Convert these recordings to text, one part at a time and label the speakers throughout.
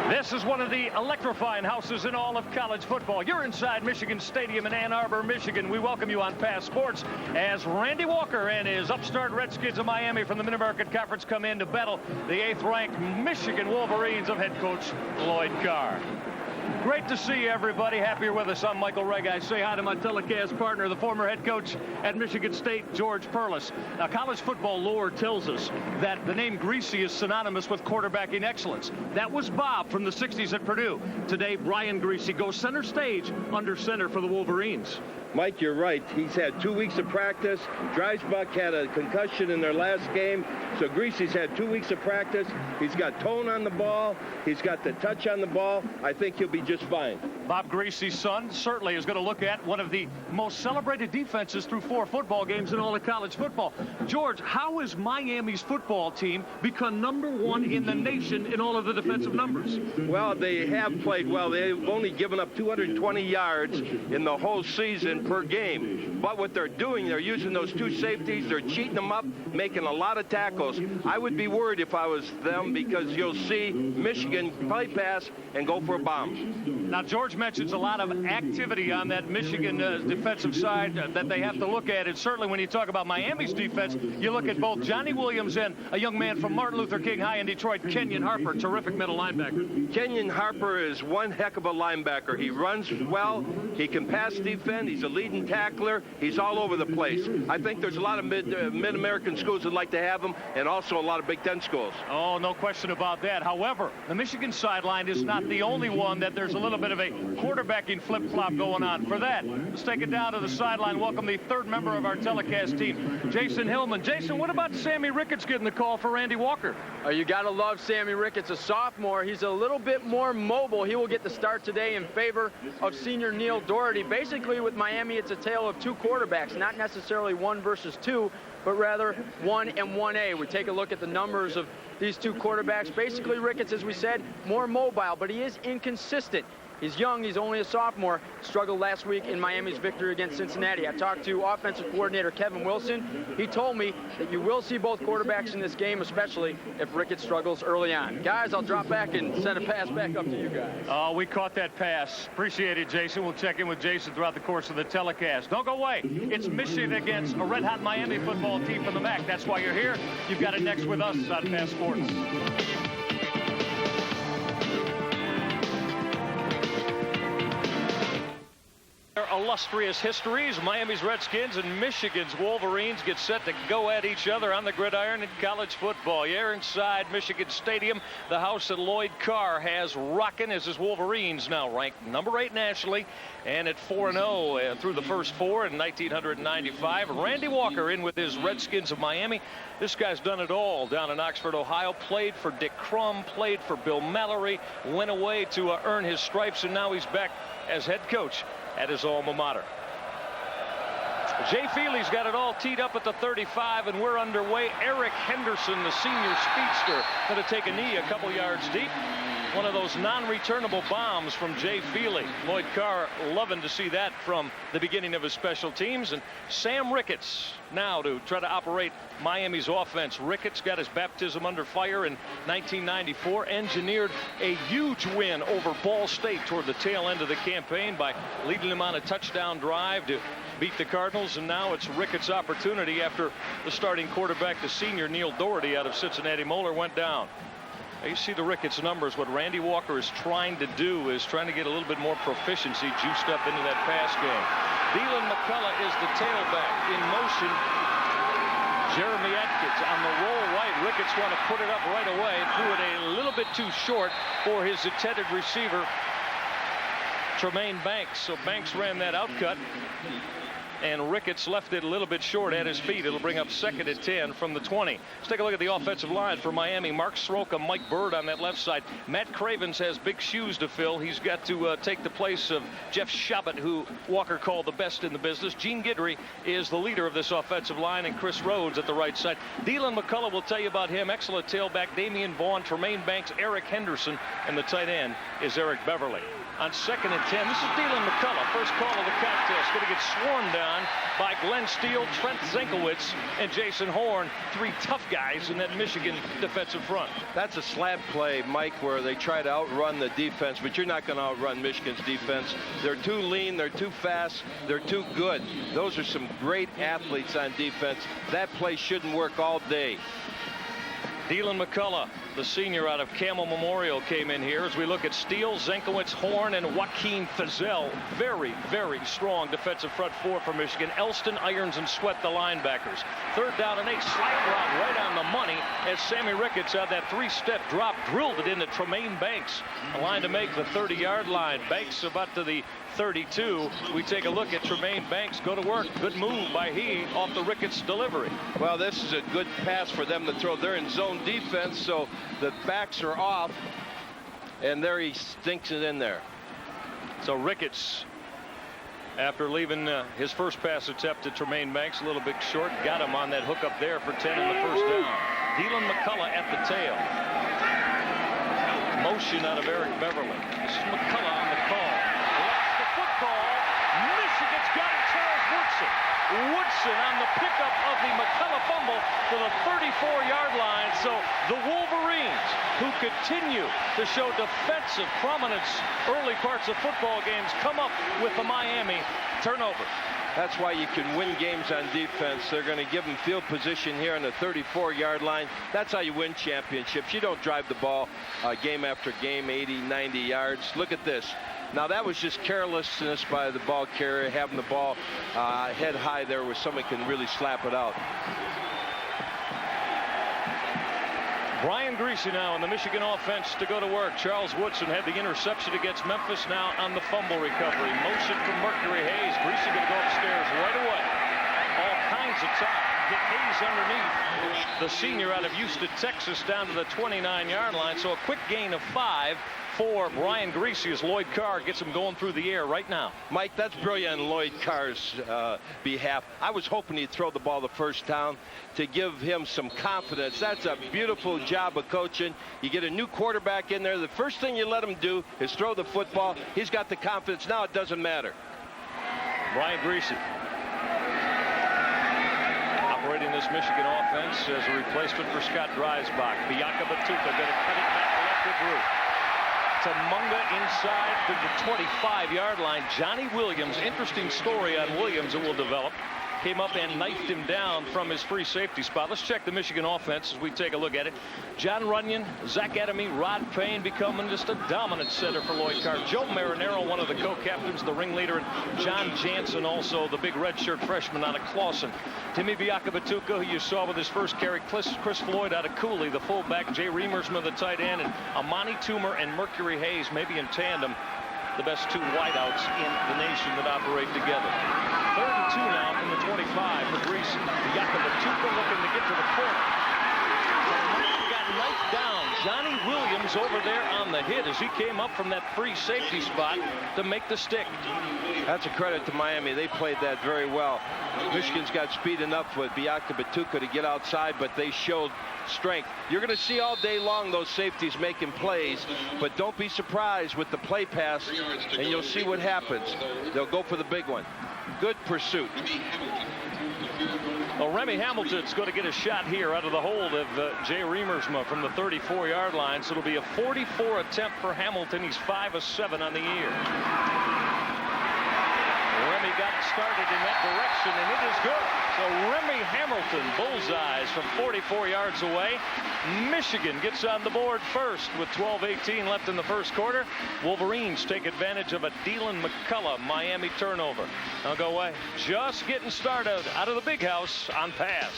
Speaker 1: This is one of the electrifying houses in all of college football. You're inside Michigan Stadium in Ann Arbor, Michigan. We welcome you on Pass Sports as Randy Walker and his upstart Redskins of Miami from the Mid-American Conference come in to battle the 8th-ranked Michigan Wolverines of head coach Lloyd Carr. Great to see everybody. Happy you're with us. I'm Michael Reg. I say hi to my telecast partner, the former head coach at Michigan State, George Perlis. Now, college football lore tells us that the name Griese is synonymous with quarterbacking excellence. That was Bob from the 60s at Purdue. Today, Brian Griese goes center stage under center for the Wolverines.
Speaker 2: Mike, you're right. He's had 2 weeks of practice. Dreisbach had a concussion in their last game. So Griese's had 2 weeks of practice. He's got tone on the ball. He's got the touch on the ball. I think he'll be just fine.
Speaker 1: Bob Griese's son certainly is going to look at one of the most celebrated defenses through 4 football games in all of college football. George, how has Miami's football team become #1 in the nation in all of the defensive numbers?
Speaker 2: Well, they have played well. They've only given up 220 yards in the whole season per game. But what they're doing, they're using those 2 safeties. They're cheating them up, making a lot of tackles. I would be worried if I was them because you'll see Michigan play pass and go for a bomb.
Speaker 1: Now, George mentions a lot of activity on that Michigan defensive side that they have to look at. And certainly when you talk about Miami's defense, you look at both Johnny Williams and a young man from Martin Luther King High in Detroit, Kenyon Harper, terrific middle linebacker.
Speaker 2: Kenyon Harper is one heck of a linebacker. He runs well. He can pass defend. He's a leading tackler. He's all over the place. I think there's a lot of mid-American schools that like to have him, and also a lot of Big Ten schools.
Speaker 1: Oh, no question about that. However, the Michigan sideline is not the only one that there's a little bit of a quarterbacking flip-flop going on. For that, let's take it down to the sideline. Welcome the 3rd member of our telecast team, Jason Hillman. Jason, what about Sammy Ricketts getting the call for Randy Walker?
Speaker 3: You got to love Sammy Ricketts, a sophomore. He's a little bit more mobile. He will get the start today in favor of senior Neil Dougherty. Basically, with Miami, it's a tale of 2 quarterbacks, not necessarily 1 versus 2, but rather 1 and 1A. We take a look at the numbers of these 2 quarterbacks. Basically, Ricketts, as we said, more mobile, but he is inconsistent. He's young. He's only a sophomore. Struggled last week in Miami's victory against Cincinnati. I talked to offensive coordinator Kevin Wilson. He told me that you will see both quarterbacks in this game, especially if Ricketts struggles early on. Guys, I'll drop back and send a pass back up to you guys.
Speaker 1: Oh, we caught that pass. Appreciate it, Jason. We'll check in with Jason throughout the course of the telecast. Don't go away. It's Michigan against a red-hot Miami football team from the MAC. That's why you're here. You've got it next with us on Pass Sports. Their illustrious histories, Miami's Redskins and Michigan's Wolverines get set to go at each other on the gridiron in college football. You're inside Michigan Stadium, the house that Lloyd Carr has rocking as his Wolverines now ranked number 8 nationally and at 4-0 through the first 4 in 1995. Randy Walker in with his Redskins of Miami. This guy's done it all down in Oxford, Ohio. Played for Dick Crum, played for Bill Mallory, went away to earn his stripes, and now he's back as head coach at his alma mater. Jay Feely's got it all teed up at the 35, and we're underway. Eric Henderson, the senior speedster, going to take a knee a couple yards deep. One of those non-returnable bombs from Jay Feely. Lloyd Carr loving to see that from the beginning of his special teams. And Sam Ricketts now to try to operate Miami's offense. Ricketts got his baptism under fire in 1994, engineered a huge win over Ball State toward the tail end of the campaign by leading them on a touchdown drive to beat the Cardinals. And now it's Ricketts' opportunity after the starting quarterback, the senior Neil Dougherty out of Cincinnati Moeller, went down. You see the Ricketts numbers. What Randy Walker is trying to do is trying to get a little bit more proficiency juiced up into that pass game. Dylan McCullough is the tailback in motion. Jeremy Atkins on the roll right. Ricketts want to put it up right away. Threw it a little bit too short for his intended receiver, Tremaine Banks. So Banks ran that out cut, and Ricketts left it a little bit short at his feet. It'll bring up 2nd and 10 from the 20. Let's take a look at the offensive line for Miami. Mark Soroka, Mike Bird on that left side. Matt Cravens has big shoes to fill. He's got to take the place of Jeff Shabbat, who Walker called the best in the business. Gene Guidry is the leader of this offensive line, and Chris Rhodes at the right side. Dylan McCullough will tell you about him. Excellent tailback. Damian Vaughn, Tremaine Banks, Eric Henderson, and the tight end is Eric Beverly. On 2nd and 10, this is Dylan McCullough. First call of the contest. Going to get swarmed down on by Glenn Steele, Trent Zenkowitz, and Jason Horn. 3 tough guys in that Michigan defensive front.
Speaker 2: That's a slant play, Mike, where they try to outrun the defense, but you're not going to outrun Michigan's defense. They're too lean, they're too fast, they're too good. Those are some great athletes on defense. That play shouldn't work all day.
Speaker 1: Dylan McCullough, the senior out of Camel Memorial, came in here as we look at Steele, Zenkowitz, Horn, and Joaquin Fizel. Very, very strong defensive front 4 for Michigan. Elston, Irons, and Sweat, the linebackers. 3rd down and 8, slant route right on the money as Sammy Ricketts on that 3-step drop drilled it into Tremaine Banks. A line to make the 30-yard line. Banks about to the 32. We take a look at Tremaine Banks go to work. Good move by he off the Ricketts delivery.
Speaker 2: Well, this is a good pass for them to throw. They're in zone defense, so the backs are off, and there he stinks it in there.
Speaker 1: So Ricketts, after leaving his first pass attempt to Tremaine Banks a little bit short, got him on that hook up there for 10 in the first down. Dylan McCullough at the tail. Motion out of Eric Beverly. This is McCullough on the call. Left the football. Michigan's got it. Charles Woodson. Woodson on the pickup of the McCullough fumble to the 34-yard line. So the Wolverines, who continue to show defensive prominence early parts of football games, come up with the Miami turnover.
Speaker 2: That's why you can win games on defense. They're going to give them field position here on the 34-yard line. That's how you win championships. You don't drive the ball game after game, 80, 90 yards. Look at this. Now, that was just carelessness by the ball carrier, having the ball head high there where somebody can really slap it out.
Speaker 1: Brian Griese now in the Michigan offense to go to work. Charles Woodson had the interception against Memphis, now on the fumble recovery. Motion from Mercury Hayes. Griese going to go upstairs right away. All kinds of time. Get Hayes underneath. The senior out of Houston, Texas, down to the 29-yard line. So a quick gain of 5 for Brian Griese as Lloyd Carr gets him going through the air right now.
Speaker 2: Mike, that's brilliant on Lloyd Carr's behalf. I was hoping he'd throw the ball the first down to give him some confidence. That's a beautiful job of coaching. You get a new quarterback in there. The first thing you let him do is throw the football. He's got the confidence. Now it doesn't matter.
Speaker 1: Brian Griese operating this Michigan offense as a replacement for Scott Dreisbach. Bianca Batuka going to cut it back left with Root. Munga inside to the 25-yard line. Johnny Williams, interesting story on Williams that will develop. Came up and knifed him down from his free safety spot. Let's check the Michigan offense as we take a look at it. John Runyon, Zach Adamy, Rod Payne becoming just a dominant center for Lloyd Carr. Joe Marinero, one of the co-captains, the ringleader, and John Jansen, also the big redshirt freshman out of Clawson. Timmy Biakabatuka, who you saw with his first carry. Chris Floyd out of Cooley, the fullback. Jay Remersma, the tight end, and Amani Toomer and Mercury Hayes, maybe in tandem, the best 2 wideouts in the nation that operate together. 3rd and 2 now from the 25 for Griese. Biakabatuka looking to get to the corner. Got knifed down. Johnny Williams over there on the hit as he came up from that free safety spot to make the stick.
Speaker 2: That's a credit to Miami. They played that very well. Michigan's got speed enough with Biakabatuka to get outside, but they showed strength. You're going to see all day long those safeties making plays, but don't be surprised with the play pass, and you'll see what happens. They'll go for the big one. Good pursuit.
Speaker 1: Well, Remy Hamilton's going to get a shot here out of the hold of Jay Remersma from the 34-yard line. So it'll be a 44 attempt for Hamilton. He's 5 of 7 on the year. Remy got started in that direction, and it is good. So Remy Hamilton bullseyes from 44 yards away. Michigan gets on the board first with 12:18 left in the first quarter. Wolverines take advantage of a Dylan McCullough Miami turnover. I'll go away. Just getting started out of the big house on pass.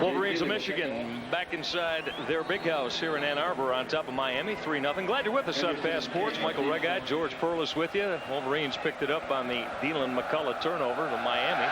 Speaker 1: Wolverines of Michigan back inside their big house here in Ann Arbor on top of Miami, 3-0. Glad you're with us on Fast Sports. Michael Regide, George Perlis with you. Wolverines picked it up on the Dylan McCullough turnover to Miami.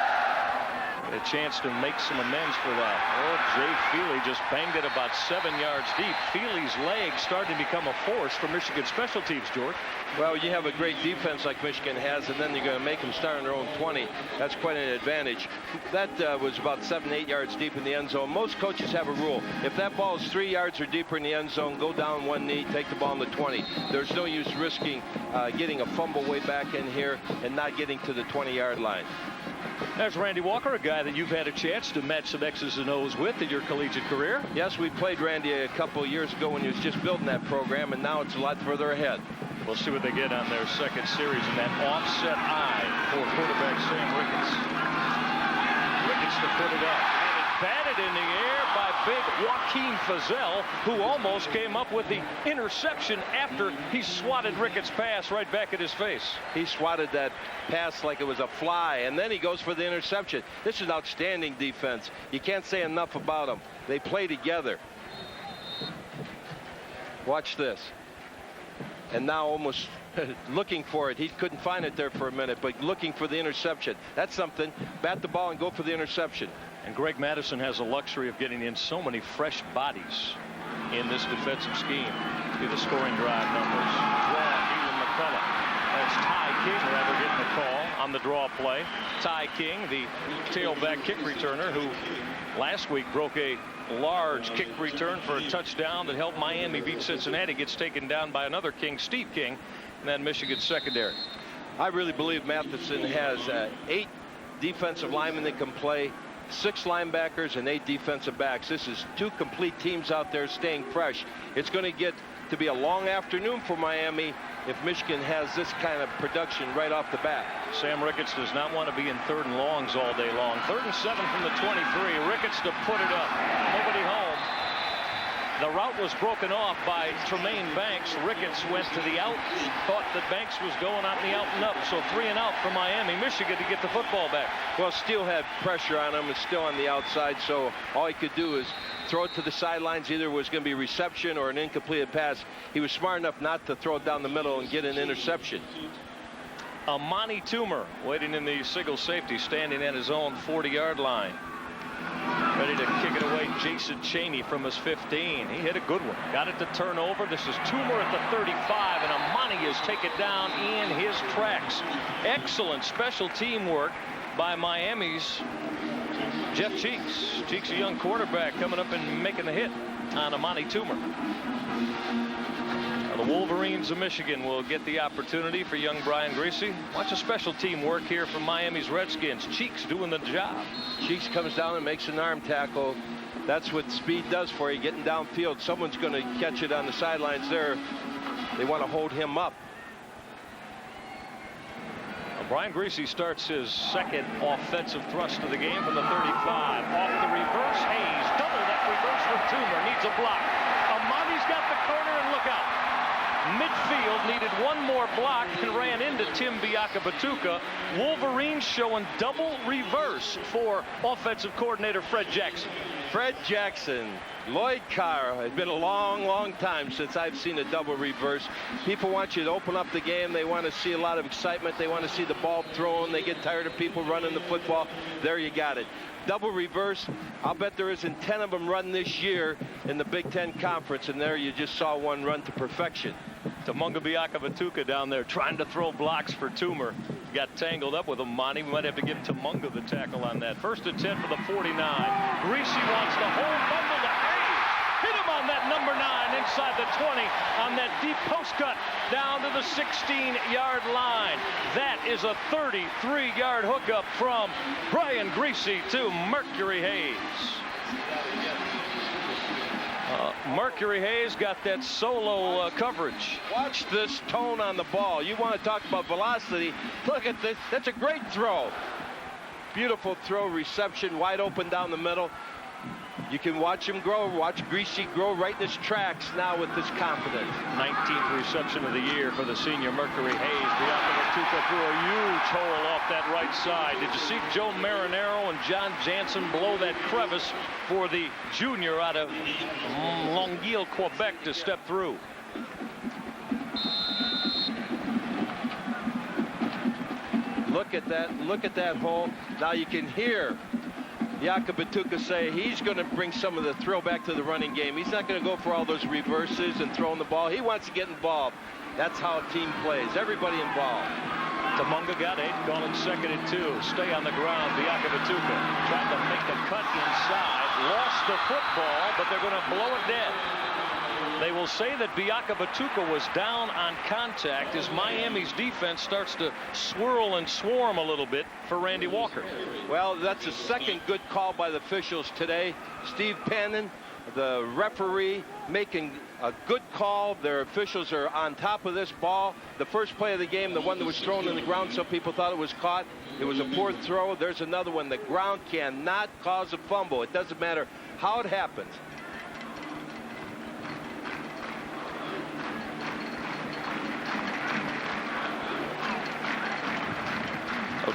Speaker 1: A chance to make some amends for that. Oh, Jay Feely just banged it about 7 yards deep. Feely's legs starting to become a force for Michigan special teams, George.
Speaker 2: Well, you have a great defense like Michigan has, and then you're going to make them start on their own 20. That's quite an advantage. That was about 7, 8 yards deep in the end zone. Most coaches have a rule. If that ball is 3 yards or deeper in the end zone, go down one knee, take the ball on the 20. There's no use risking getting a fumble way back in here and not getting to the 20-yard line.
Speaker 1: There's Randy Walker, a guy that you've had a chance to match some X's and O's with in your collegiate career.
Speaker 2: Yes, we played Randy a couple of years ago when he was just building that program, and now it's a lot further ahead.
Speaker 1: We'll see what they get on their second series in that offset eye for quarterback Sam Ricketts. Ricketts to put it up. And it batted in the air by big Joaquin Fazell, who almost came up with the interception after he swatted Ricketts' pass right back at his face.
Speaker 2: He swatted that pass like it was a fly, and then he goes for the interception. This is outstanding defense. You can't say enough about them. They play together. Watch this. And now almost looking for it. He couldn't find it there for a minute, but looking for the interception. That's something. Bat the ball and go for the interception.
Speaker 1: And Greg Madison has the luxury of getting in so many fresh bodies in this defensive scheme. See the scoring drive numbers. Draw, Elan McCullough. As Ty King rather getting the call on the draw play. Ty King, the tailback kick returner, who last week broke a large kick return for a touchdown that helped Miami beat Cincinnati, gets taken down by another King, Steve King, and then Michigan secondary.
Speaker 2: I really believe Matheson has 8 defensive linemen that can play, 6 linebackers, and 8 defensive backs. This is 2 complete teams out there staying fresh. It's going to get to be a long afternoon for Miami if Michigan has this kind of production right off the bat.
Speaker 1: Sam Ricketts does not want to be in 3rd and longs all day long. 3rd and 7 from the 23. Ricketts to put it up. Nobody home. The route was broken off by Tremaine Banks. Ricketts went to the out. Thought that Banks was going out in the out and up. So 3 and out for Miami. Michigan to get the football back.
Speaker 2: Well, Steele had pressure on him. It's still on the outside. So all he could do is throw it to the sidelines. Either it was going to be reception or an incompleted pass. He was smart enough not to throw it down the middle and get an interception.
Speaker 1: Amani Toomer waiting in the single safety, standing at his own 40-yard line. Ready to kick it away, Jason Chaney from his 15. He hit a good one. Got it to turn over. This is Toomer at the 35, and Amani is taken down in his tracks. Excellent special team work by Miami's Jeff Cheeks. Cheeks, a young quarterback, coming up and making the hit on Amani Toomer. The Wolverines of Michigan will get the opportunity for young Brian Griese. Watch a special team work here from Miami's Redskins. Cheeks doing the job.
Speaker 2: Cheeks comes down and makes an arm tackle. That's what speed does for you, getting downfield. Someone's going to catch it on the sidelines there. They want to hold him up.
Speaker 1: Brian Griese starts his 2nd offensive thrust of the game from the 35. Off the reverse, Hayes. Double that reverse with Toomer. Needs a block. Amani's got the corner, and look out. Midfield needed one more block and ran into Tim Biakabatuka. Wolverines showing double reverse for offensive coordinator Fred Jackson.
Speaker 2: Fred Jackson, Lloyd Carr. It's been a long time since I've seen a double reverse. People want you to open up the game. They want to see a lot of excitement. They want to see the ball thrown. They get tired of people running the football. There you got it. Double reverse. I'll bet there isn't 10 of them run this year in the Big Ten Conference, and there you just saw one run to perfection.
Speaker 1: Tamunga Biakabatuka down there trying to throw blocks for Toomer. Got tangled up with Amani. We might have to give Tamunga the tackle on that. 1st and 10 for the 49. Griese wants the whole bundle to Hayes. Hit him on that number 9 inside the 20 on that deep post cut down to the 16-yard line. That is a 33-yard hookup from Brian Griese to Mercury Hayes. Mercury Hayes got that solo coverage.
Speaker 2: Watch this tone on the ball. You want to talk about velocity. Look at this. That's a great throw. Beautiful throw, reception, wide open down the middle. You can watch him grow. Watch Griese grow right in his tracks now with this confidence.
Speaker 1: 19th reception of the year for the senior Mercury Hayes. Biakabatuka threw a huge hole off that right side. Did you see Joe Marinero and John Jansen blow that crevice for the junior out of Longueuil, Quebec to step through?
Speaker 2: Look at that hole. Now you can hear Yakabatuka say he's going to bring some of the thrill back to the running game. He's not going to go for all those reverses and throwing the ball. He wants to get involved. That's how a team plays. Everybody involved.
Speaker 1: Tumunga got 8, calling 2nd and 2. Stay on the ground. Yakabatuka tried to make the cut inside. Lost the football, but they're going to blow it dead. They will say that Biakabatuka was down on contact as Miami's defense starts to swirl and swarm a little bit for Randy Walker.
Speaker 2: Well, that's a second good call by the officials today. Steve Pannon, the referee, making a good call. Their officials are on top of this ball. The first play of the game, the one that was thrown in the ground, some people thought it was caught. It was a poor throw. There's another one. The ground cannot cause a fumble. It doesn't matter how it happens.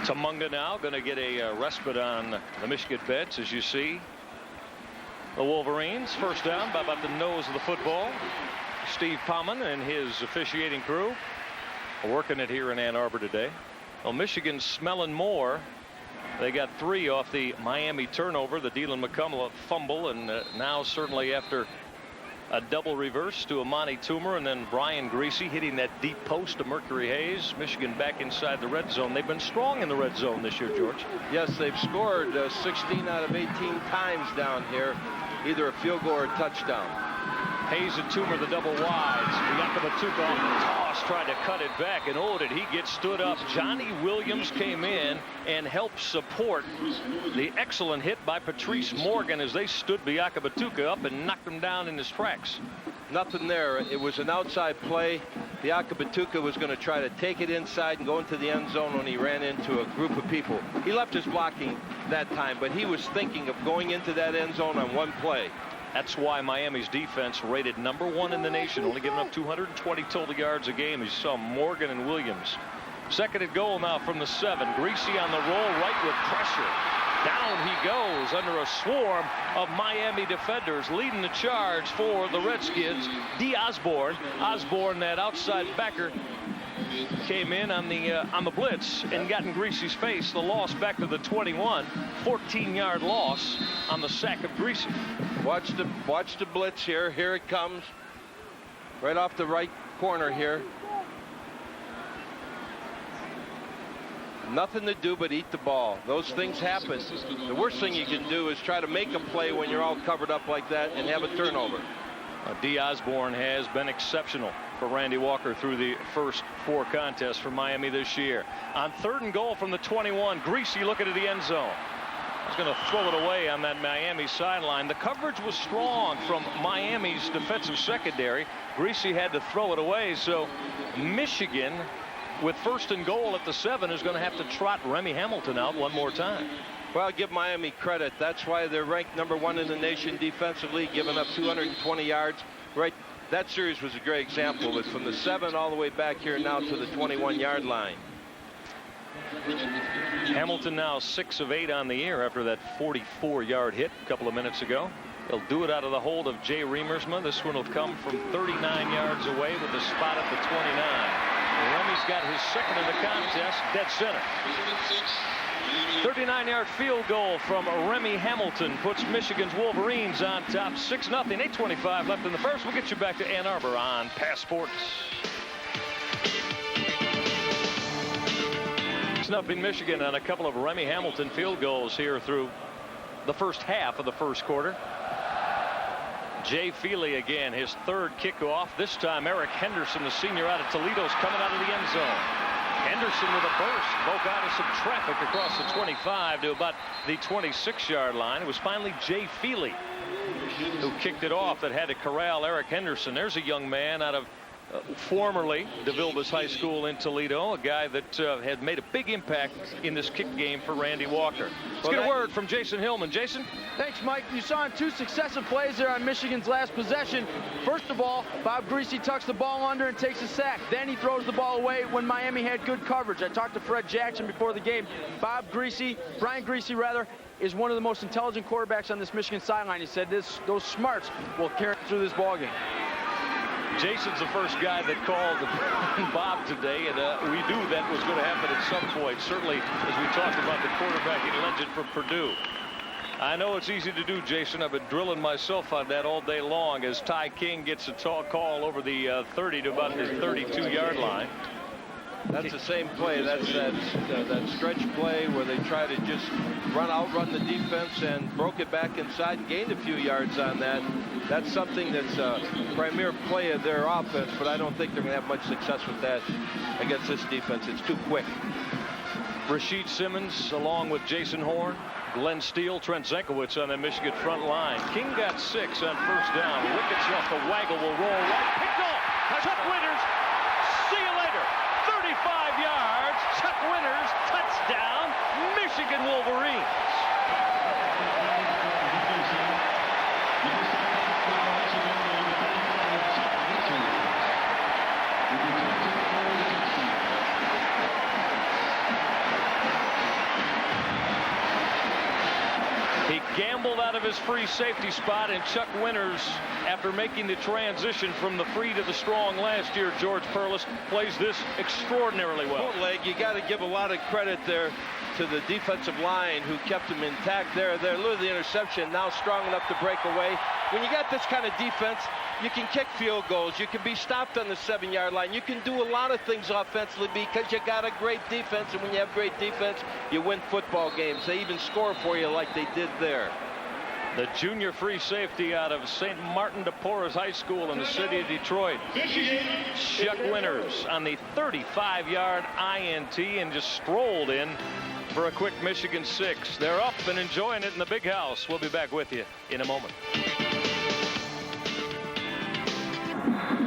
Speaker 1: Tumunga now going to get a respite on the Michigan bench, as you see. The Wolverines first down by about the nose of the football. Steve Pauman and his officiating crew working it here in Ann Arbor today. Well, Michigan's smelling more. They got 3 off the Miami turnover, the Dylan McCullough fumble, and now certainly after a double reverse to Amani Toomer and then Brian Griese hitting that deep post to Mercury Hayes. Michigan back inside the red zone. They've been strong in the red zone this year, George.
Speaker 2: Yes, they've scored 16 out of 18 times down here, either a field goal or a touchdown.
Speaker 1: Hayes and Toomer the double wides. Yakabatuka on the toss, tried to cut it back, and oh, did he get stood up. Johnny Williams came in and helped support the excellent hit by Patrice Morgan as they stood Yakabatuka up and knocked him down in his tracks.
Speaker 2: Nothing there. It was an outside play. Yakabatuka was going to try to take it inside and go into the end zone when he ran into a group of people. He left his blocking that time, but he was thinking of going into that end zone on one play.
Speaker 1: That's why Miami's defense rated #1 in the nation, only giving up 220 total yards a game. As you saw Morgan and Williams. 2nd and goal now from the 7. Griese on the roll, right with pressure. Down he goes under a swarm of Miami defenders, leading the charge for the Redskins. D. Osborne, that outside backer, came in on the blitz and got in Griese's face. The loss back to the 21. 14-yard loss on the sack of Griese.
Speaker 2: Watch the blitz here. Here it comes. Right off the right corner here. Nothing to do but eat the ball. Those things happen. The worst thing you can do is try to make a play when you're all covered up like that and have a turnover.
Speaker 1: D. Osborne has been exceptional for Randy Walker through the first 4 contests for Miami this year. On 3rd and goal from the 21, Griese looking at the end zone. He's going to throw it away on that Miami sideline. The coverage was strong from Miami's defensive secondary. Griese had to throw it away, so Michigan, with 1st and goal at the 7, is going to have to trot Remy Hamilton out one more time.
Speaker 2: Well, give Miami credit. That's why they're ranked #1 in the nation defensively, giving up 220 yards. Right, that series was a great example of it, from the 7 all the way back here now to the 21-yard line.
Speaker 1: Hamilton now 6 of 8 on the year after that 44-yard hit a couple of minutes ago. He'll do it out of the hold of Jay Remersma. This one will come from 39 yards away with a spot at the 29. Remy's got his 2nd in the contest, dead center. 39-yard field goal from Remy Hamilton puts Michigan's Wolverines on top 6-0. 8:25 left in the first. We'll get you back to Ann Arbor on Passports. 6-0 Michigan on a couple of Remy Hamilton field goals here through the first half of the first quarter. Jay Feely again, his 3rd kickoff. This time Eric Henderson, the senior out of Toledo, is coming out of the end zone. Henderson with a burst, broke out of some traffic across the 25 to about the 26-yard line. It was finally Jay Feely who kicked it off that had to corral Eric Henderson. There's a young man out of formerly DeVilbiss High School in Toledo, a guy that had made a big impact in this kick game for Randy Walker. Let's get a word from Jason Hillman. Jason?
Speaker 3: Thanks, Mike. You saw in 2 successive plays there on Michigan's last possession. First of all, Bob Griese tucks the ball under and takes a sack. Then he throws the ball away when Miami had good coverage. I talked to Fred Jackson before the game. Brian Griese, is one of the most intelligent quarterbacks on this Michigan sideline. He said those smarts will carry through this ballgame.
Speaker 1: Jason's the first guy that called Bob today, and we knew that was going to happen at some point, certainly as we talked about the quarterbacking legend from Purdue. I know it's easy to do, Jason. I've been drilling myself on that all day long as Ty King gets a tall call over the 30 to about the 32-yard line.
Speaker 2: That's the same play. That's that stretch play where they try to just outrun the defense and broke it back inside and gained a few yards on that. That's something that's a premier play of their offense, but I don't think they're going to have much success with that against this defense. It's too quick.
Speaker 1: Rasheed Simmons along with Jason Horn, Glenn Steele, Trent Zenkowitz on the Michigan front line. King got 6 on first down. Ricketts off the waggle will roll right. Picked off. Chuck Winters. See you later. 35 yards. Chuck Winters. Touchdown. Michigan Wolverines. He gambled out of his free safety spot, and Chuck Winters, after making the transition from the free to the strong last year, George Perlis, plays this extraordinarily well.
Speaker 2: Bootleg, you got to give a lot of credit there to the defensive line who kept him intact there. They're losing the interception, now strong enough to break away. When you got this kind of defense, you can kick field goals. You can be stopped on the 7-yard line. You can do a lot of things offensively because you got a great defense, and when you have great defense, you win football games. They even score for you like they did there.
Speaker 1: The junior free safety out of St. Martin de Porres High School in the city of Detroit. Chuck Winters on the 35-yard INT and just strolled in for a quick Michigan 6. They're up and enjoying it in the big house. We'll be back with you in a moment.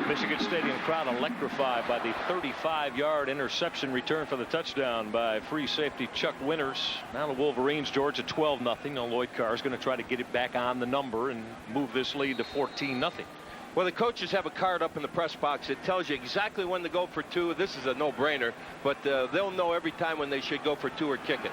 Speaker 1: Michigan Stadium crowd electrified by the 35-yard interception return for the touchdown by free safety Chuck Winters. Now the Wolverines, George, at 12-0. Now Lloyd Carr is going to try to get it back on the number and move this lead to 14-0.
Speaker 2: Well, the coaches have a card up in the press box. It tells you exactly when to go for 2. This is a no-brainer, but they'll know every time when they should go for 2 or kick it.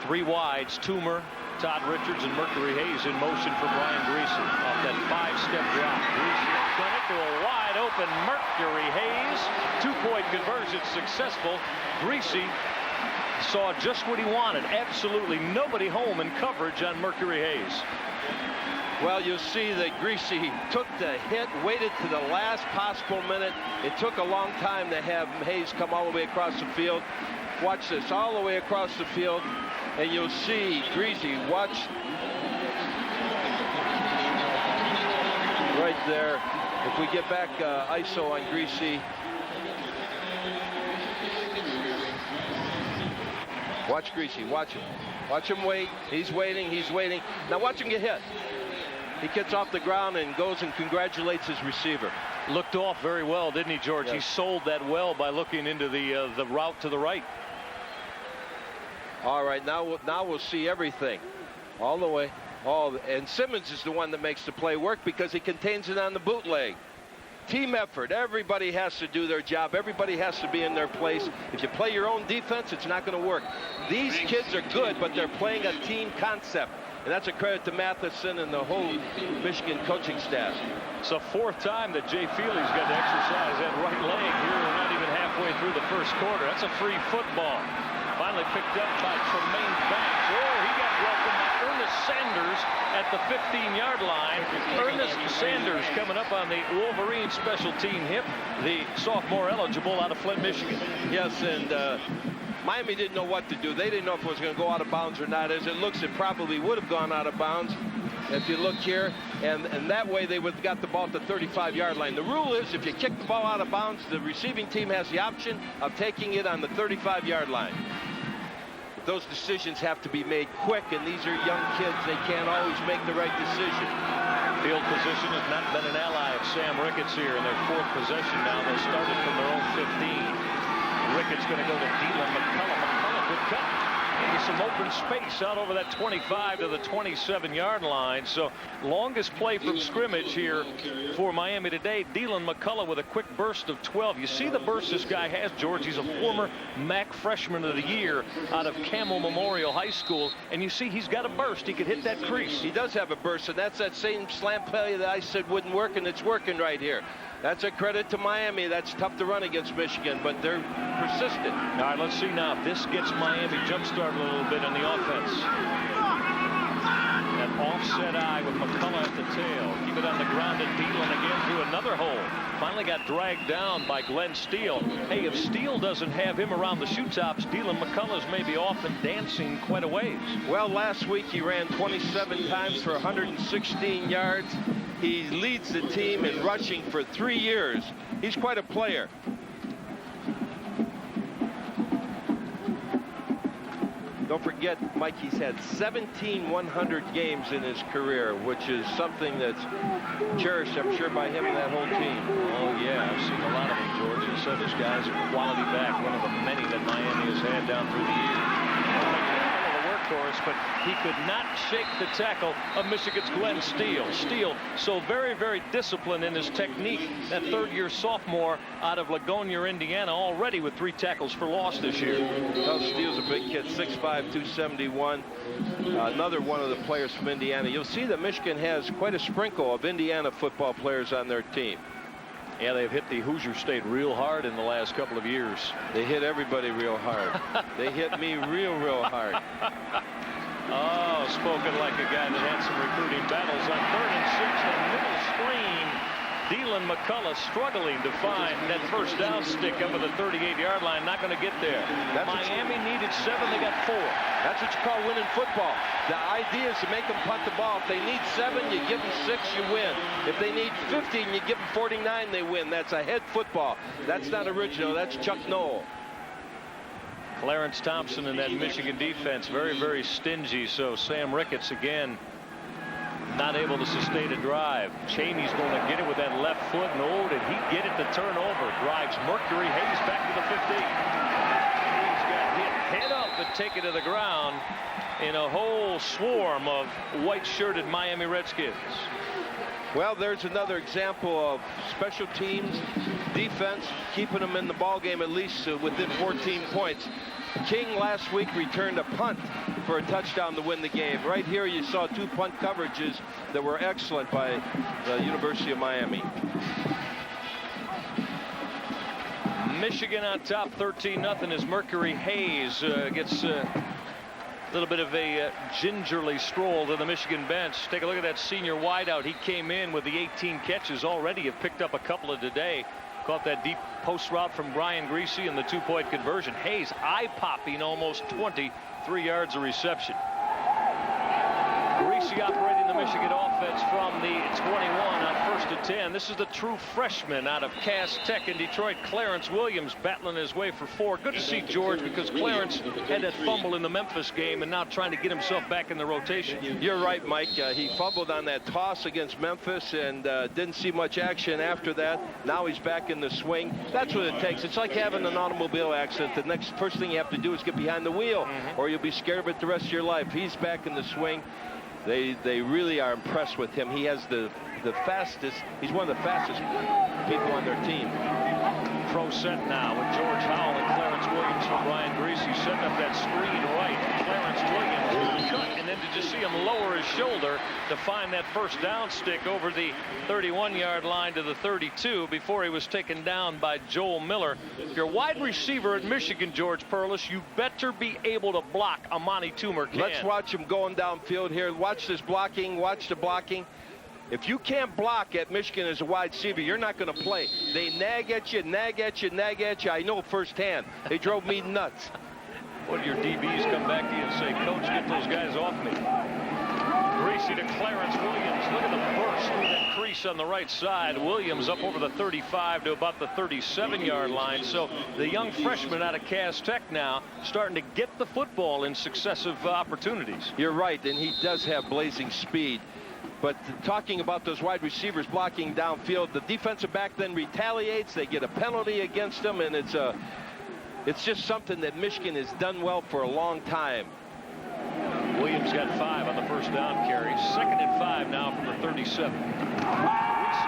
Speaker 1: 3 wides, Tuman, Todd Richards, and Mercury Hayes in motion for Brian Griese off that 5-step drop. Griese done it to a wide-open Mercury Hayes. 2-point conversion successful. Griese saw just what he wanted. Absolutely nobody home in coverage on Mercury Hayes.
Speaker 2: Well, you'll see that Griese took the hit, waited to the last possible minute. It took a long time to have Hayes come all the way across the field. Watch this, all the way across the field, and you'll see Griese, watch right there. If we get back ISO on Griese. Watch Griese, watch him. Watch him wait, he's waiting, he's waiting. Now watch him get hit. He gets off the ground and goes and congratulates his receiver.
Speaker 1: Looked off very well, didn't he, George? Yes. He sold that well by looking into the route to the right.
Speaker 2: All right, now we'll see everything, all the way. And Simmons is the one that makes the play work because he contains it on the bootleg. Team effort. Everybody has to do their job. Everybody has to be in their place. If you play your own defense, it's not going to work. These kids are good, but they're playing a team concept. And that's a credit to Matheson and the whole Michigan coaching staff.
Speaker 1: It's the 4th time that Jay Feely's got to exercise that right leg here. We're not even halfway through the first quarter. That's a free football. Finally picked up by Tremaine Banks. Oh, he got welcomed by Ernest Sanders at the 15-yard line. Ernest Sanders coming up on the Wolverine special team hip, the sophomore eligible out of Flint, Michigan.
Speaker 2: Yes, and Miami didn't know what to do. They didn't know if it was going to go out of bounds or not. As it looks, it probably would have gone out of bounds if you look here. And that way they would have got the ball at the 35-yard line. The rule is if you kick the ball out of bounds, the receiving team has the option of taking it on the 35-yard line. But those decisions have to be made quick, and these are young kids. They can't always make the right decision.
Speaker 1: Field position has not been an ally of Sam Ricketts here in their 4th possession now. They started from their own 15. Ricketts going to go to Dylan McCullough. McCullough could cut into some open space out over that 25 to the 27-yard line. So longest play from scrimmage here for Miami today. Dylan McCullough with a quick burst of 12. You see the burst this guy has, George. He's a former MAC Freshman of the Year out of Camel Memorial High School. And you see he's got a burst. He could hit that crease.
Speaker 2: He does have a burst, and that's that same slant play that I said wouldn't work, and it's working right here. That's a credit to Miami. That's tough to run against Michigan, but they're persistent.
Speaker 1: All right, let's see now if this gets Miami jump-started a little bit on the offense. That set eye with McCullough at the tail. Keep it on the ground and Dieland again through another hole. Finally got dragged down by Glenn Steele. Hey, if Steele doesn't have him around the shoe tops, Dieland McCullough's maybe off and dancing quite a ways.
Speaker 2: Well, last week he ran 27 times for 116 yards. He leads the team in rushing for 3 years. He's quite a player. Don't forget, Mike, he's had 17 100 games in his career, which is something that's cherished, I'm sure, by him and that whole team.
Speaker 1: Oh, yeah, I've seen a lot of them, George. And so this guy's a quality back, one of the many that Miami has had down through the years. Workhorse, but he could not shake the tackle of Michigan's Glenn Steele. Steele, so very, very disciplined in his technique. That third-year sophomore out of Lagonia, Indiana, already with 3 tackles for loss this year.
Speaker 2: Well, Steele's a big kid, 6'5", 271. Another one of the players from Indiana. You'll see that Michigan has quite a sprinkle of Indiana football players on their team.
Speaker 1: Yeah, they've hit the Hoosier State real hard in the last couple of years.
Speaker 2: They hit everybody real hard. They hit me real hard.
Speaker 1: Oh, spoken like a guy that had some recruiting battles. On 3rd and 6, a middle screen. Dieland McCullough struggling to find that first down stick up at the 38-yard line. Not going to get there. Miami needed 7. They got 4.
Speaker 2: That's what you call winning football. The idea is to make them punt the ball. If they need 7, you give them 6, you win. If they need 15, you give them 49, they win. That's a head football. That's not original. That's Chuck Noll.
Speaker 1: Clarence Thompson in that Michigan defense, very, very stingy. So Sam Ricketts again not able to sustain a drive. Cheney's going to get it with that left foot, and oh, did he get it to turn over? Drives Mercury Hayes back to the 15. He's got hit head up and taken to the ground in a whole swarm of white-shirted Miami Redskins.
Speaker 2: Well, there's another example of special teams, defense, keeping them in the ball game at least within 14 points. King last week returned a punt for a touchdown to win the game. Right here you saw 2 punt coverages that were excellent by the University of Miami.
Speaker 1: Michigan on top 13-0 as Mercury Hayes gets a little bit of a gingerly stroll to the Michigan bench. Take a look at that senior wideout. He came in with the 18 catches already. Have picked up a couple of today. Caught that deep post route from Brian Griese and the 2-point conversion. Hayes eye-popping almost 23 yards of reception. Griese operating the Michigan offense from the 21 on 1st and 10. This is the true freshman out of Cass Tech in Detroit, Clarence Williams, battling his way for 4. Good to see George, because Clarence had that fumble in the Memphis game and now trying to get himself back in the rotation.
Speaker 2: You're right, Mike. He fumbled on that toss against Memphis and didn't see much action after that. Now he's back in the swing. That's what it takes. It's like having an automobile accident. The first thing you have to do is get behind the wheel, or you'll be scared of it the rest of your life. He's back in the swing. They really are impressed with him. He has the fastest. He's one of the fastest people on their team.
Speaker 1: Pro set now with George Howell and Clarence Williams for Brian Griese. Setting up that screen right. Clarence Williams cut, and then did you see him lower his shoulder to find that first down stick over the 31-yard line to the 32 before he was taken down by Joel Miller. Your wide receiver at Michigan, George Perlis, you better be able to block. Amani Toomer can.
Speaker 2: Let's watch him going downfield here. Watch this blocking. Watch the blocking. If you can't block at Michigan as a wide receiver, you're not going to play. They nag at you, nag at you, nag at you. I know firsthand. They drove me nuts.
Speaker 1: What do your DBs come back to you and say, Coach, get those guys off me? Griese to Clarence Williams. Look at the burst through that crease on the right side. Williams up over the 35 to about the 37-yard line. So the young freshman out of Cass Tech now starting to get the football in successive opportunities.
Speaker 2: You're right, and he does have blazing speed. But talking about those wide receivers blocking downfield, the defensive back then retaliates. They get a penalty against them, and it's just something that Michigan has done well for a long time.
Speaker 1: Williams got 5 on the first down carry. 2nd and 5 now from the 37. Griese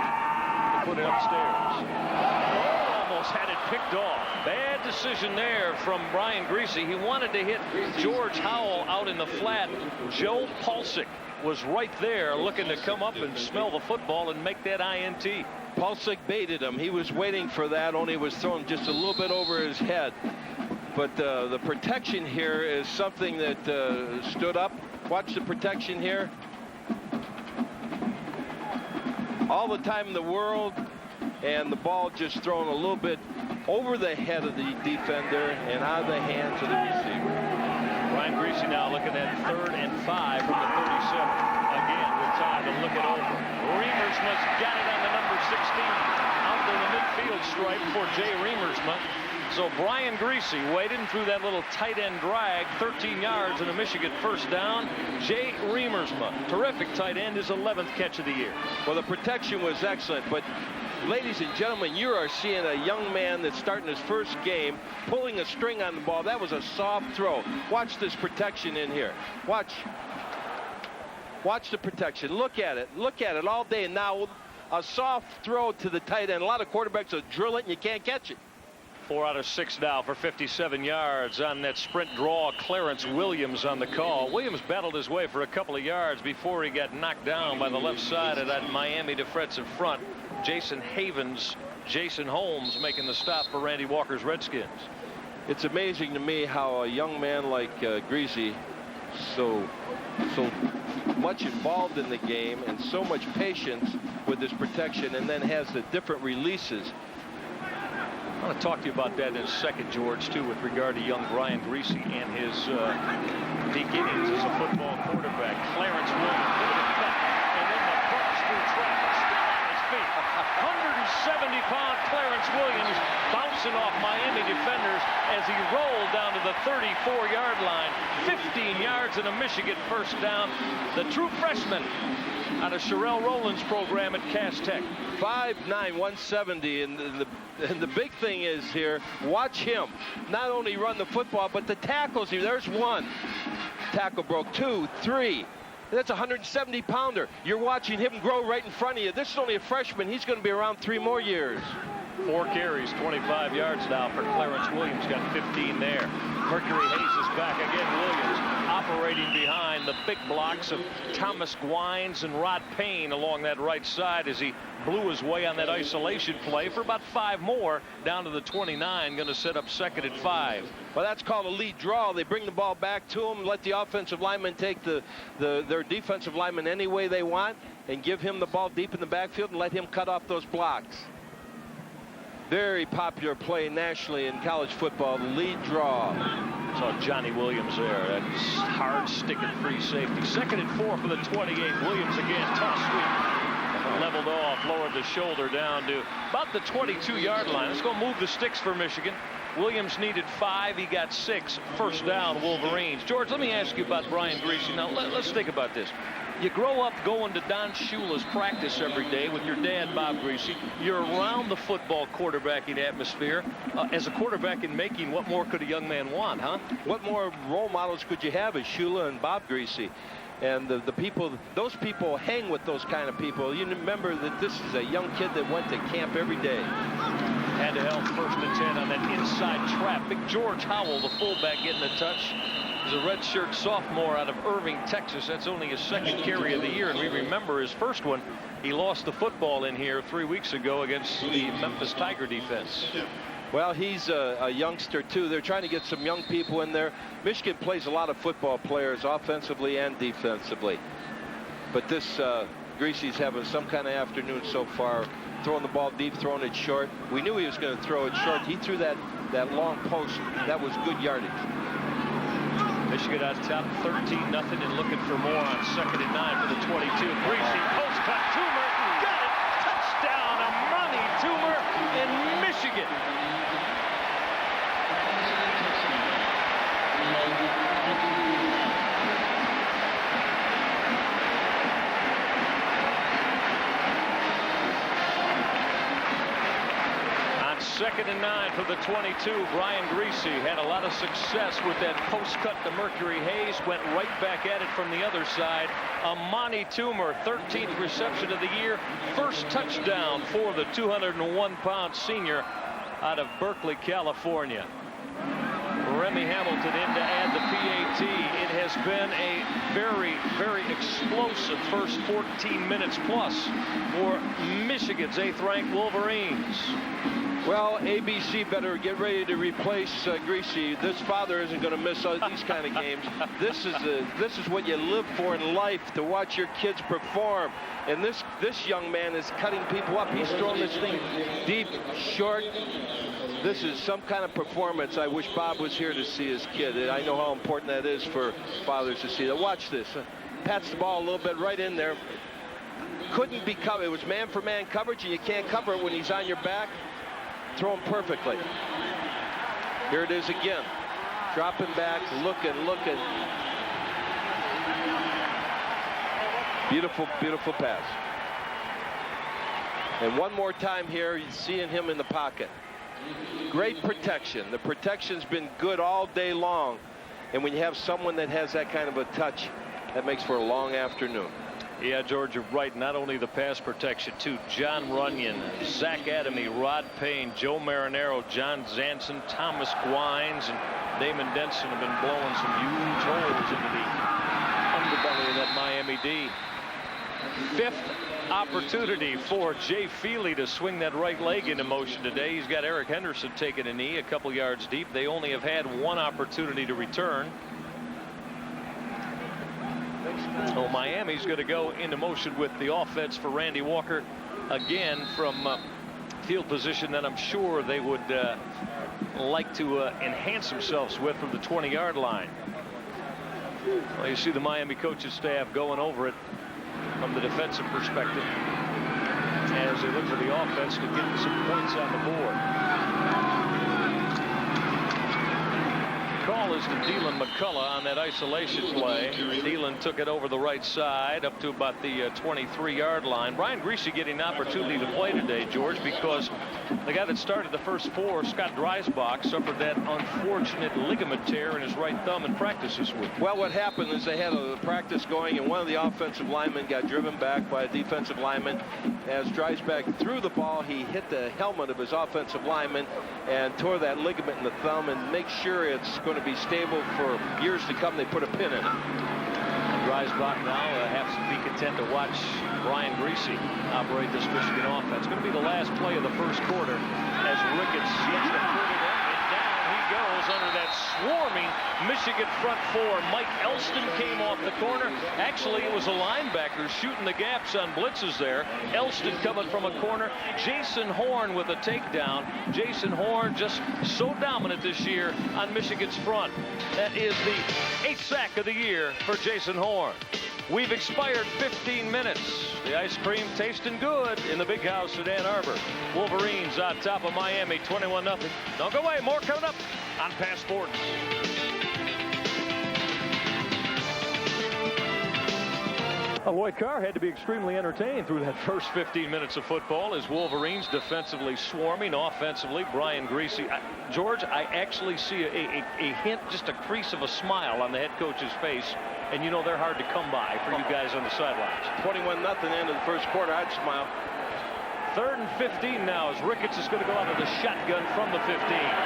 Speaker 1: to put it upstairs. Oh, almost had it picked off. Bad decision there from Brian Griese. He wanted to hit George Howell out in the flat. Joe Pulsick was right there looking to come up and smell the football and make that INT.
Speaker 2: Pulsick baited him. He was waiting for that, only was thrown just a little bit over his head. But the protection here is something that stood up. Watch the protection here. all the time in the world, and the ball just thrown a little bit over the head of the defender and out of the hands of the receiver.
Speaker 1: Brian Griese now looking at 3rd and 5 from the 37. Again, with time to look it over. Remersma's got it on the number 16 out to the midfield stripe for Jay Remersma. So Brian Griese wading through that little tight end drag, 13 yards and a Michigan first down. Jay Remersma, terrific tight end, his 11th catch of the year.
Speaker 2: Well, the protection was excellent, but ladies and gentlemen, you are seeing a young man that's starting his first game, pulling a string on the ball. That was a soft throw. Watch this protection in here. Watch the protection. Look at it. Look at it all day. And now a soft throw to the tight end. A lot of quarterbacks will drill it and you can't catch it.
Speaker 1: 4 out of 6 now for 57 yards on that sprint draw. Clarence Williams on the call. Williams battled his way for a couple of yards before he got knocked down by the left side of that Miami defensive front. Jason Havens, Jason Holmes making the stop for Randy Walker's Redskins.
Speaker 2: It's amazing to me how a young man like Griese, so much involved in the game and so much patience with his protection, and then has the different releases.
Speaker 1: I want to talk to you about that in a second, George, too, with regard to young Brian Griese and his beginnings as a football quarterback. Clarence Williams, look at the cut, and then the punch through traffic, still on his feet. 170-pound Clarence Williams bouncing off Miami defenders as he rolled down to the 34-yard line. 15 yards and a Michigan first down. The true freshman out of Sherelle Rowland's program at Cass Tech.
Speaker 2: 5'9", 170, and the big thing is here, watch him not only run the football, but the tackles here. There's one tackle broke, 2, 3. That's a 170-pounder. You're watching him grow right in front of you. This is only a freshman. He's going to be around 3 more years.
Speaker 1: 4 carries, 25 yards now for Clarence Williams. Got 15 there. Mercury Hayes is back again. Williams operating behind the big blocks of Thomas Gwines and Rod Payne along that right side as he blew his way on that isolation play for about 5 more down to the 29. Going to set up 2nd and 5.
Speaker 2: Well, that's called a lead draw. They bring the ball back to him, let the offensive lineman take their defensive lineman any way they want, and give him the ball deep in the backfield and let him cut off those blocks. Very popular play nationally in college football, the lead draw.
Speaker 1: Saw Johnny Williams there. That hard sticking free safety. 2nd and 4 for the 28. Williams again, toss sweep. Leveled off, lowered the shoulder down to about the 22-yard line. Let's go move the sticks for Michigan. Williams needed 5. He got 6. First down, Wolverines. George, let me ask you about Brian Griese. Now, let's think about this. You grow up going to Don Shula's practice every day with your dad, Bob Griese. You're around the football quarterbacking atmosphere. As a quarterback in making, what more could a young man want, huh?
Speaker 2: What more role models could you have as Shula and Bob Griese? And the people, those people hang with those kind of people. You remember that this is a young kid that went to camp every day.
Speaker 1: Had to help 1st and 10 on that inside trap. Big George Howell, the fullback, getting the touch. He's a redshirt sophomore out of Irving, Texas. That's only his 2nd carry of the year, and we remember his first one. He lost the football in here 3 weeks ago against the Memphis Tiger defense.
Speaker 2: Well, he's a youngster, too. They're trying to get some young people in there. Michigan plays a lot of football players offensively and defensively. But this Griese's having some kind of afternoon so far, throwing the ball deep, throwing it short. We knew he was going to throw it short. He threw that long post. That was good yardage.
Speaker 1: Michigan on top 13-0 and looking for more on 2nd and 9 for the 22. Griese, post cut, Tuman, got it, touchdown, Amani Tuman in Michigan. On 2nd and 9 for the 22, Brian Griese had a lot of success with that post cut to Mercury Hayes, went right back at it from the other side. Amani Tuman, 13th reception of the year, first touchdown for the 201-pound senior out of Berkeley, California. Remy Hamilton in to add the PAT. It has been a very, very explosive first 14 minutes plus for Michigan's 8th-ranked Wolverines.
Speaker 2: Well, ABC better get ready to replace Griese. This father isn't going to miss these kind of games. This is what you live for in life, to watch your kids perform. And this young man is cutting people up. He's throwing this thing deep, short. This is some kind of performance. I wish Bob was here to see his kid. I know how important that is for fathers to see that. Watch this. Pats the ball a little bit right in there. Couldn't be covered. It was man-for-man coverage, and you can't cover it when he's on your back. Throw him perfectly. Here it is again. Dropping back, looking. Beautiful, beautiful pass. And one more time here, you're seeing him in the pocket. Great protection. The protection's been good all day long. And when you have someone that has that kind of a touch, that makes for a long afternoon.
Speaker 1: Yeah, George, you're right. Not only the pass protection, too. John Runyon, Zach Adamy, Rod Payne, Joe Marinero, John Zanson, Thomas Gwines, and Damon Denson have been blowing some huge holes into the underbelly of that Miami D. Fifth opportunity for Jay Feely to swing that right leg into motion today. He's got Eric Henderson taking a knee a couple yards deep. They only have had one opportunity to return. So Miami's going to go into motion with the offense for Randy Walker again from field position that I'm sure they would like to enhance themselves with from the 20-yard line. Well, you see the Miami coaching staff going over it from the defensive perspective as they look for the offense to get some points on the board. Call is to Dylan McCullough on that isolation play. Dylan took it over the right side up to about the 23-yard line. Brian Griese getting an opportunity to play today, George, because the guy that started the first four, Scott Dreisbach, suffered that unfortunate ligament tear in his right thumb in practice this week.
Speaker 2: Well, what happened is they had a practice going, and one of the offensive linemen got driven back by a defensive lineman. As Dreisbach threw the ball, he hit the helmet of his offensive lineman and tore that ligament in the thumb. And make sure it's going to be stable for years to come, they put a pin in it.
Speaker 1: Dreisbach now has to be content to watch Brian Griese operate this Michigan offense. It's going to be the last play of the first quarter as Ricketts gets the footing up, and down he goes under that swarming Michigan front four. Mike Elston came off the corner. Actually, it was a linebacker shooting the gaps on blitzes there. Elston coming from a corner. Jason Horn with a takedown. Jason Horn just so dominant this year on Michigan's front. That is the 8th sack of the year for Jason Horn. We've expired 15 minutes. The ice cream tasting good in the big house at Ann Arbor. Wolverines on top of Miami, 21-0. Don't go away. More coming up on Passport. Lloyd Carr had to be extremely entertained through that first 15 minutes of football as Wolverines defensively swarming, offensively Brian Griese. George, I actually see a hint, just a crease of a smile on the head coach's face, and you know they're hard to come by for you guys on the sidelines.
Speaker 2: 21-0 end of the first quarter. I'd smile.
Speaker 1: 3rd and 15 now as Ricketts is going to go out of the shotgun from the 15.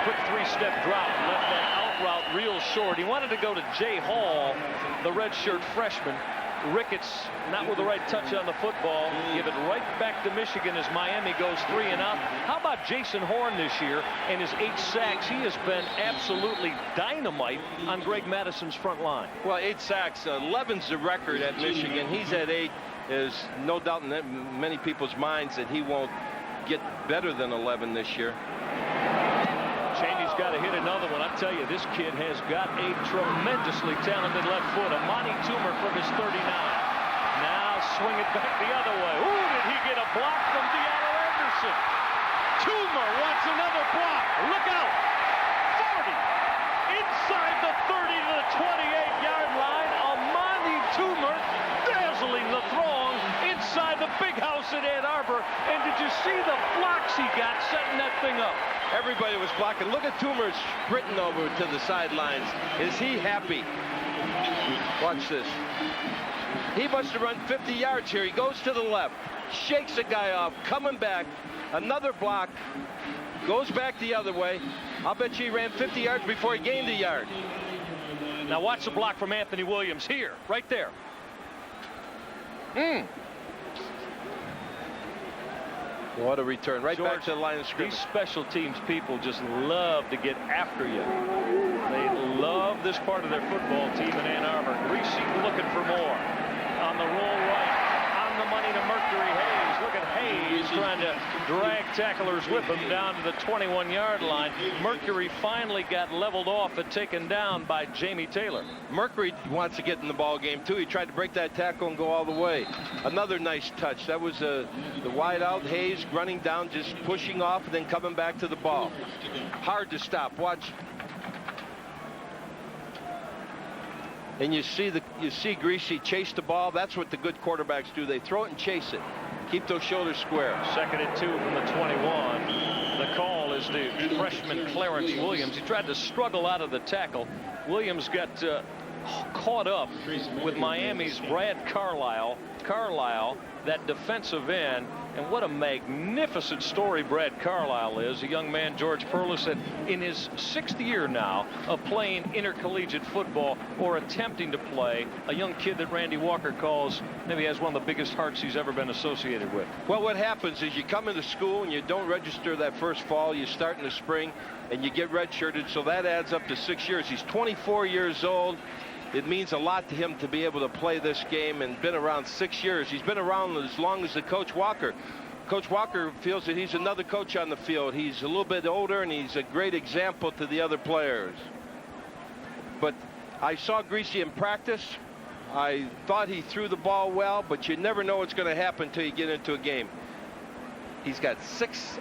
Speaker 1: Quick 3-step drop, left that out route real short. He wanted to go to Jay Hall, the redshirt freshman. Ricketts not with the right touch on the football. Give it right back to Michigan as Miami goes 3 and out. How about Jason Horn this year and his 8 sacks? He has been absolutely dynamite on Greg Madison's front line.
Speaker 2: Well, 8 sacks. 11's the record at Michigan. He's at 8. There's no doubt in many people's minds that he won't get better than 11 this year.
Speaker 1: Cheney's got to hit another one. I tell you, this kid has got a tremendously talented left foot. Amani Tuman from his 39. Now swing it back the other way. Ooh, did he get a block from Deanna Anderson? Tuman wants another block. Look out. 40. Inside the 30 to the 28-yard line. Amani Tuman dazzling the throng inside the big house at Ann Arbor. And did you see the blocks he got setting that thing up?
Speaker 2: Everybody was blocking. Look at Toomer sprinting over to the sidelines. Is he happy? Watch this. He must have run 50 yards here. He goes to the left, shakes the guy off, coming back. Another block, goes back the other way. I'll bet you he ran 50 yards before he gained a yard.
Speaker 1: Now watch the block from Anthony Williams here, right there.
Speaker 2: What a return. Right
Speaker 1: George,
Speaker 2: back to the line of scrimmage.
Speaker 1: These special teams people just love to get after you. They love this part of their football team in Ann Arbor. Griese looking for more. On the roll right. On the money to Mercury Hayes. Look at Hayes trying to drag tacklers with him down to the 21-yard line. Mercury finally got leveled off and taken down by Jamie Taylor.
Speaker 2: Mercury wants to get in the ball game too. He tried to break that tackle and go all the way. Another nice touch. That was the wide out. Hayes running down, just pushing off and then coming back to the ball. Hard to stop. Watch. And you see Griese chase the ball. That's what the good quarterbacks do. They throw it and chase it. Keep those shoulders square.
Speaker 1: 2nd and 2 from the 21. The call is to freshman Clarence Williams. He tried to struggle out of the tackle. Williams got caught up with Miami's Brad Carlisle, that defensive end. And what a magnificent story Brad Carlisle is. A young man, George Perlis, that in his 6th year now of playing intercollegiate football or attempting to play, a young kid that Randy Walker calls maybe has one of the biggest hearts he's ever been associated with.
Speaker 2: Well, what happens is you come into school and you don't register that first fall. You start in the spring and you get redshirted, so that adds up to 6 years. He's 24 years old. It means a lot to him to be able to play this game, and been around 6 years. He's been around as long as the Coach Walker. Coach Walker feels that he's another coach on the field. He's a little bit older, and he's a great example to the other players. But I saw Griese in practice. I thought he threw the ball well, but you never know what's going to happen until you get into a game. He's got 6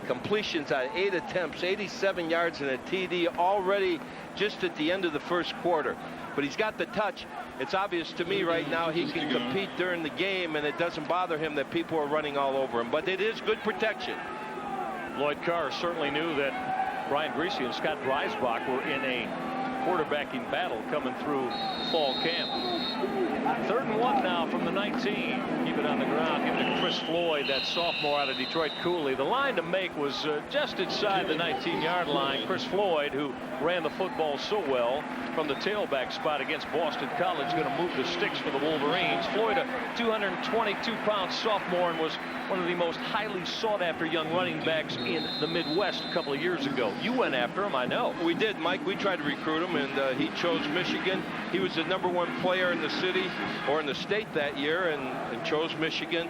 Speaker 2: completions on 8 attempts, 87 yards and a TD already just at the end of the first quarter. But he's got the touch. It's obvious to me right now he can compete during the game, and it doesn't bother him that people are running all over him. But it is good protection.
Speaker 1: Lloyd Carr certainly knew that Brian Griese and Scott Dreisbach were in a quarterbacking battle coming through fall camp. 3rd and 1 now from the 19. Keep it on the ground. Give it to Chris Floyd, that sophomore out of Detroit Cooley. The line to make was just inside the 19-yard line. Chris Floyd, who ran the football so well from the tailback spot against Boston College, going to move the sticks for the Wolverines. Floyd, a 222-pound sophomore, and was one of the most highly sought-after young running backs in the Midwest a couple of years ago. You went after him, I know.
Speaker 2: We did, Mike. We tried to recruit him, and he chose Michigan. He was the #1 player in the city or in the state that year, and chose Michigan.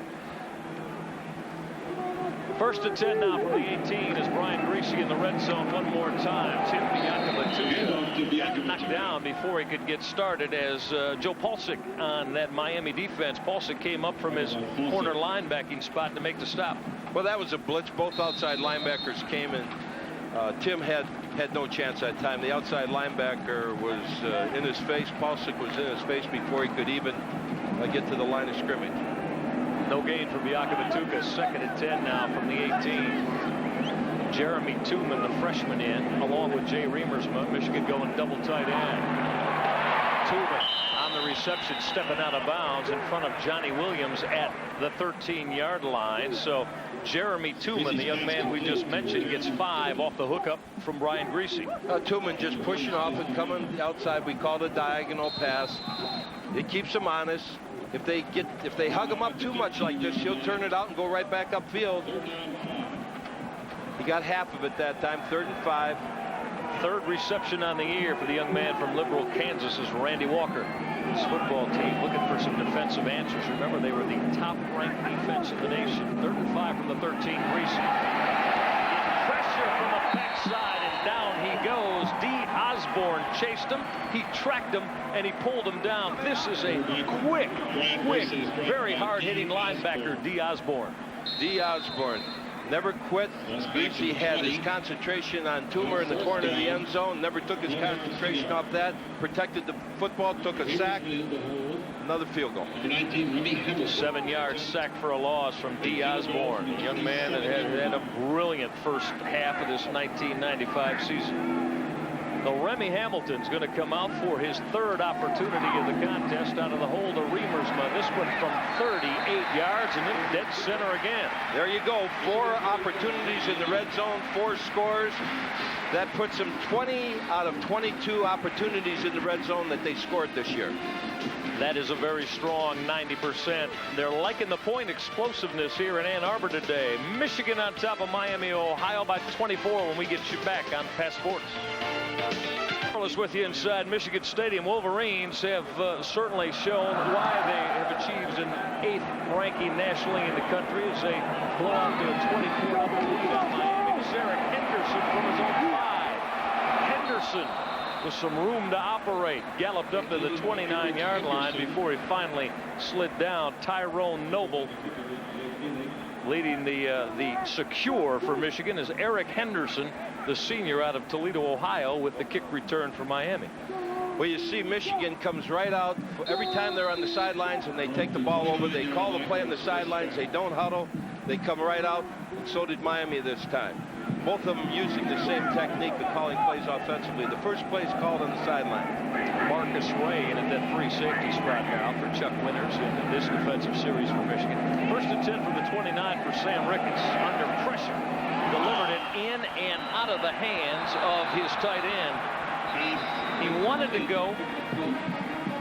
Speaker 1: 1st and 10 now from the 18 as Brian Griese in the red zone one more time. Tim Biakabatuka got knocked down before he could get started as Joe Palcic on that Miami defense. Palcic came up from his corner linebacking spot to make the stop.
Speaker 2: Well, that was a blitz. Both outside linebackers came in. Tim had no chance that time. The outside linebacker was in his face. Palcic was in his face before he could even get to the line of scrimmage.
Speaker 1: No gain for Biakabatuka. 2nd and 10 now from the 18. Jeremy Tuman, the freshman, in, along with Jay Reamersma. Michigan going double tight end. Tuman on the reception, stepping out of bounds in front of Johnny Williams at the 13-yard line. So Jeremy Tuman, the young man we just mentioned, gets 5 off the hookup from Brian Griese.
Speaker 2: Tuman just pushing off and coming outside. We call it a diagonal pass. It keeps him honest. If they hug him up too much like this, he'll turn it out and go right back upfield. He got half of it that time. 3rd and 5.
Speaker 1: 3rd reception on the year for the young man from Liberal, Kansas, is Randy Walker. His football team looking for some defensive answers. Remember, they were the top-ranked defense in the nation. 3rd and 5 from the 13. Griese. Pressure from the backside, and down he goes. D. Osborne chased him. He tracked him, and he pulled him down. This is a quick, very hard-hitting linebacker, D. Osborne.
Speaker 2: D. Osborne never quit. Griese had his concentration on Tuman in the corner of the end zone. Never took his concentration off that. Protected the football, took a sack. Another field goal.
Speaker 1: 7-yard sack for a loss from D. Osborne, a young man that had a brilliant first half of this 1995 season. Now, Remy Hamilton's going to come out for his third opportunity of the contest out of the hole to Remersma. This one from 38 yards and then dead center again.
Speaker 2: There you go. 4 opportunities in the red zone, 4 scores. That puts them 20 out of 22 opportunities in the red zone that they scored this year.
Speaker 1: That is a very strong 90%. They're liking the point explosiveness here in Ann Arbor today. Michigan on top of Miami, Ohio by 24 when we get you back on Pass Sports. Carlos with you inside Michigan Stadium. Wolverines have certainly shown why they have achieved an 8th ranking nationally in the country as they blow out to a 24 lead on Miami. Eric Henderson from his own 5. Henderson with some room to operate, galloped up to the 29-yard line before he finally slid down. Tyrone Noble leading the secure for Michigan is Eric Henderson, the senior out of Toledo, Ohio, with the kick return for Miami.
Speaker 2: Well, you see Michigan comes right out every time they're on the sidelines and they take the ball over. They call the play on the sidelines. They don't huddle. They come right out. And so did Miami this time. Both of them using the same technique of calling plays offensively. The first play is called on the sideline.
Speaker 1: Marcus Ray in at that free safety spot now for Chuck Winters in this defensive series for Michigan. First and 10 from the 29 for Sam Ricketts under pressure. Delivered it in and out of the hands of his tight end. He wanted to go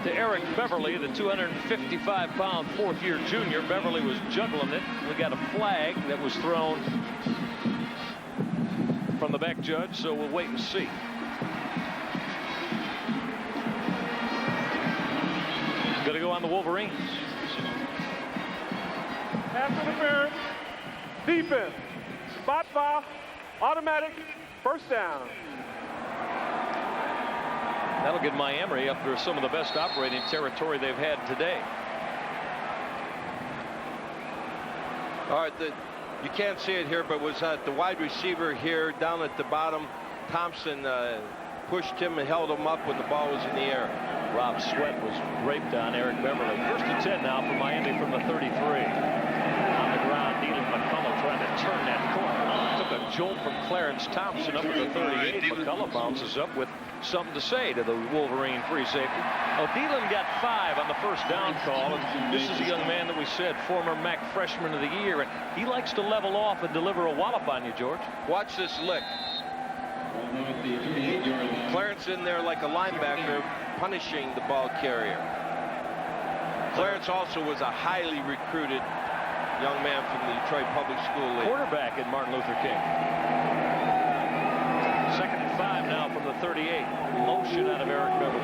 Speaker 1: to Eric Beverly, the 255-pound fourth-year junior. Beverly was juggling it. We got a flag that was thrown from the back judge, so we'll wait and see. Going to go on the Wolverines.
Speaker 4: Pass interference, defense, spot foul, automatic, first down.
Speaker 1: That'll get Miami up to some of the best operating territory they've had today.
Speaker 2: All right, you can't see it here, but was the wide receiver here down at the bottom. Thompson pushed him and held him up when the ball was in the air.
Speaker 1: Rob Sweat was raped on Eric Beverly. First and 10 now for Miami from the 33. On the ground, Needham McCullough trying to turn that corner. Took a jolt from Clarence Thompson up at the 38. McCullough bounces up with something to say to the Wolverine free safety. O'Dealon got 5 on the first down call, and this is a young man that we said former MAC freshman of the year, and he likes to level off and deliver a wallop on you, George.
Speaker 2: Watch this lick. Clarence in there like a linebacker punishing the ball carrier. Clarence also was a highly recruited young man from the Detroit Public School League.
Speaker 1: Quarterback in Martin Luther King. Second and 5 now from the 38. Motion out of Eric Beverly.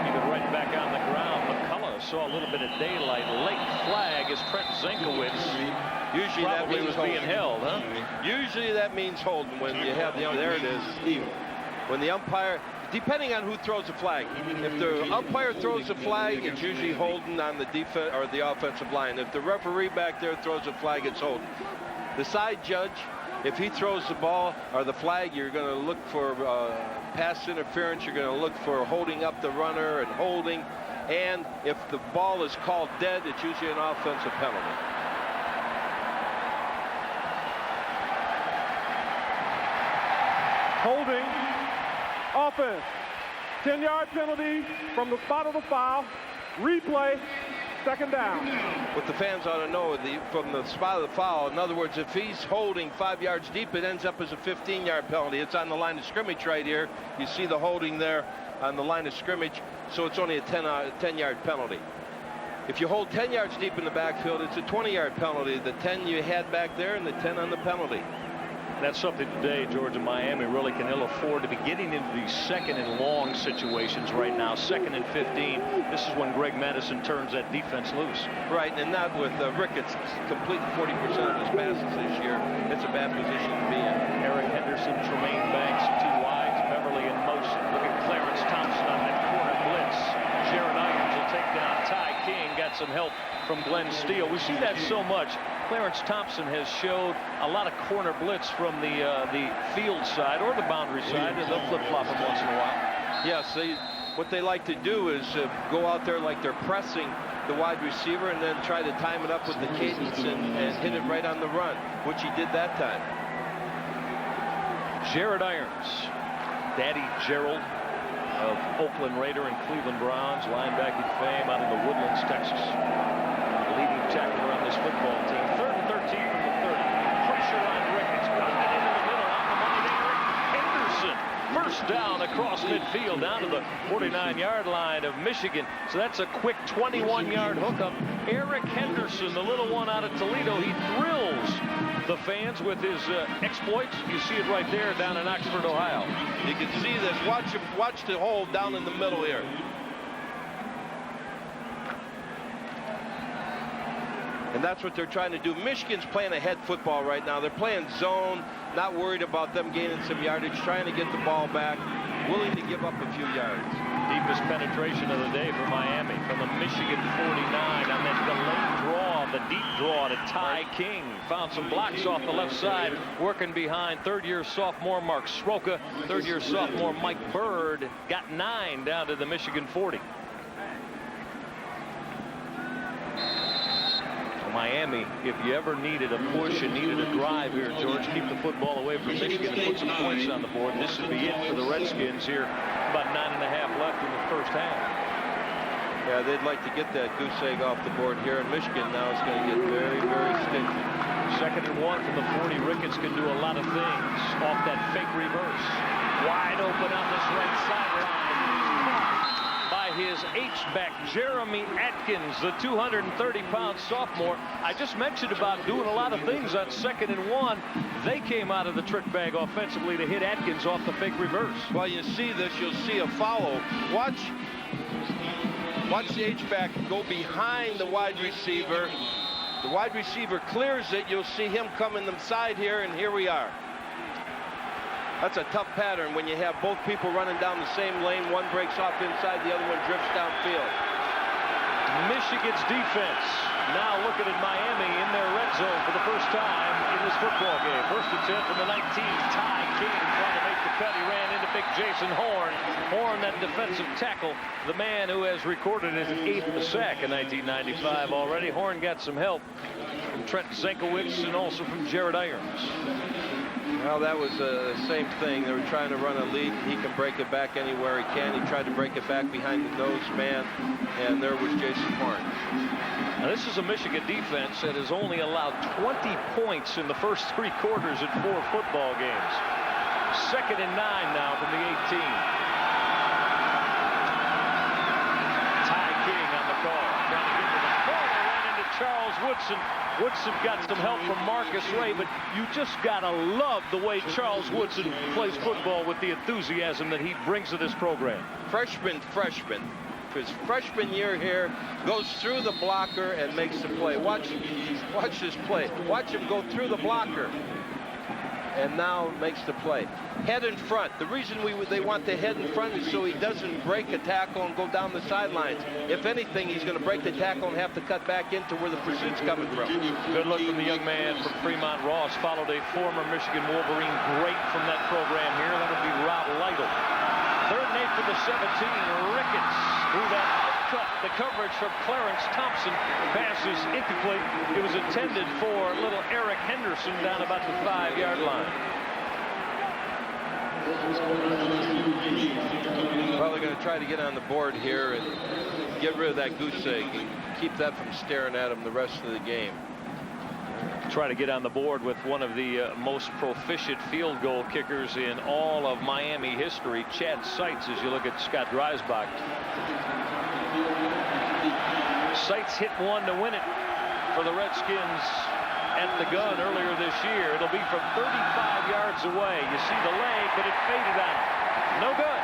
Speaker 1: Even right back on the ground. McCullough saw a little bit of daylight. Late flag as Trent Zenkowitz
Speaker 2: Usually that
Speaker 1: probably
Speaker 2: means
Speaker 1: was being held, huh?
Speaker 2: Usually that means holding when you have the there it is. When the umpire, depending on who throws the flag, if the umpire throws the flag, it's usually holding on the defense or the offensive line. If the referee back there throws a flag, it's holding. The side judge, if he throws the ball or the flag, you're going to look for pass interference. You're going to look for holding up the runner and holding. And if the ball is called dead, it's usually an offensive penalty.
Speaker 4: Holding, offense, 10-yard penalty from the spot of the foul, replay, second down.
Speaker 2: What the fans ought to know from the spot of the foul, in other words, if he's holding 5 yards deep, it ends up as a 15-yard penalty. It's on the line of scrimmage right here. You see the holding there on the line of scrimmage, so it's only a 10-yard penalty. If you hold 10 yards deep in the backfield, it's a 20-yard penalty. The 10 you had back there and the 10 on the penalty.
Speaker 1: That's something today, Georgia. Miami really can ill afford to be getting into these second and long situations right now. Second and 15. This is when Greg Madison turns that defense loose.
Speaker 2: Right, and not with Ricketts completing 40% of his passes this year. It's a bad position to be in.
Speaker 1: Eric Henderson, Tremaine Banks, 2 wides. Beverly in motion. Look at Clarence Thompson on that corner blitz. Jared Irons will take down Ty King. Got some help from Glenn Steele. We see that so much. Clarence Thompson has showed a lot of corner blitz from the field side or the boundary side, and they'll flip-flop them once in a while.
Speaker 2: Yes, what they like to do is go out there like they're pressing the wide receiver and then try to time it up with the cadence and hit it right on the run, which he did that time.
Speaker 1: Jared Irons Daddy Gerald of Oakland Raider and Cleveland Browns, linebacking fame out in the Woodlands, Texas. Leading tackler on this football team. 3rd and 13 from the 30. Pressure on Ricketts. Got it into the middle on the money to Eric Henderson. First down across midfield down to the 49-yard line of Michigan. So that's a quick 21-yard hookup. Eric Henderson, the little one out of Toledo, he thrills the fans with his exploits. You see it right there down in Oxford, Ohio.
Speaker 2: You can see this. Watch the hole down in the middle here. And that's what they're trying to do. Michigan's playing a head football right now. They're playing zone, not worried about them gaining some yardage, trying to get the ball back, willing to give up a few yards.
Speaker 1: Deepest penetration of the day for Miami from the Michigan 49 on that delayed draw, the deep draw to Ty King. Found some blocks off the left side, working behind third-year sophomore Mark Sroka. Third-year sophomore Mike Bird got 9 down to the Michigan 40. Miami, if you ever needed a push and needed a drive here, George, keep the football away from Michigan and put some points on the board. This would be it for the Redskins here. About 9.5 left in the first half.
Speaker 2: Yeah, they'd like to get that goose egg off the board here, and Michigan now is going to get very, very sticky.
Speaker 1: 2nd and 1 from the 40. Ricketts can do a lot of things off that fake reverse. Wide open on this right sideline. By his H-back, Jeremy Atkins, the 230-pound sophomore. I just mentioned about doing a lot of things on 2nd and 1. They came out of the trick bag offensively to hit Atkins off the fake reverse.
Speaker 2: Well, you see this, you'll see a follow. Watch the H-back go behind the wide receiver. The wide receiver clears it. You'll see him coming the side here, and here we are. That's a tough pattern when you have both people running down the same lane. One breaks off inside, the other one drifts downfield.
Speaker 1: Michigan's defense now looking at Miami in their red zone for the first time in this football game. First and 10 from the 19. Ty King trying to make the cut. He ran into big Jason Horn. Horn, that defensive tackle, the man who has recorded his 8th sack in 1995 already. Horn got some help from Trent Zenkowitz and also from Jared Irons.
Speaker 2: Well, that was the same thing. They were trying to run a lead. He can break it back anywhere he can. He tried to break it back behind the nose man, and there was Jason Horn.
Speaker 1: Now, this is a Michigan defense that has only allowed 20 points in the first 3 quarters in 4 football games. 2nd and 9 now from the 18. Ty King on the call. Trying to get to the corner. Ran into Charles Woodson. Woodson got some help from Marcus Ray, but you just gotta love the way Charles Woodson plays football with the enthusiasm that he brings to this program.
Speaker 2: Freshman. His freshman year here, goes through the blocker and makes the play. Watch this play. Watch him go through the blocker. And now makes the play. Head in front. The reason they want the head in front is so he doesn't break a tackle and go down the sidelines. If anything, he's going to break the tackle and have to cut back into where the pursuit's coming from.
Speaker 1: Good look from the young man from Fremont Ross. Followed a former Michigan Wolverine great from that program here. That would be Rob Lytle. 3rd and 8 for the 17. Ricketts through that cut. The coverage from Clarence Thompson. Pass is incomplete. It was intended for little Eric Henderson down about the 5-yard line.
Speaker 2: Well, they're going to try to get on the board here and get rid of that goose egg and keep that from staring at them the rest of the game.
Speaker 1: Try to get on the board with one of the most proficient field goal kickers in all of Miami history, Chad Seitz, as you look at Scott Dreisbach. Seitz hit one to win it for the Redskins at the gun earlier this year. It'll be from 35 yards away. You see the leg, but it faded on it. No good.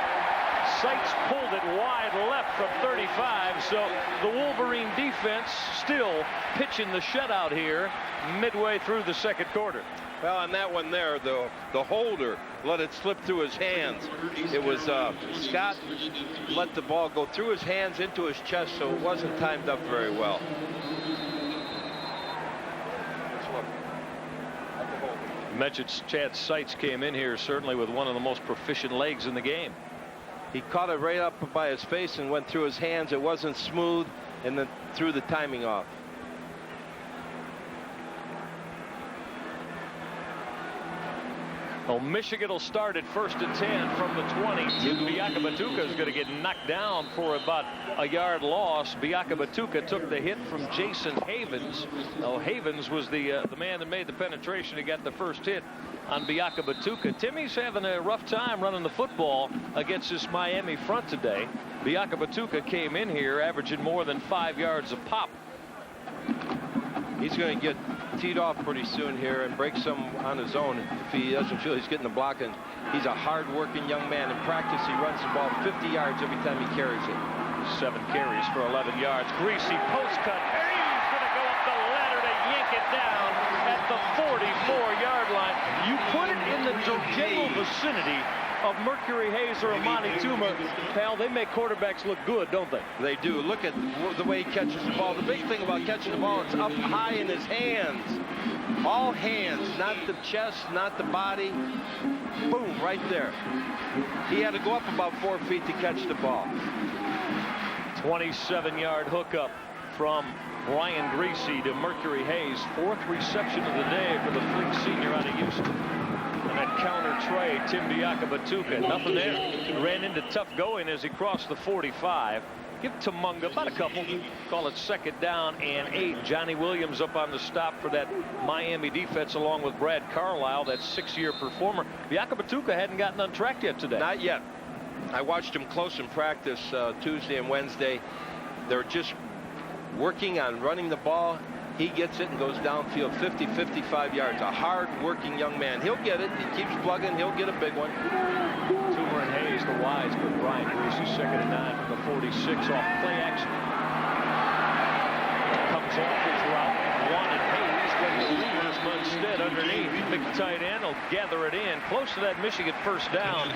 Speaker 1: Seitz pulled it wide left from 35, so the Wolverine defense still pitching the shutout here midway through the 2nd quarter.
Speaker 2: Well, on that one there, the holder let it slip through his hands. It was Scott let the ball go through his hands into his chest, so it wasn't timed up very well.
Speaker 1: You mentioned Chad Seitz came in here certainly with one of the most proficient legs in the game.
Speaker 2: He caught it right up by his face and went through his hands. It wasn't smooth, and then threw the timing off.
Speaker 1: Well, Michigan will start at 1st and 10 from the 20. Tim Biakabatuka is going to get knocked down for about a yard loss. Biakabatuka took the hit from Jason Havens. Oh, Havens was the man that made the penetration. He got the first hit on Biakabatuka. Timmy's having a rough time running the football against this Miami front today. Biakabatuka came in here averaging more than 5 yards a pop.
Speaker 2: He's going to get teed off pretty soon here and break some on his own if he doesn't feel he's getting the block. And he's a hard-working young man. In practice, he runs the ball 50 yards every time he carries it.
Speaker 1: 7 carries for 11 yards. Griese post cut. He's going to go up the ladder to yank it down at the 44-yard line. You put it in the general vicinity of Mercury Hayes or Amani Tuman, pal, they make quarterbacks look good, don't they?
Speaker 2: They do. Look at the way he catches the ball. The big thing about catching the ball, it's up high in his hands. All hands, not the chest, not the body. Boom, right there. He had to go up about 4 feet to catch the ball.
Speaker 1: 27-yard hookup from Brian Griese to Mercury Hayes. 4th reception of the day for the Fleet senior out of Houston. And that counter tray, Tim Biakabatuka, nothing there. Ran into tough going as he crossed the 45. Give Tumunga about a couple. Call it 2nd down and 8. Johnny Williams up on the stop for that Miami defense along with Brad Carlisle, that 6-year performer. Biakabatuka hadn't gotten on track yet today.
Speaker 2: Not yet. I watched him close in practice Tuesday and Wednesday. They're just working on running the ball. He gets it and goes downfield 50, 55 yards. A hard-working young man. He'll get it. He keeps plugging. He'll get a big one.
Speaker 1: Tuman and Hayes, the wides, but Brian Griese 2nd and 9 from the 46 off play action. Comes off his route. Wanted Hayes, but Reavers instead underneath. Big tight end will gather it in close to that Michigan 1st down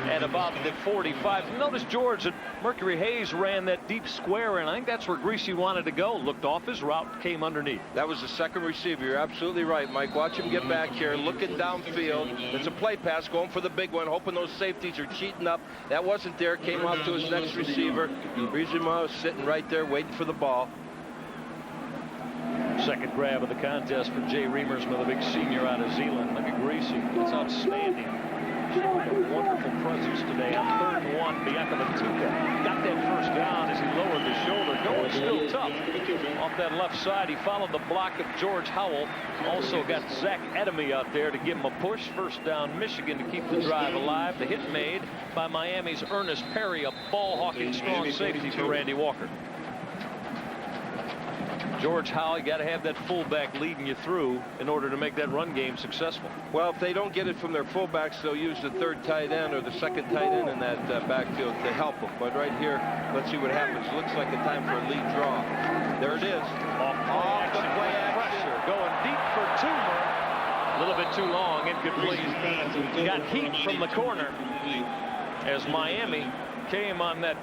Speaker 1: at about the 45. Notice, George, that Mercury Hayes ran that deep square, and I think that's where Griese wanted to go. Looked off his route, came underneath.
Speaker 2: That was the 2nd receiver. You're absolutely right, Mike. Watch him get back here, looking downfield. It's a play pass, going for the big one, hoping those safeties are cheating up. That wasn't there. Came out to his next receiver. Griese was sitting right there waiting for the ball.
Speaker 1: 2nd grab of the contest for Jay Reamersma, the big senior out of Zeeland. Look at Griese. That's outstanding. A wonderful presence today on 3rd and 1. Biakabatuka got that 1st down as he lowered the shoulder. Going still tough off that left side. He followed the block of George Howell. Also got Zach Edemy out there to give him a push. 1st down Michigan to keep the drive alive. The hit made by Miami's Ernest Perry, a ball-hawking strong safety for Randy Walker. George Howell, you got to have that fullback leading you through in order to make that run game successful.
Speaker 2: Well, if they don't get it from their fullbacks, they'll use the 3rd tight end or the 2nd tight end in that backfield to help them. But right here, let's see what happens. Looks like a time for a lead draw. There it is.
Speaker 1: Off the play action. Pressure going deep for Tuman. A little bit too long. Incomplete. Got heat from the corner as Miami came on that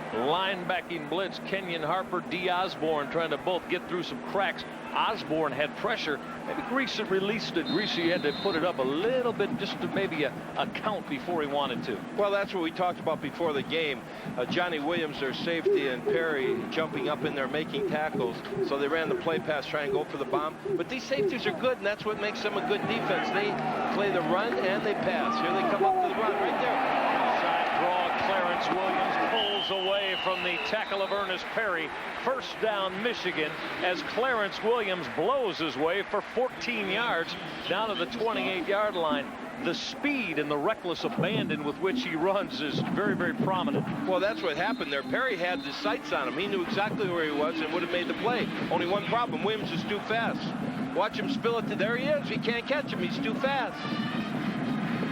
Speaker 1: linebacking blitz. Kenyon Harper, D. Osborne trying to both get through some cracks. Osborne had pressure. Maybe Griese released it. Griese had to put it up a little bit just to maybe a count before he wanted to.
Speaker 2: Well, that's what we talked about before the game. Johnny Williams, their safety, and Perry jumping up in there making tackles. So they ran the play pass, try and go for the bomb. But these safeties are good, and that's what makes them a good defense. They play the run and they pass. Here they come up to the run right there.
Speaker 1: Side draw, Clarence Williams pulls away from the tackle of Ernest Perry. 1st down Michigan as Clarence Williams blows his way for 14 yards down to the 28-yard line. The speed and the reckless abandon with which he runs is very, very prominent.
Speaker 2: Well, that's what happened there. Perry had the sights on him. He knew exactly where he was and would have made the play. Only one problem, Williams is too fast. Watch him spill it to, there he is. He can't catch him. He's too fast.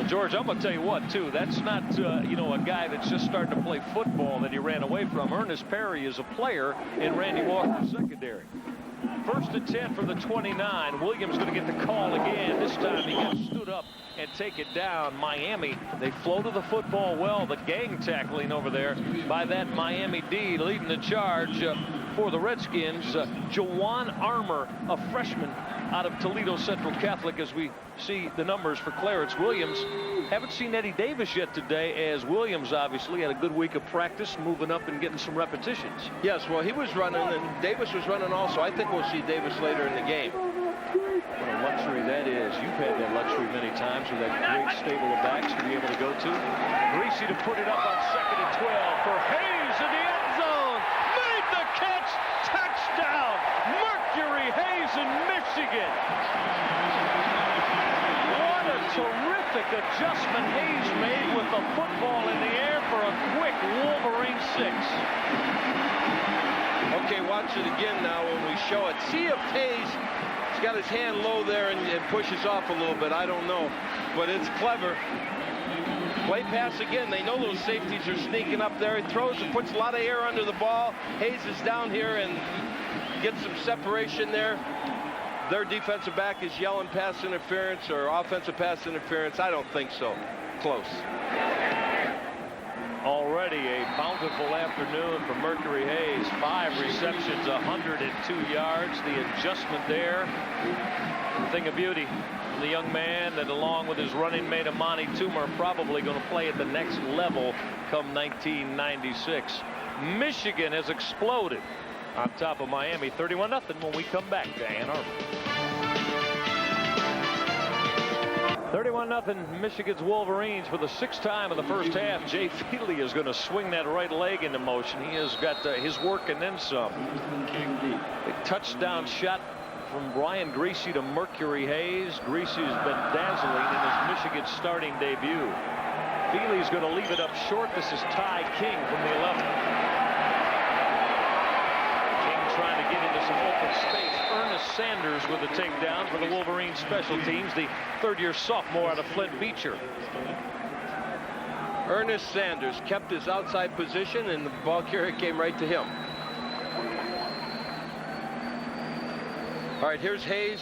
Speaker 1: George, I'm going to tell you what, too. That's not, a guy that's just starting to play football that he ran away from. Ernest Perry is a player in Randy Walker's secondary. 1st and 10 from the 29. Williams going to get the call again. This time he gets stood up and take it down. Miami, they floated the football well. The gang tackling over there by that Miami D leading the charge for the Redskins. Jawan Armour, a freshman out of Toledo Central Catholic, as we see the numbers for Clarence Williams. Haven't seen Eddie Davis yet today, as Williams obviously had a good week of practice, moving up and getting some repetitions.
Speaker 2: Yes, well, he was running, and Davis was running also. I think we'll see Davis later in the game.
Speaker 1: What a luxury that is. You've had that luxury many times with that great stable of backs to be able to go to. Griese to put it up on 2nd and 12 for Hayes in the end zone. Made the catch. Touchdown. Mercury Hayes in Michigan. What a terrific adjustment Hayes made with the football in the air for a quick Wolverine 6.
Speaker 2: Okay, watch it again now when we show it. See if Hayes has got his hand low there and pushes off a little bit. I don't know, but it's clever. Play pass again. They know those safeties are sneaking up there. He throws and puts a lot of air under the ball. Hayes is down here and gets some separation there. Their defensive back is yelling pass interference or offensive pass interference. I don't think so. Close.
Speaker 1: Already a bountiful afternoon for Mercury Hayes. 5 receptions, 102 yards. The adjustment there, a thing of beauty. The young man that, along with his running mate Amani Tuman, are probably going to play at the next level come 1996. Michigan has exploded on top of Miami, 31-0 when we come back to Ann Arbor. 31-0 Michigan's Wolverines. For the 6th time in the first half, Jay Feely is going to swing that right leg into motion. He has got his work and then some. A touchdown shot from Brian Griese to Mercury Hayes. Griese has been dazzling in his Michigan starting debut. Feely's going to leave it up short. This is Ty King from the 11. King trying to get into some open space. Ernest Sanders with a takedown for the Wolverines special teams, the 3rd-year sophomore out of Flint Beecher.
Speaker 2: Ernest Sanders kept his outside position, and the ball carrier came right to him. All right, here's Hayes,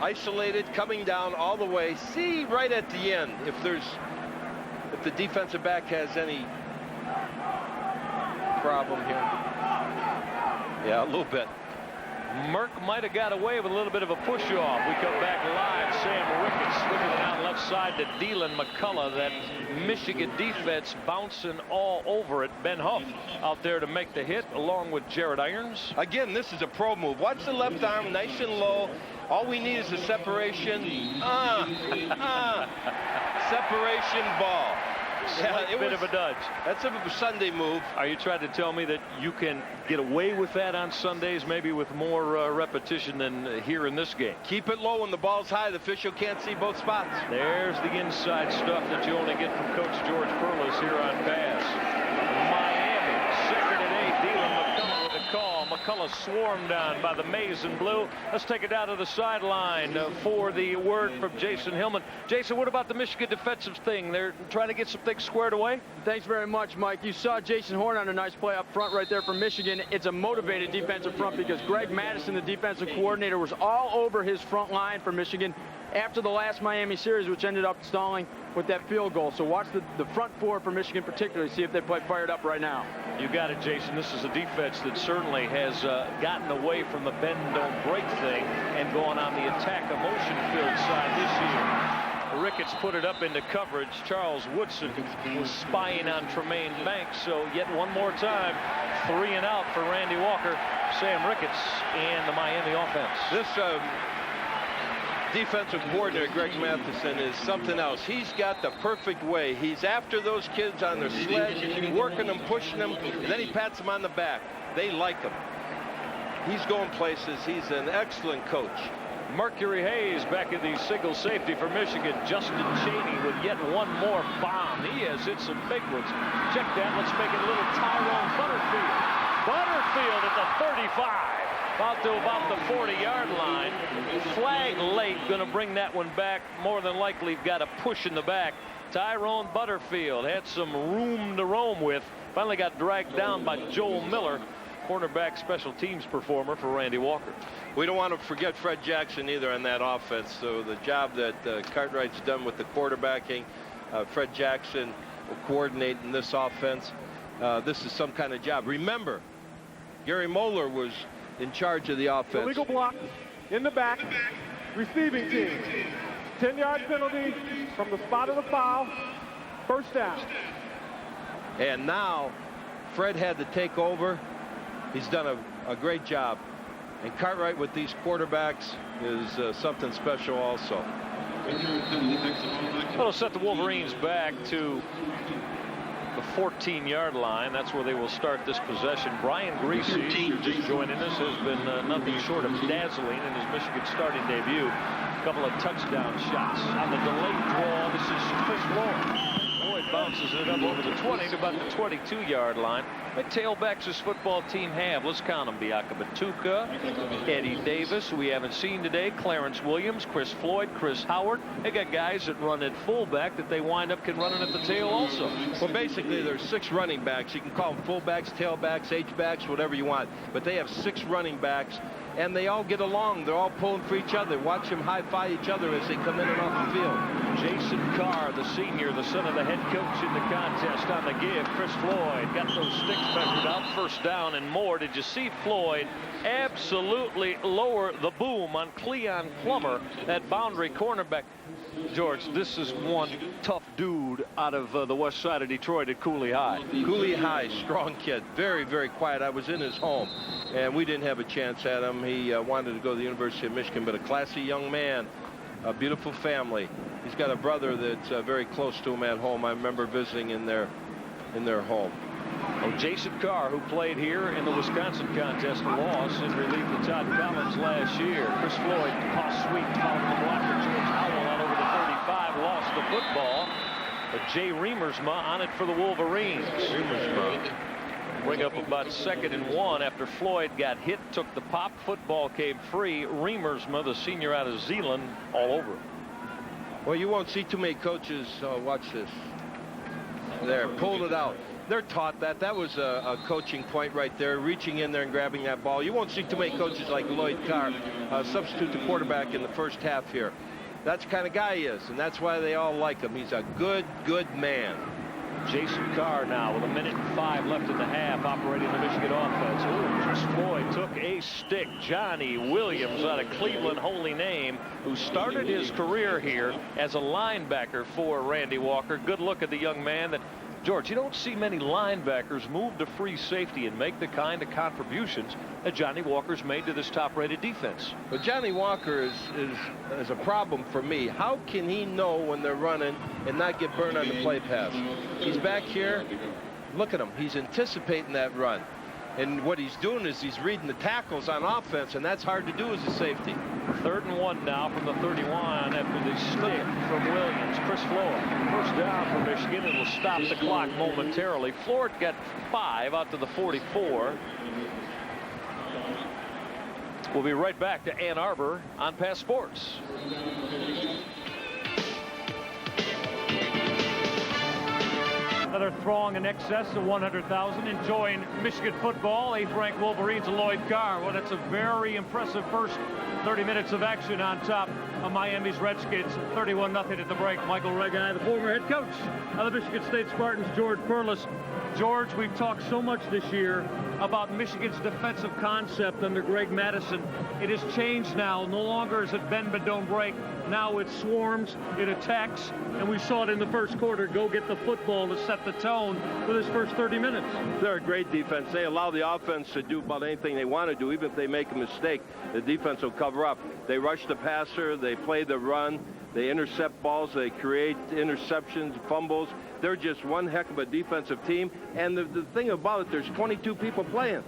Speaker 2: isolated, coming down all the way. See right at the end if the defensive back has any problem here. Yeah, a little bit.
Speaker 1: Merck might have got away with a little bit of a push-off. We come back live. Sam Ricketts swinging it out left side to Dylan McCullough. That Michigan defense bouncing all over it. Ben Huff out there to make the hit along with Jared Irons.
Speaker 2: Again, this is a pro move. Watch the left arm, nice and low. All we need is a separation. Separation ball.
Speaker 1: Yeah, it was a bit of a dodge.
Speaker 2: That's a Sunday move.
Speaker 1: Are you trying to tell me that you can get away with that on Sundays, maybe with more repetition than here in this game?
Speaker 2: Keep it low when the ball's high. The official can't see both spots.
Speaker 1: There's the inside stuff that you only get from Coach George Perlis here on pass. Miami, 2nd and 8. Dylan McCullough with a call. McCullough swarmed on by the maize and blue. Let's take it down to the sideline for the word from Jason Hillman. Jason, what about the Michigan defensive thing? They're trying to get some things squared away?
Speaker 3: Thanks very much, Mike. You saw Jason Horn on a nice play up front right there for Michigan. It's a motivated defensive front because Greg Madison, the defensive coordinator, was all over his front line for Michigan after the last Miami series, which ended up stalling with that field goal. So watch the front four for Michigan particularly, see if they play fired up right now.
Speaker 1: You got it, Jason. This is a defense that certainly has gotten away from the bend, don't break thing and going on the attack emotion-filled side this year. Ricketts put it up into coverage. Charles Woodson was spying on Tremaine Banks. So yet one more time, 3 and out for Randy Walker, Sam Ricketts, and the Miami offense.
Speaker 2: This defensive coordinator, Greg Matheson, is something else. He's got the perfect way. He's after those kids on their sled, working them, pushing them, and then he pats them on the back. They like him. He's going places. He's an excellent coach.
Speaker 1: Mercury Hayes back in the single safety for Michigan. Justin Chaney with yet one more bomb. He has hit some big ones. Check that. Let's make it a little Tyrone Butterfield. Butterfield at the 35. About the 40-yard line. Flag late, going to bring that one back. More than likely got a push in the back. Tyrone Butterfield had some room to roam with. Finally got dragged down by Joel Miller, cornerback special teams performer for Randy Walker.
Speaker 2: We don't want to forget Fred Jackson either on that offense. So the job that Cartwright's done with the quarterbacking, Fred Jackson will coordinate in this offense. This is some kind of job. Remember, Gary Moeller was in charge of the offense.
Speaker 4: Illegal block in the back, receiving team. 10-yard penalty from the spot of the foul, first down.
Speaker 2: And now Fred had to take over. He's done a great job. And Cartwright with these quarterbacks is something special also.
Speaker 1: That'll set the Wolverines back to the 14-yard line. That's where they will start this possession. Brian Griese, just joining us, has been nothing short of dazzling in his Michigan starting debut. A couple of touchdown shots. On the delayed draw, this is Chris Floyd. Floyd bounces it up over the 20 to about the 22-yard line. What tailbacks this football team have? Let's count them. Biaka Batuka, Eddie Davis, who we haven't seen today, Clarence Williams, Chris Floyd, Chris Howard. They got guys that run at fullback that they wind up can run it at the tail also.
Speaker 2: Well, basically, there's 6 running backs. You can call them fullbacks, tailbacks, H-backs, whatever you want. But they have 6 running backs, and they all get along. They're all pulling for each other. Watch them high-five each other as they come in and off the field.
Speaker 1: Jason Carr, the senior, the son of the head coach in the contest on the give. Chris Floyd got those sticks measured out, first down and more. Did you see Floyd absolutely lower the boom on Cleon Plummer, that boundary cornerback? George, this is one tough dude out of the west side of Detroit at Cooley High.
Speaker 2: Cooley High, strong kid, very, very quiet. I was in his home, and we didn't have a chance at him. He wanted to go to the University of Michigan, but a classy young man, a beautiful family. He's got a brother that's very close to him at home. I remember visiting in their home.
Speaker 1: Oh, Jason Carr, who played here in the Wisconsin contest, lost and relieved of Todd Collins last year. Chris Floyd, toss sweep, fouled the blocker. George Howell out over the 35, lost the football. But Jay Remersma on it for the Wolverines. Remersma bring up about 2nd and 1 after Floyd got hit, took the pop, football came free. Remersma, the senior out of Zeeland, all over him.
Speaker 2: Well, you won't see too many coaches. Watch this. There, pulled it out. They're taught that. That was a coaching point right there, reaching in there and grabbing that ball. You won't see too many coaches like Lloyd Carr substitute the quarterback in the first half here. That's the kind of guy he is, and that's why they all like him. He's a good man.
Speaker 1: Jason Carr now with 1:05 left in the half, operating the Michigan offense. Oh, Chris Floyd took a stick. Johnny Williams out of Cleveland, holy name, who started his career here as a linebacker for Randy Walker. Good look at the young man that, George, you don't see many linebackers move to free safety and make the kind of contributions that Johnny Walker's made to this top-rated defense.
Speaker 2: But Johnny Walker is a problem for me. How can he know when they're running and not get burned on the play pass? He's back here. Look at him. He's anticipating that run. And what he's doing is he's reading the tackles on offense, and that's hard to do as a safety.
Speaker 1: 3rd and 1 now from the 31 after the stick from Williams. Chris Floyd, first down for Michigan. It will stop the clock momentarily. Floyd got 5 out to the 44. We'll be right back to Ann Arbor on Pass Sports. Another throng in excess of 100,000 enjoying Michigan football. 8th-ranked Wolverines and Lloyd Carr. Well, that's a very impressive first 30 minutes of action on top of Miami's Redskins. 31-0 at the break. Michael Regai, the former head coach of the Michigan State Spartans, George Perlis. George, we've talked so much this year about Michigan's defensive concept under Greg Madison. It has changed now. No longer is it bend but don't break. Now it swarms, it attacks, and we saw it in the first quarter. Go get the football to set the tone for this first 30 minutes.
Speaker 2: They're a great defense. They allow the offense to do about anything they want to do. Even if they make a mistake, the defense will cover up. They rush the passer, they play the run, they intercept balls, they create interceptions, fumbles. They're just one heck of a defensive team. And the thing about it, there's 22 people playing.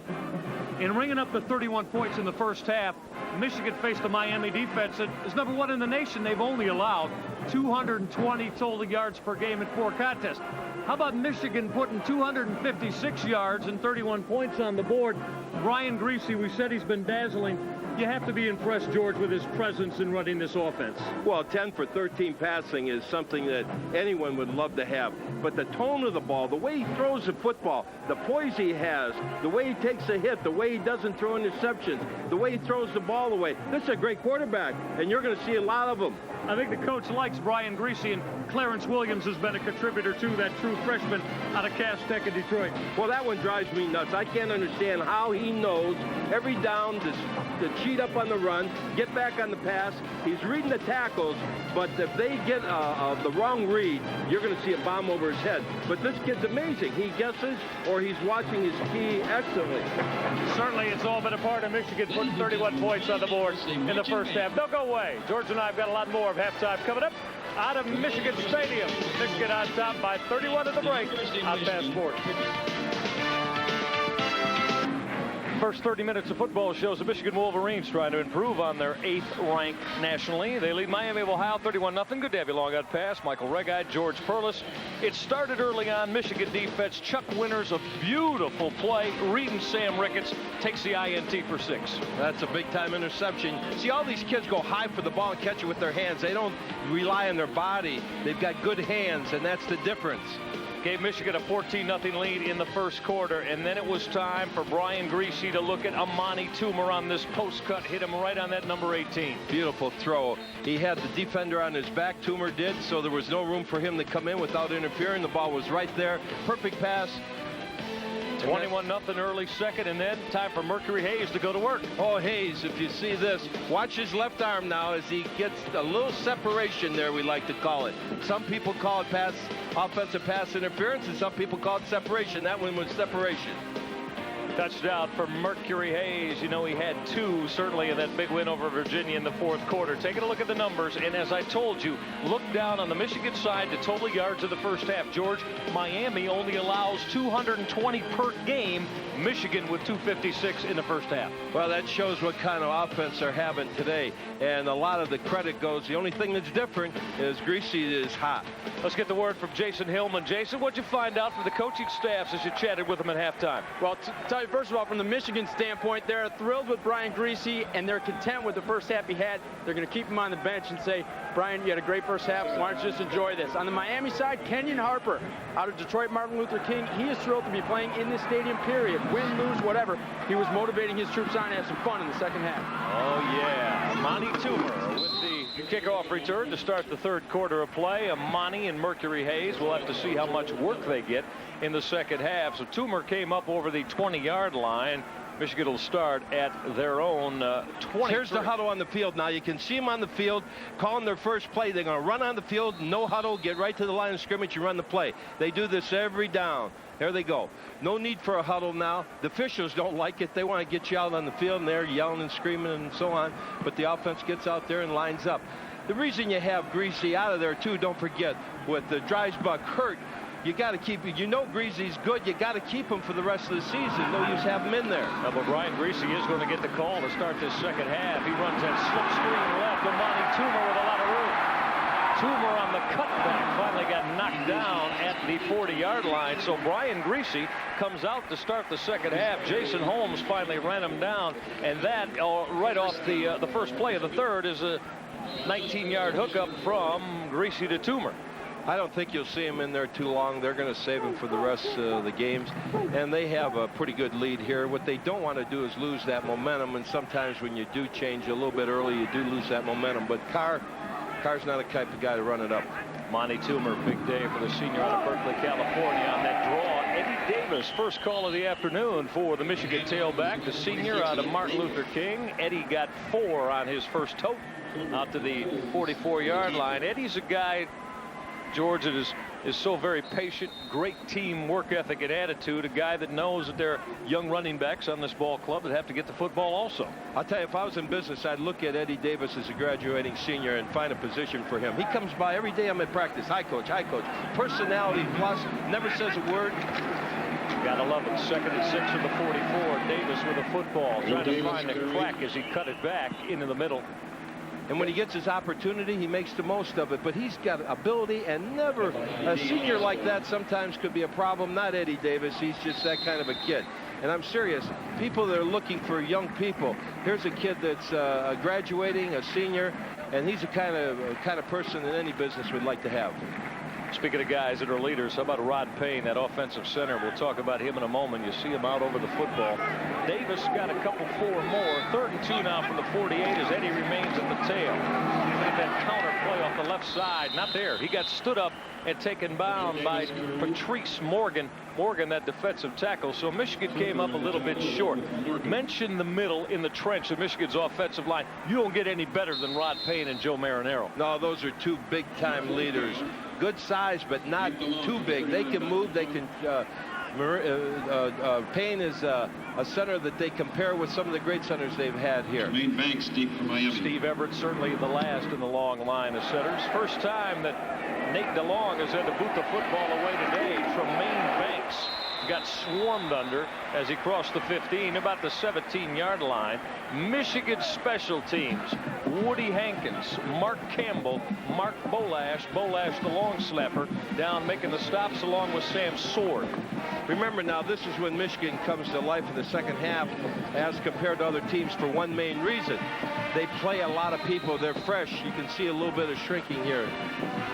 Speaker 1: In ringing up the 31 points in the first half, Michigan faced a Miami defense that is number 1 in the nation. They've only allowed 220 total yards per game in 4 contests. How about Michigan putting 256 yards and 31 points on the board? Brian Griese, we said he's been dazzling. You have to be impressed, George, with his presence in running this offense.
Speaker 2: Well, 10 for 13 passing is something that anyone would love to have. But the tone of the ball, the way he throws the football, the poise he has, the way he takes a hit, the way he doesn't throw interceptions, the way he throws the ball away. This is a great quarterback, and you're going to see a lot of them.
Speaker 1: I think the coach likes Brian Griese, and Clarence Williams has been a contributor to that true freshman out of Cass Tech in Detroit.
Speaker 2: Well, that one drives me nuts. I can't understand how he knows every down the cheat cheat up on the run, get back on the pass. He's reading the tackles, but if they get the wrong read, you're going to see a bomb over his head. But this kid's amazing. He guesses, or he's watching his key excellently.
Speaker 1: Certainly, it's all been a part of Michigan putting 31 points on the board in the first half. Don't go away. George and I have got a lot more of halftime coming up out of Michigan Stadium. Michigan on top by 31 at the break on Fast Sports. First 30 minutes of football shows the Michigan Wolverines trying to improve on their 8th rank nationally. They lead Miami of Ohio 31-0. Good to have you along on pass. Michael Regide, George Perlis. It started early on. Michigan defense. Chuck Winters, a beautiful play. Reading Sam Ricketts takes the INT for 6.
Speaker 2: That's a big-time interception. See, all these kids go high for the ball and catch it with their hands. They don't rely on their body. They've got good hands, and that's the difference.
Speaker 1: Gave Michigan a 14-0 lead in the first quarter, and then it was time for Brian Griese to look at Amani Toomer on this post cut, hit him right on that number 18.
Speaker 2: Beautiful throw. He had the defender on his back, Toomer did, so there was no room for him to come in without interfering. The ball was right there. Perfect pass.
Speaker 1: 21-0 early second, and then time for Mercury Hayes to go to work.
Speaker 2: Oh, Hayes, if you see this, watch his left arm now as he gets a little separation there, we like to call it. Some people call it offensive pass interference, and some people call it separation. That one was separation.
Speaker 1: Touchdown for Mercury Hayes. You know, he had 2 certainly in that big win over Virginia in the fourth quarter. Taking a look at the numbers, and as I told you, look down on the Michigan side, the total yards of the first half. George, Miami only allows 220 per game. Michigan with 256 in the first half.
Speaker 2: Well, that shows what kind of offense they're having today, and a lot of the credit goes. The only thing that's different is Griese is hot.
Speaker 1: Let's get the word from Jason Hillman. Jason, what'd you find out from the coaching staffs as you chatted with them at halftime?
Speaker 3: Well, tell you first of all, from the Michigan standpoint, they're thrilled with Brian Griese, and they're content with the first half he had. They're going to keep him on the bench and say, Brian, you had a great first half. Why don't you just enjoy this? On the Miami side, Kenyon Harper out of Detroit Martin Luther King. He is thrilled to be playing in this stadium, period. Win, lose, whatever. He was motivating his troops on to have some fun in the second half.
Speaker 1: Oh, yeah. Amani Toomer with the kickoff return to start the third quarter of play. Amani and Mercury Hayes. We'll have to see how much work they get in the second half. So Toomer came up over the 20-yard line. Michigan will start at their own 20.
Speaker 2: Here's the huddle on the field now. You can see them on the field calling their first play. They're going to run on the field, no huddle, get right to the line of scrimmage and run the play. They do this every down. There they go. No need for a huddle now. The officials don't like it. They want to get you out on the field, and they're yelling and screaming and so on. But the offense gets out there and lines up. The reason you have Griese out of there, too, don't forget, with the Dreisbach hurt, you got to keep him. You know Griese's good. You got to keep him for the rest of the season. No use having him in there.
Speaker 1: Now, but Brian Griese is going to get the call to start this second half. He runs that slip screen left. Amani Toomer with a lot of room. Toomer on the cutback finally got knocked down at the 40-yard line. So Brian Griese comes out to start the second half. Jason Holmes finally ran him down, and that right off the first play of the third is a 19-yard hookup from Griese to Toomer.
Speaker 2: I don't think you'll see him in there too long. They're going to save him for the rest of the games, and they have a pretty good lead here. What they don't want to do is lose that momentum, and sometimes when you do change a little bit early, you do lose that momentum. But Carr's not the type of guy to run it up.
Speaker 1: Monty Toomer, big day for the senior out of Berkeley, California on that draw. Eddie Davis, first call of the afternoon for the Michigan tailback, the senior out of Martin Luther King. Eddie got 4 on his first tote out to the 44-yard line. Eddie's a guy, George, that is so very patient, great team work ethic and attitude, a guy that knows that there are young running backs on this ball club that have to get the football also.
Speaker 2: I'll tell you, if I was in business, I'd look at Eddie Davis as a graduating senior and find a position for him. He comes by every day I'm at practice. Hi, coach. Hi, coach. Personality plus, never says a word.
Speaker 1: Gotta love it. 2nd and 6 from the 44. Davis with a football, trying to find a crack as he cut it back into the middle.
Speaker 2: And when he gets his opportunity, he makes the most of it. But he's got ability, and never a senior like that sometimes could be a problem. Not Eddie Davis. He's just that kind of a kid. And I'm serious. People that are looking for young people. Here's a kid that's graduating, a senior, and he's the kind of person that any business would like to have.
Speaker 1: Speaking of guys that are leaders, how about Rod Payne, that offensive center? We'll talk about him in a moment. You see him out over the football. Davis got a couple, 4 more. 3rd and 2 now from the 48 as Eddie remains at the tail. Look at that counter play off the left side. Not there. He got stood up and taken down by Patrice Morgan. Morgan, that defensive tackle. So Michigan came up a little bit short. Mention the middle in the trench of Michigan's offensive line. You don't get any better than Rod Payne and Joe Marinaro.
Speaker 2: No, those are two big-time leaders. Good size, but not too big. They can move. They can. Payne is a center that they compare with some of the great centers they've had here.
Speaker 5: Tremaine Banks, Steve from Miami.
Speaker 1: Steve Everett certainly the last in the long line of centers. First time that Nate DeLong has had to boot the football away today. Tremaine Banks got swarmed under as he crossed the 15, about the 17-yard line. Michigan special teams: Woody Hankins, Mark Campbell, Mark Bolash the long snapper, down making the stops along with Sam Sword.
Speaker 2: Remember now, this is when Michigan comes to life in the second half as compared to other teams for one main reason. They play a lot of people. They're fresh. You can see a little bit of shrinking here.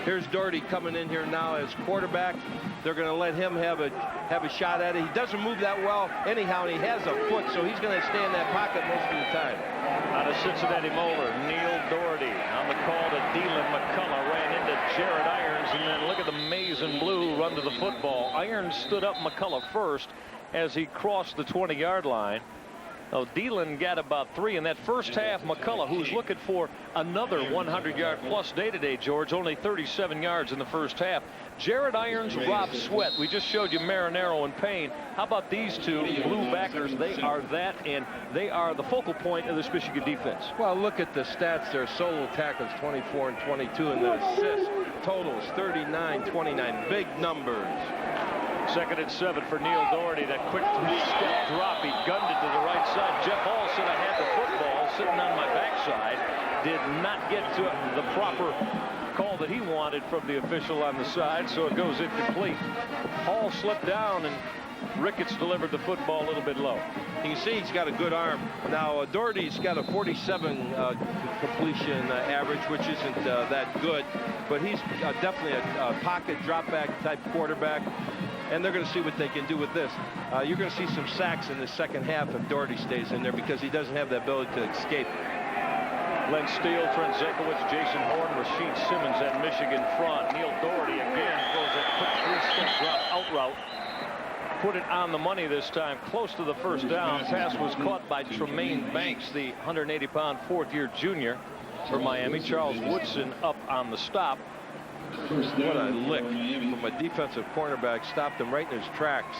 Speaker 2: Here's Dougherty coming in here now as quarterback. They're going to let him have a shot at it. He doesn't move that well anyhow, and he has a foot, so he's going to stay in that pocket most of the time.
Speaker 1: Out of Cincinnati Moeller, Neil Dougherty on the call to Dylan McCullough, ran into Jared Irons, and then look at the maize and blue run to the football. Irons stood up McCullough first as he crossed the 20-yard line. Oh, Dylan got about 3 in that first half. McCullough, who's looking for another 100-yard plus day today, George, only 37 yards in the first half. Jared Irons, Rob Sweat. We just showed you Marinaro and Payne. How about these two blue backers? They are that, and they are the focal point of this Michigan defense.
Speaker 2: Well, look at the stats there. Solo tackles 24 and 22, and the assists totals 39-29. Big numbers.
Speaker 1: 2nd and 7 for Neil Dougherty. That quick 3-step drop. He gunned it to the right side. Jeff Hall said I had the football sitting on my backside. Did not get to the proper call that he wanted from the official on the side, so it goes incomplete. Hall slipped down, and Ricketts delivered the football a little bit low.
Speaker 2: You can see he's got a good arm. Now, Dougherty's got a 47 completion average, which isn't that good, but he's definitely a pocket drop-back type quarterback, and they're going to see what they can do with this. You're going to see some sacks in the second half if Dougherty stays in there because he doesn't have the ability to escape.
Speaker 1: Len Steele, Trent Zekowitz, Jason Horn, Rasheed Simmons at Michigan front. Neil Dougherty again throws a quick 3-step drop out route. Put it on the money this time, close to the first down. Pass was caught by Tremaine Banks, the 180-pound fourth-year junior for Miami. Charles Woodson up on the stop.
Speaker 2: What a lick from a defensive cornerback. Stopped him right in his tracks.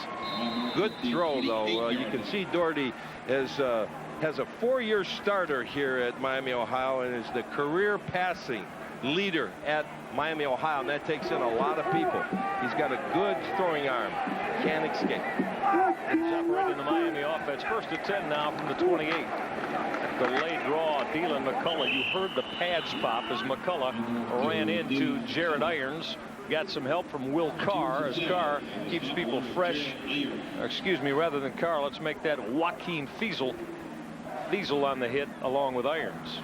Speaker 2: Good throw, though. You can see Dougherty has a 4-year starter here at Miami, Ohio, and is the career passing leader at Miami, Ohio, and that takes in a lot of people. He's got a good throwing arm. Can't escape.
Speaker 1: Separating the Miami offense. 1st and 10 now from the 28. Delayed draw, Dylan McCullough. You heard the pads pop as McCullough ran into Jared Irons. Got some help from Will Carr as Carr keeps people fresh. Excuse me, rather than Carr, let's make that Joaquin Fiesel on the hit along with Irons.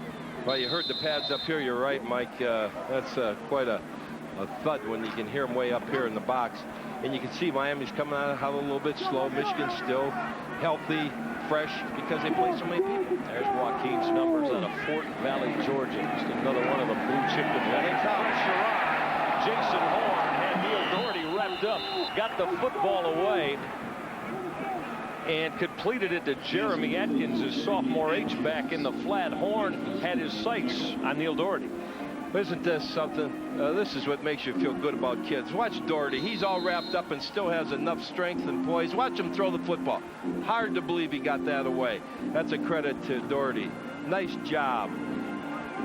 Speaker 2: Well, you heard the pads up here. You're right, Mike. That's quite a thud when you can hear them way up here in the box. And you can see Miami's coming out a little bit slow. Michigan's still healthy, fresh, because they play so many people.
Speaker 1: There's Joaquin's numbers out of Fort Valley, Georgia. Just another one of the blue chip defenders. Jason Horn had Neil Dougherty wrapped up, got the football away, and completed it to Jeremy Atkins, his sophomore H-back in the flat. Horn had his sights on Neil Dougherty.
Speaker 2: Isn't this something? This is what makes you feel good about kids. Watch Dougherty. He's all wrapped up and still has enough strength and poise. Watch him throw the football. Hard to believe he got that away. That's a credit to Dougherty. Nice job.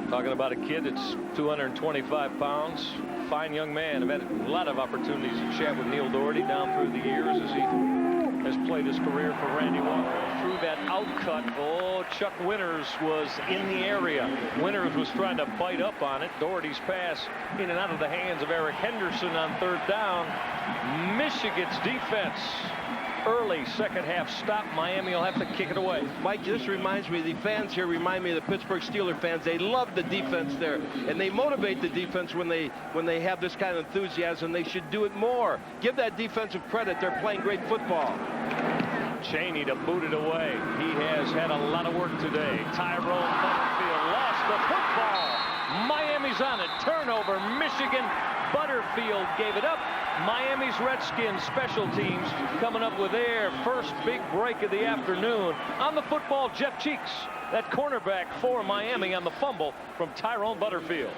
Speaker 1: Talking about a kid that's 225 pounds. Fine young man. I've had a lot of opportunities to chat with Neil Dougherty down through the years as he has played his career for Randy Walker. Through that outcut, Chuck Winters was in the area. Winters was trying to bite up on it. Dougherty's pass in and out of the hands of Eric Henderson on 3rd down. Michigan's defense. Early second half stop. Miami will have to kick it away.
Speaker 2: Mike, this reminds me, the fans here remind me of the Pittsburgh Steelers fans. They love the defense there, and they motivate the defense when they have this kind of enthusiasm. They should do it more. Give that defensive credit. They're playing great football.
Speaker 1: Cheney to boot it away. He has had a lot of work today. Tyrone Butterfield lost the football. Miami's on it. Turnover. Michigan Butterfield gave it up. Miami's Redskins special teams coming up with their first big break of the afternoon. On the football, Jeff Cheeks, that cornerback for Miami, on the fumble from Tyrone Butterfield.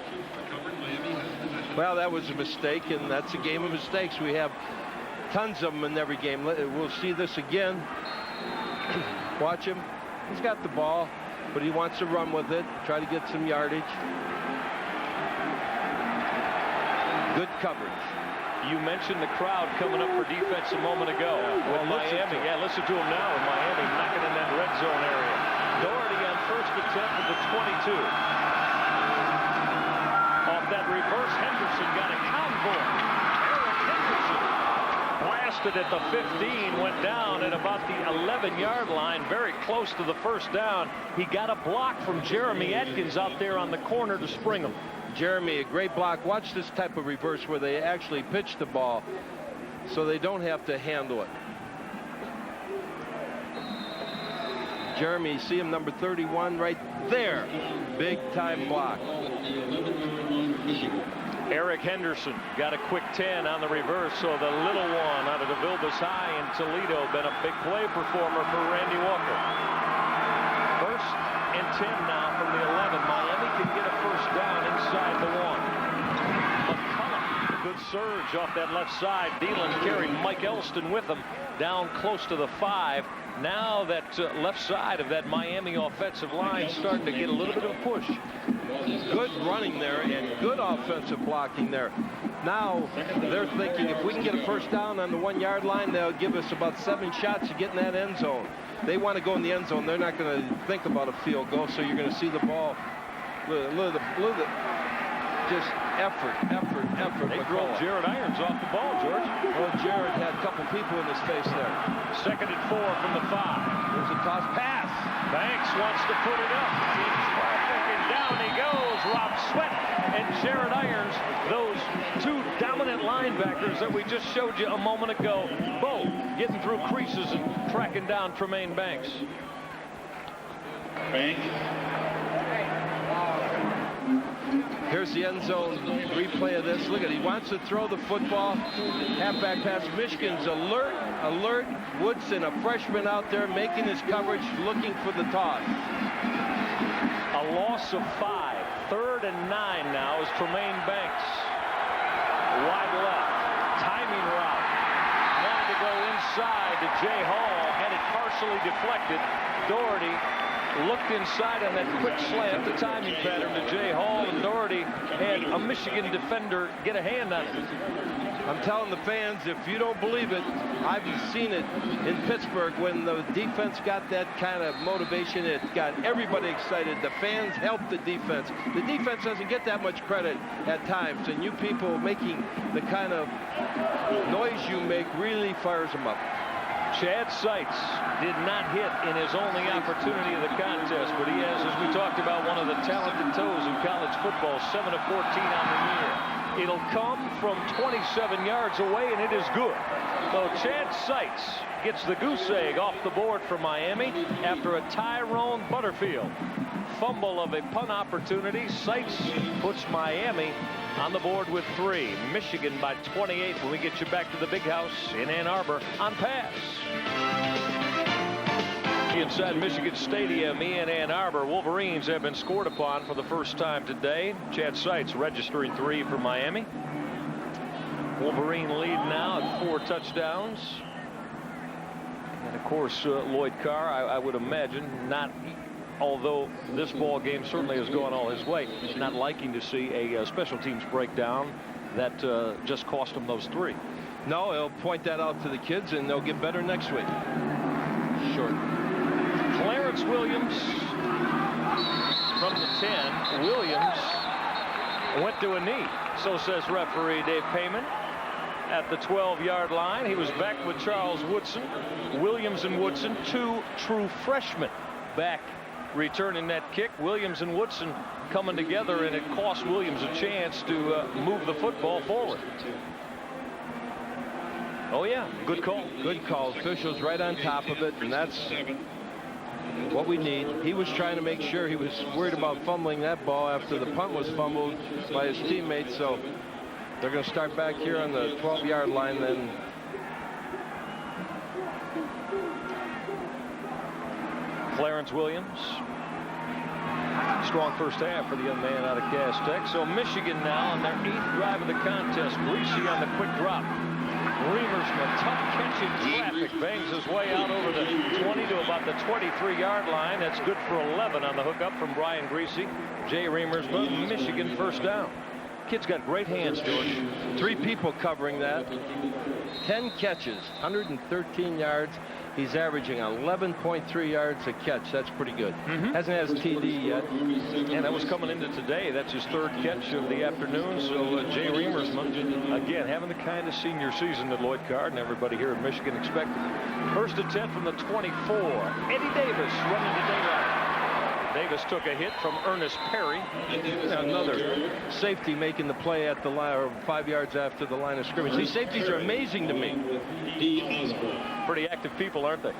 Speaker 2: Well, that was a mistake, and that's a game of mistakes. We have tons of them in every game. We'll see this again. Watch him. He's got the ball, but he wants to run with it, try to get some yardage. Good coverage.
Speaker 1: You mentioned the crowd coming up for defense a moment ago with Miami. Yeah, listen to him now with Miami knocking in that red zone area. Dougherty on first attempt at the 22. Off that reverse, Henderson got a convoy. Eric Henderson blasted at the 15, went down at about the 11-yard line, very close to the first down. He got a block from Jeremy Atkins out there on the corner to spring him.
Speaker 2: Jeremy, a great block. Watch this type of reverse where they actually pitch the ball so they don't have to handle it. Jeremy, see him, number 31 right there. Big time block.
Speaker 1: Eric Henderson got a quick 10 on the reverse, so the little one out of the Vilbus High in Toledo been a big play performer for Randy Walker. First and 10 now from the 11. Miami can get a first down inside the 1. McCullough, good surge off that left side. Thielen carried Mike Elston with him down close to the 5. Now that left side of that Miami offensive line starting to get a little bit of a push.
Speaker 2: Good running there and good offensive blocking there. Now they're thinking if we can get a first down on the 1-yard line, they'll give us about 7 shots to get in that end zone. They want to go in the end zone. They're not going to think about a field goal, so you're going to see the ball. Just effort.
Speaker 1: They drove Jared Irons off the ball, George.
Speaker 2: Well, Jared had a couple people in his face there.
Speaker 1: Second and 4 from the 5.
Speaker 2: There's a toss pass.
Speaker 1: Banks wants to put it up. In traffic, and down he goes. Rob Sweat and Jared Irons, those two dominant linebackers that we just showed you a moment ago, both getting through creases and tracking down Tremaine Banks.
Speaker 2: Here's the end zone replay of this. Look at it. He wants to throw the football. Halfback pass. Michigan's alert. Woodson, a freshman out there making his coverage, looking for the toss.
Speaker 1: A loss of 5. 3rd and 9 now is Tremaine Banks. Wide left. Timing route. Wanted to go inside to Jay Hall. Had it partially deflected. Dougherty looked inside on that quick slant, the timing pattern to Jay Hall, and Dougherty had a Michigan defender get a hand on it.
Speaker 2: I'm telling the fans, if you don't believe it, I've seen it in Pittsburgh when the defense got that kind of motivation. It got everybody excited. The fans helped the defense. The defense doesn't get that much credit at times, and you people making the kind of noise you make really fires them up.
Speaker 1: Chad Seitz did not hit in his only opportunity of the contest, but he has, as we talked about, one of the talented toes in college football, 7 of 14 on the year. It'll come from 27 yards away, and it is good. So Chad Seitz gets the goose egg off the board for Miami after a Tyrone Butterfield fumble of a punt opportunity. Seitz puts Miami on the board with 3. Michigan by 28 when we get you back to the big house in Ann Arbor on Pass. Inside Michigan Stadium in Ann Arbor, Wolverines have been scored upon for the first time today. Chad Seitz registering 3 for Miami. Wolverine lead now at 4 touchdowns. And of course, Lloyd Carr, I would imagine, not, although this ball game certainly has gone all his way, not liking to see a special teams breakdown that just cost him those 3.
Speaker 2: No, he'll point that out to the kids, and they'll get better next week. Short.
Speaker 1: Clarence Williams from the 10. Williams went to a knee, so says referee Dave Payman. At the 12-yard line, he was back with Charles Woodson. Williams and Woodson, 2 true freshmen back returning that kick. Williams and Woodson coming together, and it cost Williams a chance to move the football forward. Oh yeah, good call.
Speaker 2: Good call. Officials right on top of it, and that's what we need. He was trying to make sure, he was worried about fumbling that ball after the punt was fumbled by his teammates, so They're going to start back here on the 12-yard line then.
Speaker 1: Clarence Williams. Strong first half for the young man out of Cass Tech. So Michigan now on their 8th drive of the contest. Griese on the quick drop. Reamersman, tough catch in traffic, bangs his way out over the 20 to about the 23-yard line. That's good for 11 on the hookup from Brian Griese. Jay Reamersman, Michigan first down. Kid's got great hands, George.
Speaker 2: 3 people covering that. 10 catches, 113 yards. He's averaging 11.3 yards a catch. That's pretty good. Hasn't had his TD yet.
Speaker 1: And that was coming into today. That's his 3rd catch of the afternoon. So Jay Reamersman, again, having the kind of senior season that Lloyd Card and everybody here in Michigan expected. First attempt from the 24. Eddie Davis running to daylight. Davis took a hit from Ernest Perry.
Speaker 2: Another safety making the play at the line, or 5 yards after the line of scrimmage. These safeties are amazing to me.
Speaker 1: Pretty active people, aren't they?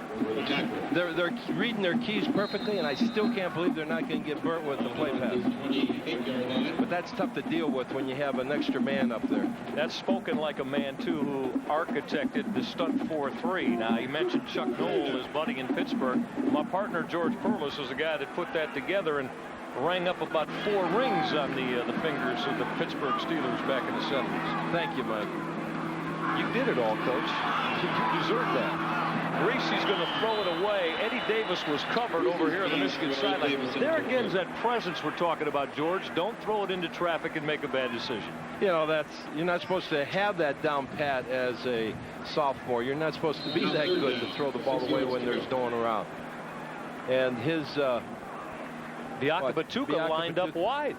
Speaker 2: They're reading their keys perfectly, and I still can't believe they're not going to get burnt with the play pass. But that's tough to deal with when you have an extra man up there.
Speaker 1: That's spoken like a man, too, who architected the stunt 4-3. Now, you mentioned Chuck Noll, his buddy in Pittsburgh. My partner, George Perlis, is the guy that put that together and rang up about 4 rings on the fingers of the Pittsburgh Steelers back in the 70s.
Speaker 2: Thank you, Mike.
Speaker 1: You did it all, Coach. You deserve that. Griese's going to throw it away. Eddie Davis was covered over here on the Michigan sideline. There again is that presence we're talking about, George. Don't throw it into traffic and make a bad decision.
Speaker 2: You know, you're not supposed to have that down pat as a sophomore. You're not supposed to be that good to throw the ball away when there's no one around. And his
Speaker 1: Biakabatuka lined up wide.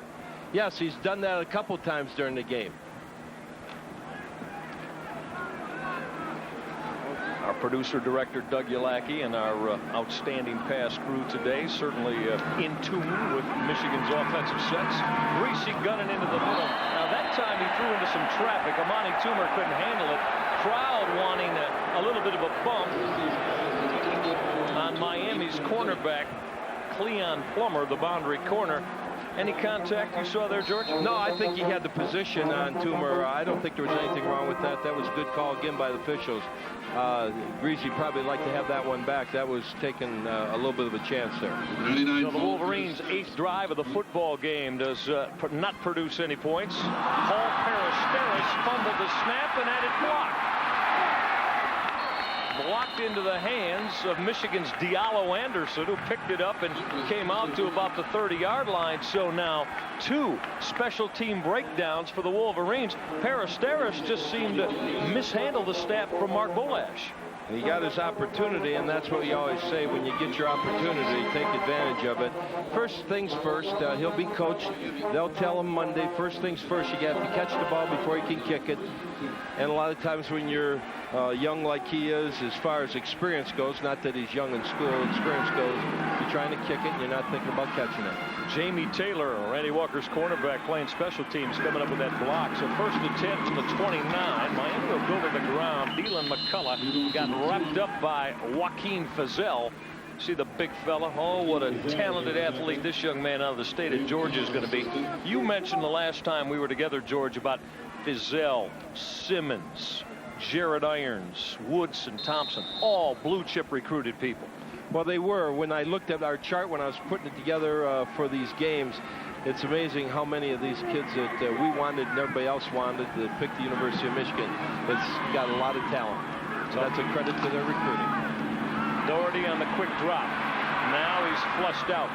Speaker 2: Yes, he's done that a couple times during the game.
Speaker 1: Our producer, director, Doug Yulacki, and our outstanding pass crew today, certainly in tune with Michigan's offensive sets. Griese gunning into the middle. Now, that time he threw into some traffic. Amani Toomer couldn't handle it. Crowd wanting a little bit of a bump on Miami's cornerback, Cleon Plummer, the boundary corner. Any contact you saw there, George?
Speaker 2: No, I think he had the position on Toomer. I don't think there was anything wrong with that. That was a good call again by the officials. Griese probably like to have that one back. That was taking a little bit of a chance there.
Speaker 1: So the Wolverines' 8th drive of the football game does not produce any points. Paul Peristeris fumbled the snap and had it blocked. Blocked into the hands of Michigan's Diallo Anderson, who picked it up and came out to about the 30-yard line. So now 2 special team breakdowns for the Wolverines. Peristeris just seemed to mishandle the snap from Mark Bolash.
Speaker 2: And he got his opportunity, and that's what you always say: when you get your opportunity, take advantage of it. First things first, he'll be coached. They'll tell him Monday, first things first, you got to catch the ball before you can kick it. And a lot of times when you're young like he is, as far as experience goes, not that he's young in school, experience goes, you're trying to kick it and you're not thinking about catching it.
Speaker 1: Jamie Taylor, Randy Walker's cornerback, playing special teams, coming up with that block. So first attempt from the 29. Miami will go to the ground. Dylan McCullough got wrapped up by Joaquin Fazell. See the big fella. Oh, what a talented athlete this young man out of the state of Georgia is going to be. You mentioned the last time we were together, George, about Fazell, Simmons, Jared Irons, Woods, and Thompson, all blue chip recruited people.
Speaker 2: Well, they were. When I looked at our chart when I was putting it together for these games, it's amazing how many of these kids that we wanted and everybody else wanted that picked the University of Michigan. It's got a lot of talent. So that's a credit to their recruiting.
Speaker 1: Dougherty on the quick drop. Now he's flushed out.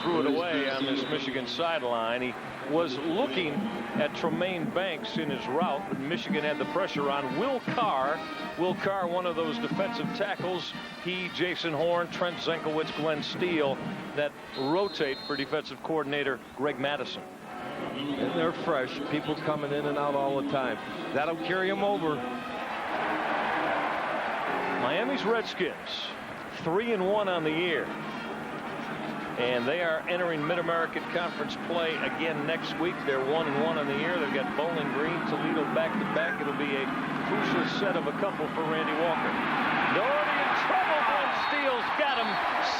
Speaker 1: Threw it away on this Michigan sideline. He was looking at Tremaine Banks in his route, but Michigan had the pressure on Will Carr. Will Carr, one of those defensive tackles. He, Jason Horn, Trent Zenkowitz, Glenn Steele, that rotate for defensive coordinator Greg Madison.
Speaker 2: And they're fresh. People coming in and out all the time. That'll carry them over.
Speaker 1: Miami's Redskins, 3-1 on the year. And they are entering Mid-American Conference play again next week. They're 1-1 on the year. They've got Bowling Green, Toledo back-to-back. It'll be a crucial set of a couple for Randy Walker. Dougherty in trouble. Glenn Steele Steele's got him.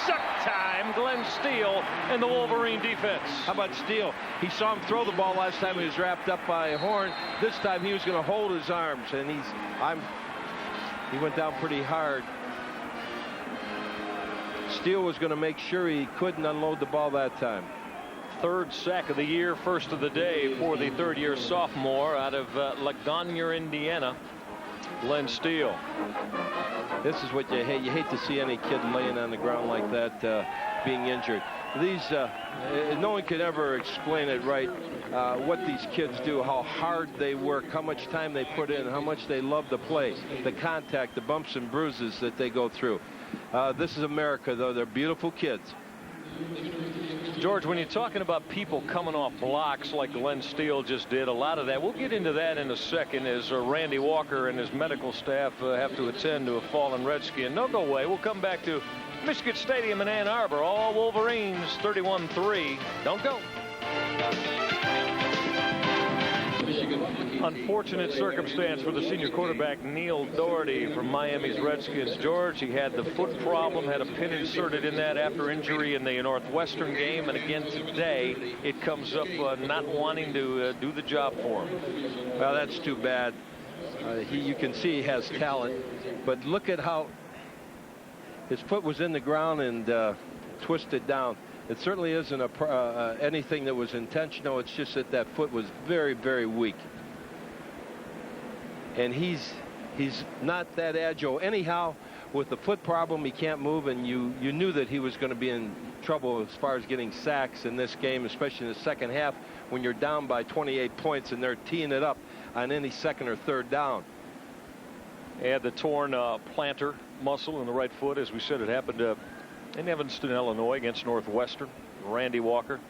Speaker 1: Suck time. Glenn Steele and the Wolverine defense.
Speaker 2: How about Steele? He saw him throw the ball last time. He was wrapped up by Horn. This time he was going to hold his arms, and he went down pretty hard. Steele was going to make sure he couldn't unload the ball that time.
Speaker 1: Third sack of the year, first of the day for the third-year sophomore out of Lagonier, Indiana, Glenn Steele.
Speaker 2: This is what you hate. You hate to see any kid laying on the ground like that, being injured. These, no one could ever explain it right, what these kids do, how hard they work, how much time they put in, how much they love to play, the contact, the bumps and bruises that they go through. This is America, though. They're beautiful kids.
Speaker 1: George, when you're talking about people coming off blocks like Glenn Steele just did, a lot of that, we'll get into that in a second, as Randy Walker and his medical staff have to attend to a fallen Redskin. No, go away. We'll come back to Michigan Stadium in Ann Arbor. All Wolverines, 31-3. Don't go. Unfortunate circumstance for the senior quarterback Neil Dougherty from Miami's Redskins. George, he had the foot problem, had a pin inserted in that after injury in the Northwestern game, and again today it comes up not wanting to do the job for him.
Speaker 2: Well, that's too bad. You can see he has talent, but look at how his foot was in the ground and twisted down. It certainly isn't anything that was intentional. It's just that that foot was very, very weak. And he's not that agile. Anyhow, with the foot problem, he can't move, and you knew that he was going to be in trouble as far as getting sacks in this game, especially in the second half when you're down by 28 points and they're teeing it up on any second or third down.
Speaker 1: He had the torn plantar muscle in the right foot. As we said, it happened in Evanston, Illinois, against Northwestern. Randy Walker,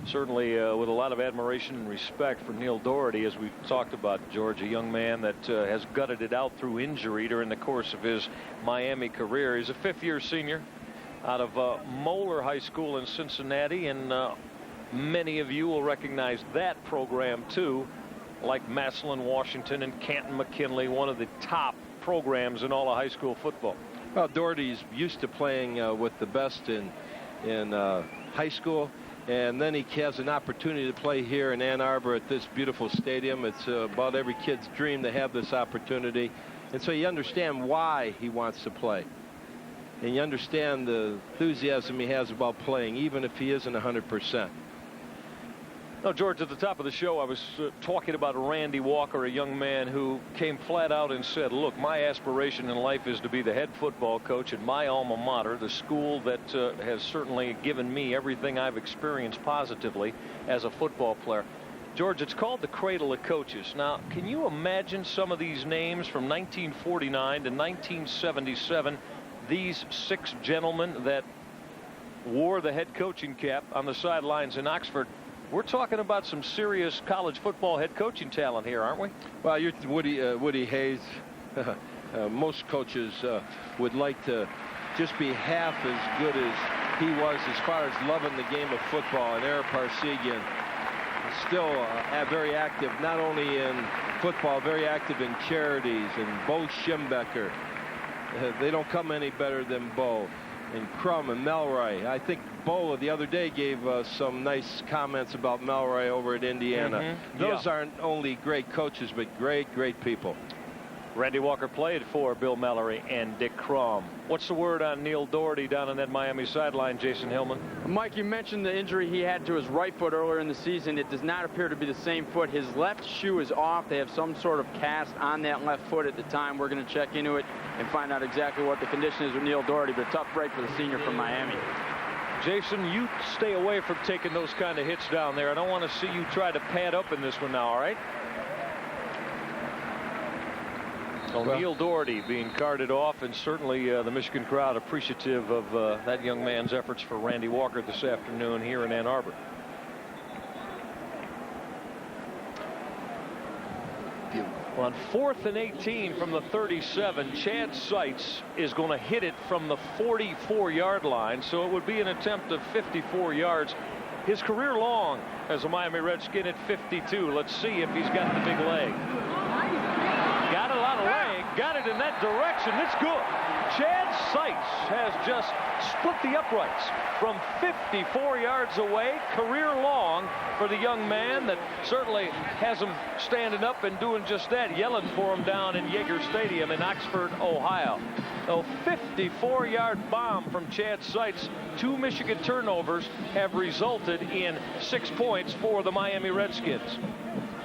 Speaker 1: certainly with a lot of admiration and respect for Neil Dougherty, as we talked about, George, a young man that has gutted it out through injury during the course of his Miami career. He's a fifth-year senior out of Moeller High School in Cincinnati, and many of you will recognize that program too, like Massillon, Washington, and Canton McKinley, one of the top programs in all of high school football.
Speaker 2: Well, Dougherty's used to playing with the best in high school, and then he has an opportunity to play here in Ann Arbor at this beautiful stadium. It's about every kid's dream to have this opportunity, and so you understand why he wants to play, and you understand the enthusiasm he has about playing, even if he isn't 100%.
Speaker 1: Now, George, at the top of the show, I was talking about Randy Walker, a young man who came flat out and said, look, my aspiration in life is to be the head football coach at my alma mater, the school that has certainly given me everything I've experienced positively as a football player. George, it's called the Cradle of Coaches. Now, can you imagine some of these names from 1949 to 1977, these 6 gentlemen that wore the head coaching cap on the sidelines in Oxford? We're talking about some serious college football head coaching talent here, aren't we?
Speaker 2: Well, you're Woody Hayes. Most coaches would like to just be half as good as he was as far as loving the game of football. And Eric Parsegian is still very active, not only in football, very active in charities. And Bo Schimbecker, they don't come any better than Bo. And Crum and Melroy. I think Bo the other day gave some nice comments about Melroy over at Indiana. Those aren't only great coaches, but great, great people.
Speaker 1: Randy Walker played for Bill Mallory and Dick Crum. What's the word on Neil Dougherty down on that Miami sideline, Jason Hillman?
Speaker 3: Mike, you mentioned the injury he had to his right foot earlier in the season. It does not appear to be the same foot. His left shoe is off. They have some sort of cast on that left foot at the time. We're going to check into it and find out exactly what the condition is with Neil Dougherty, but a tough break for the senior from Miami.
Speaker 1: Jason, you stay away from taking those kind of hits down there. I don't want to see you try to pad up in this one now, all right? So Neil Dougherty being carted off, and certainly the Michigan crowd appreciative of that young man's efforts for Randy Walker this afternoon here in Ann Arbor. On 4th and 18 from the 37, Chad Seitz is going to hit it from the 44-yard line, so it would be an attempt of 54 yards. His career long as a Miami Redskin at 52. Let's see if he's got the big leg. Got a lot of leg. got it in that direction. It's good. Chad Seitz has just split the uprights from 54 yards away. Career long for the young man that certainly has him standing up and doing just that, yelling for him down in Yager Stadium in Oxford, Ohio. A 54-yard bomb from Chad Seitz. 2 Michigan turnovers have resulted in 6 points for the Miami Redskins.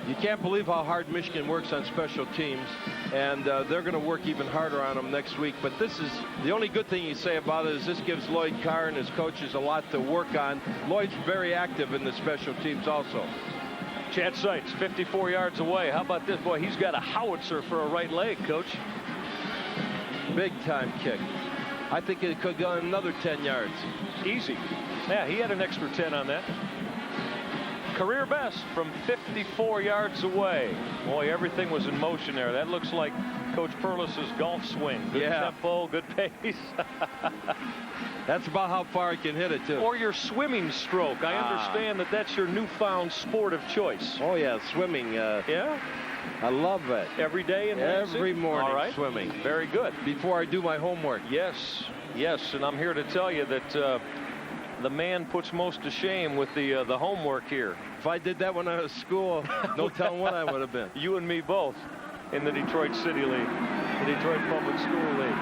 Speaker 2: You can't believe how hard Michigan works on special teams, and they're going to work even harder on them next week. But this is the only good thing you say about it is this gives Lloyd Carr and his coaches a lot to work on. Lloyd's very active in the special teams also.
Speaker 1: Chad Seitz, 54 yards away. How about this? Boy, he's got a howitzer for a right leg, Coach.
Speaker 2: Big time kick. I think it could go another 10 yards.
Speaker 1: Easy. Yeah, he had an extra 10 on that. Career best from 54 yards away. Boy, everything was in motion there. That looks like Coach Perlis's golf swing. Good tempo, good pace.
Speaker 2: That's about how far he can hit it, too.
Speaker 1: Or your swimming stroke. I understand that that's your newfound sport of choice.
Speaker 2: Oh, yeah, swimming.
Speaker 1: Yeah?
Speaker 2: I love it.
Speaker 1: Every day in Lansing?
Speaker 2: Every morning.
Speaker 1: All right.
Speaker 2: Swimming.
Speaker 1: Very good.
Speaker 2: Before I do my homework.
Speaker 1: Yes, yes, and I'm here to tell you that the man puts most to shame with the homework here.
Speaker 2: If I did that when I was at school, no telling what I would have been.
Speaker 1: You and me both in the Detroit City League, the Detroit Public School League.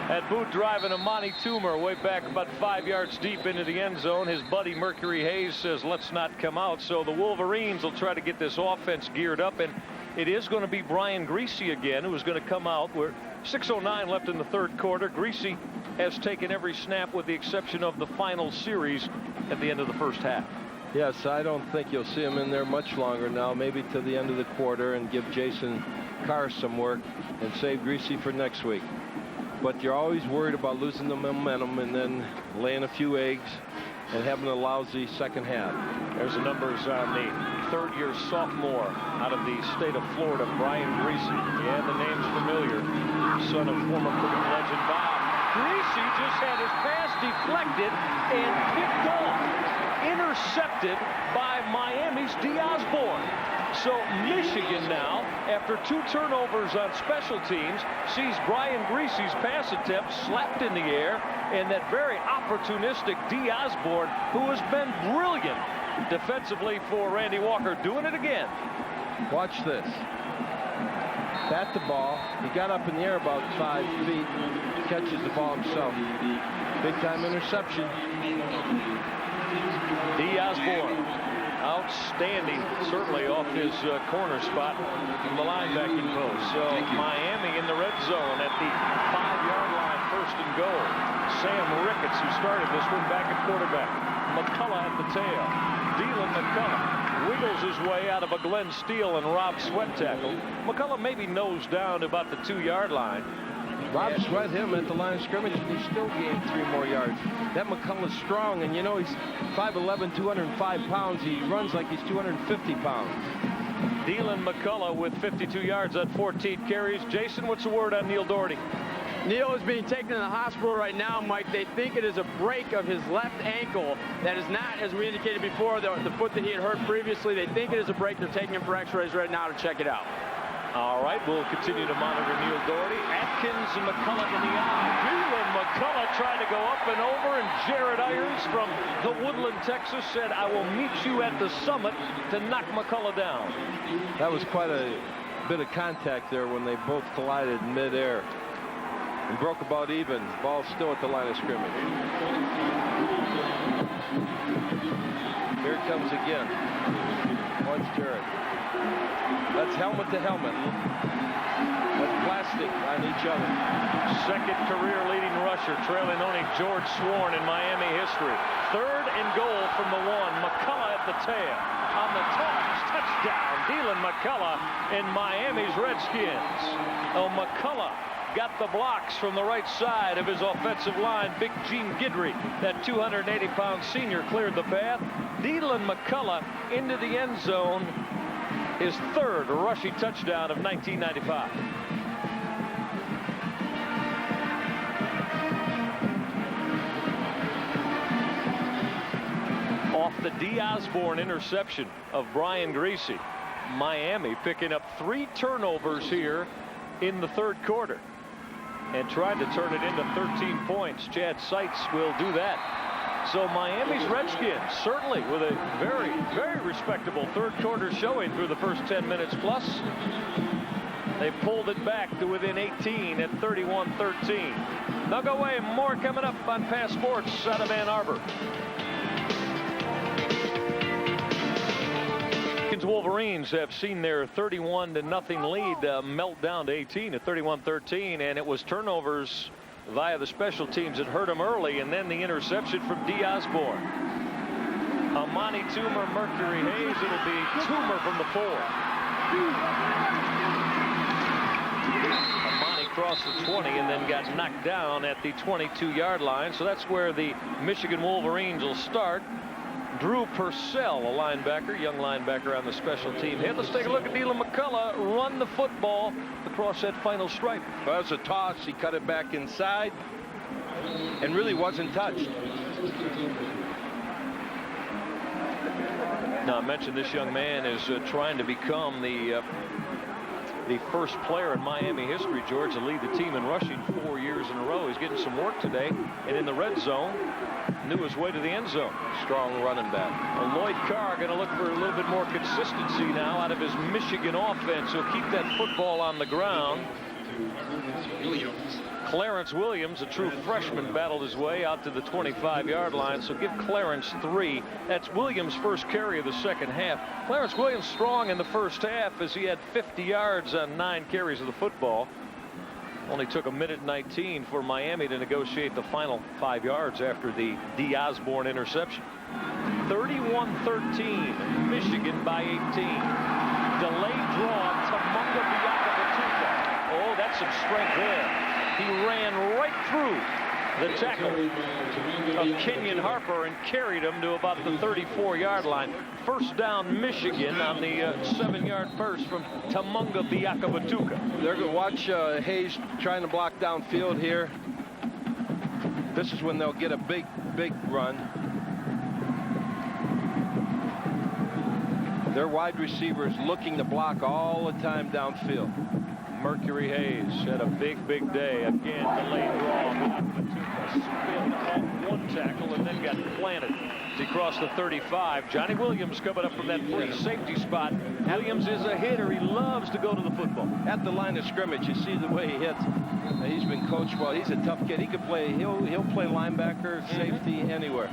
Speaker 1: At boot driving, Amani Toomer way back about 5 yards deep into the end zone. His buddy Mercury Hayes says, let's not come out. So the Wolverines will try to get this offense geared up. And it is going to be Brian Griese again who is going to come out. We're 6:09 left in the third quarter. Griese has taken every snap with the exception of the final series at the end of the first half.
Speaker 2: Yes, I don't think you'll see him in there much longer now, maybe to the end of the quarter, and give Jason Carr some work and save Griese for next week. But you're always worried about losing the momentum and then laying a few eggs and having a lousy second half.
Speaker 1: There's the numbers on the third-year sophomore out of the state of Florida, Brian Griese. Yeah, the name's familiar. Son of former Purdue legend Bob. Griese just had his pass deflected and picked off, intercepted by Miami's D. Osborne. So Michigan now, after 2 turnovers on special teams, sees Brian Griese's pass attempt slapped in the air, and that very opportunistic D. Osborne, who has been brilliant defensively for Randy Walker, doing it again.
Speaker 2: Watch this. Bat the ball. He got up in the air about 5 feet. Catches the ball himself. Big time interception.
Speaker 1: D. Osborne. Outstanding, certainly off his corner spot from the linebacking post. So Miami in the red zone at the 5-yard line, 1st and goal. Sam Ricketts, who started this one, back at quarterback. McCullough at the tail. Dylan McCullough wiggles his way out of a Glenn Steele and Rob Sweat tackle. McCullough maybe nose down to about the 2-yard line.
Speaker 2: Rob Sweat him at the line of scrimmage, and he still gained 3 more yards. That McCullough's strong, and you know he's 5'11", 205 pounds. He runs like he's 250 pounds.
Speaker 1: Dylan McCullough with 52 yards on 14 carries. Jason, what's the word on Neil Dougherty?
Speaker 3: Neil is being taken to the hospital right now, Mike. They think it is a break of his left ankle. That is not, as we indicated before, the foot that he had hurt previously. They think it is a break. They're taking him for x-rays right now to check it out.
Speaker 1: All right, we'll continue to monitor Neil Dougherty. Atkins and McCullough in the eye. Dylan McCullough trying to go up and over, and Jared Irons from the Woodland, Texas said, I will meet you at the summit to knock McCullough down.
Speaker 2: That was quite a bit of contact there when they both collided in midair. And broke about even. Ball still at the line of scrimmage. Here it comes again. Watch Jared. That's helmet to helmet. That's plastic on each other.
Speaker 1: Second career leading rusher, trailing only George Sworn in Miami history. 3rd and goal from the 1. McCullough at the tail. On the toss, touchdown. Dylan McCullough in Miami's Redskins. Oh, McCullough got the blocks from the right side of his offensive line. Big Gene Guidry, that 280-pound senior, cleared the path. Dylan McCullough into the end zone. His 3rd rushing touchdown of 1995. Off the D. Osborne interception of Brian Griese. Miami picking up 3 turnovers here in the third quarter and tried to turn it into 13 points. Chad Seitz will do that. So Miami's Redskins certainly with a very, very respectable third quarter showing through the first 10 minutes plus. They pulled it back to within 18 at 31-13. They'll go away. More coming up on Pass Sports out of Ann Arbor. Wolverines have seen their 31-0 lead melt down to 18 at 31-13, and it was turnovers via the special teams that hurt them early, and then the interception from D. Osborne. Amani Toomer, Mercury Hayes. It'll be Toomer from the 4. Amani crossed the 20 and then got knocked down at the 22-yard line, so that's where the Michigan Wolverines will start. Drew Purcell, a linebacker, young linebacker on the special team hit. Let's take a look at Dylan McCullough run the football across that final stripe.
Speaker 2: Well, that was a toss. He cut it back inside and really wasn't touched.
Speaker 1: Now, I mentioned this young man is trying to become the first player in Miami history, George, to lead the team in rushing 4 years in a row. He's getting some work today, and in the red zone, knew his way to the end zone.
Speaker 2: Strong running back.
Speaker 1: Well, Lloyd Carr going to look for a little bit more consistency now out of his Michigan offense. He'll keep that football on the ground. Clarence Williams, a true freshman, battled his way out to the 25-yard line, so give Clarence 3. That's Williams' first carry of the second half. Clarence Williams strong in the first half as he had 50 yards on 9 carries of the football. Only took a minute 19 for Miami to negotiate the final 5 yards after the D. Osborne interception. 31-13, Michigan by 18. Delayed draw, Tamunga Biakabatuka. Oh, that's some strength there. He ran right through the tackle of Kenyon Harper and carried him to about the 34-yard line. First down, Michigan on the 7-yard burst from Tamunga Biakabatuka.
Speaker 2: They're going to watch Hayes trying to block downfield here. This is when they'll get a big run. Their wide receivers looking to block all the time downfield.
Speaker 1: Mercury Hayes had a big day. Again, delayed draw. Spilled off one tackle and then got planted. He crossed the 35. Johnny Williams coming up from that free safety spot. Williams is a hitter. He loves to go to the football.
Speaker 2: At the line of scrimmage, you see the way he hits. He's been coached well. He's a tough kid. He could play. He'll play linebacker, safety, anywhere.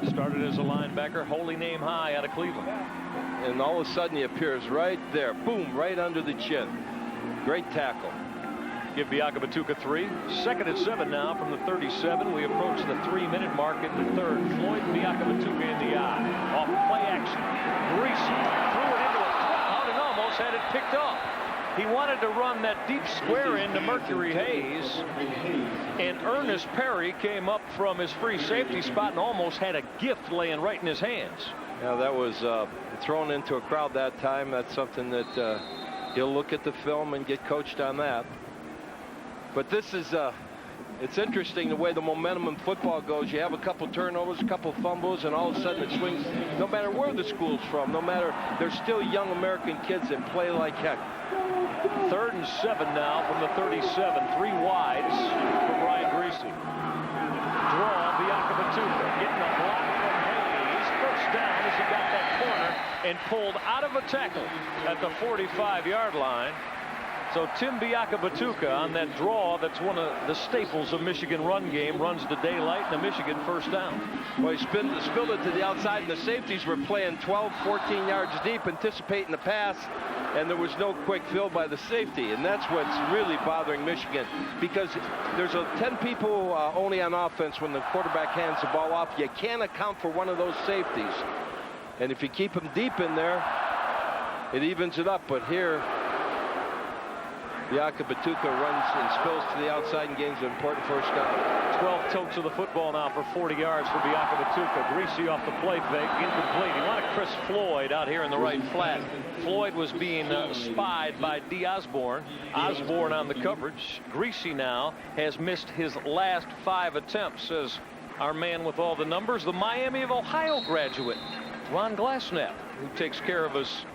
Speaker 1: Started as a linebacker, holy name high out of Cleveland.
Speaker 2: And all of a sudden he appears right there. Boom, right under the chin. Great tackle.
Speaker 1: Give Biakabatuka 3. Second and 7 now from the 37. We approach the 3-minute mark in the third. Floyd Biakabatuka in the eye. Off play action. Griese threw it into a crowd and almost had it picked off. He wanted to run that deep square into Mercury Hayes, and Ernest Perry came up from his free safety spot and almost had a gift laying right in his hands.
Speaker 2: Yeah, that was thrown into a crowd that time. That's something that he'll look at the film and get coached on that. But this is it's interesting the way the momentum in football goes. You have a couple turnovers, a couple fumbles, and all of a sudden it swings. No matter where the school's from, no matter, there's still young American kids that play like heck.
Speaker 1: 3rd and 7 now from the 37. 3 wides for Brian Griese. Draw Biakabatuka getting a block from Hayes. First down as he got that corner and pulled out of a tackle at the 45-yard line. So Tim Biakabatuka on that draw, that's one of the staples of Michigan run game, runs to daylight and the Michigan first down.
Speaker 2: Well, he spilled it to the outside, and the safeties were playing 12, 14 yards deep, anticipating the pass, and there was no quick fill by the safety, and that's what's really bothering Michigan, because there's 10 people only on offense when the quarterback hands the ball off. You can't account for one of those safeties, and if you keep them deep in there, it evens it up. But here, Biakabatuka runs and spills to the outside and gains an important first down.
Speaker 1: 12 totes of the football now for 40 yards for Biakabatuka. Griese off the play fake, incomplete. He wanted Chris Floyd out here in the right flat. Floyd was being spied by D. Osborne. Osborne on the coverage. Griese now has missed his last 5 attempts, says our man with all the numbers, the Miami of Ohio graduate, Ron Glassnap, who takes care of us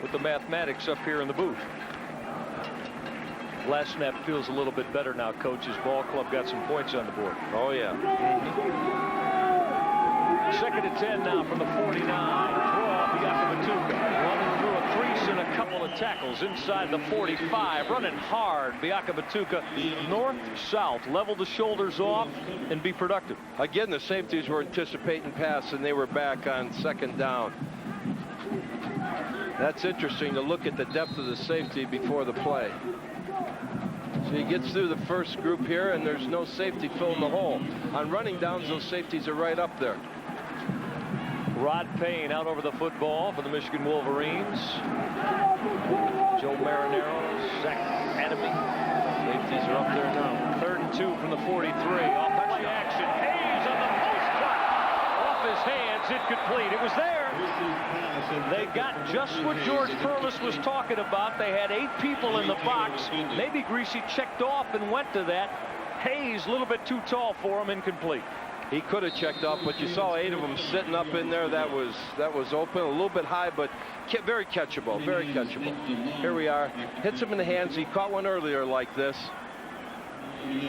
Speaker 1: with the mathematics up here in the booth. Last snap feels a little bit better now, Coach. His ball club got some points on the board.
Speaker 2: Oh, yeah.
Speaker 1: Second and 10 now from the 49. Draw Biakabatuka. Running through a crease and a couple of tackles inside the 45. Running hard. Biakabatuka north-south. Level the shoulders off and be productive.
Speaker 2: Again, the safeties were anticipating pass, and they were back on second down. That's interesting to look at the depth of the safety before the play. So he gets through the first group here, and there's no safety filling the hole. On running downs, those safeties are right up there.
Speaker 1: Rod Payne out over the football for the Michigan Wolverines. Joe Marinero, Zach Adamy. Safeties are up there now. 3rd and 2 from the 43. Off play action. Hayes on the post cut. Off his hands, incomplete. It was there. They got just what George Perlis was talking about. They had 8 people in the box. Maybe Griese checked off and went to that. Hayes a little bit too tall for him, incomplete.
Speaker 2: He could have checked off, but you saw 8 of them sitting up in there. That was open, a little bit high, but very catchable, very catchable. Here we are. Hits him in the hands. He caught one earlier like this.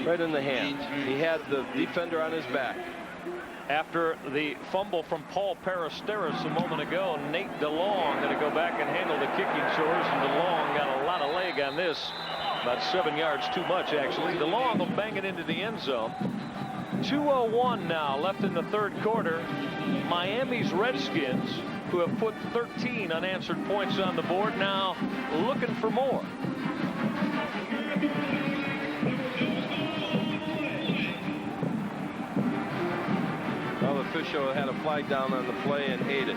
Speaker 2: Right in the hands. He had the defender on his back.
Speaker 1: After the fumble from Paul Peristeris a moment ago, Nate DeLong going to go back and handle the kicking chores, and DeLong got a lot of leg on this. About 7 yards too much, actually. DeLong will bang it into the end zone. 2:01 now left in the 3rd quarter. Miami's Redskins, who have put 13 unanswered points on the board, now looking for more.
Speaker 2: Well, the official had a flag down on the play and ate it.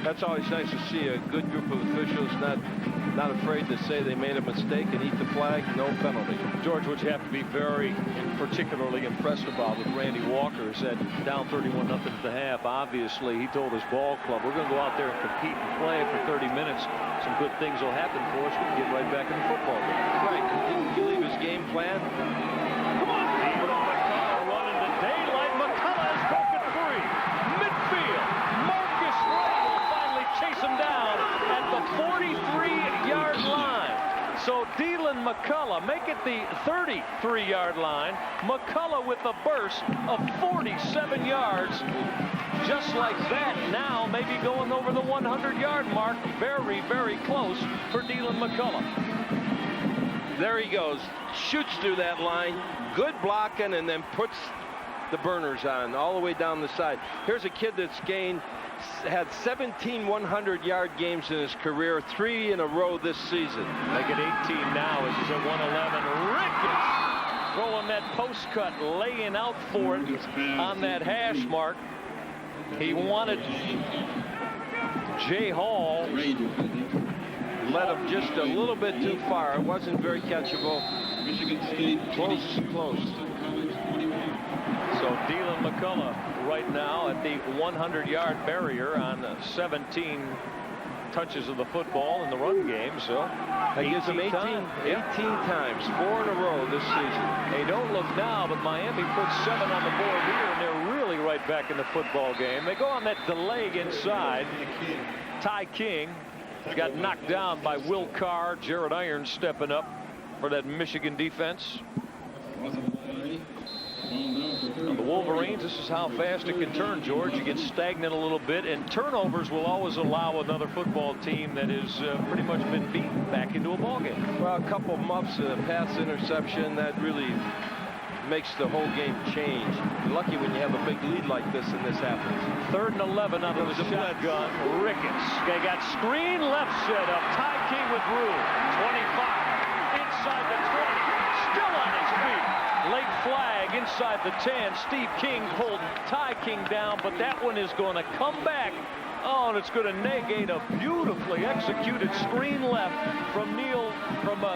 Speaker 2: That's always nice to see a good group of officials not afraid to say they made a mistake and eat the flag. No penalty.
Speaker 1: George, what you have to be very particularly impressed about with Randy Walker is that down 31-0 at the half. Obviously, he told his ball club, we're going to go out there and compete and play for 30 minutes. Some good things will happen for us. We can get right back in the football game.
Speaker 2: Right. Didn't you leave his game plan?
Speaker 1: Come on, McCullough running to daylight. McCullough is broken free. Midfield. Marcus Ray will finally chase him down at the 43-yard line. So Dylan McCullough make it the 33-yard line. McCullough with a burst of 47 yards. Just like that, now maybe going over the 100-yard mark. Very, very close for Dylan McCullough.
Speaker 2: There he goes. Shoots through that line. Good blocking, and then puts the burners on all the way down the side. Here's a kid that's had 17 100-yard games in his career, 3 in a row this season.
Speaker 1: Make it 18 now as he's at 111. Ricketts throwing that post cut, laying out for it on that hash mark. He wanted Jay Hall.
Speaker 2: Led him just a little bit too far. It wasn't very catchable. Close.
Speaker 1: So Dylan McCullough right now at the 100-yard barrier on 17 touches of the football in the run game. So
Speaker 2: that gives him 18 times, 4 in a row this season.
Speaker 1: They don't look now, but Miami put 7 on the board here, and they're really right back in the football game. They go on that delay inside. Ty King got knocked down by Will Carr. Jared Irons stepping up for that Michigan defense. Now the Wolverines, this is how fast it can turn, George. You get stagnant a little bit, and turnovers will always allow another football team that is pretty much been beaten back into a ball game.
Speaker 2: Well, a couple muffs, a pass interception, that really makes the whole game change. You're lucky when you have a big lead like this and this happens.
Speaker 1: 3rd and 11 out of the shotgun. Ricketts. They got screen left set up. Ty King with room. 25. Inside the 20. Still on his feet. Late flag inside the 10. Steve King pulled Ty King down, but that one is going to come back. Oh, and it's going to negate a beautifully executed screen left from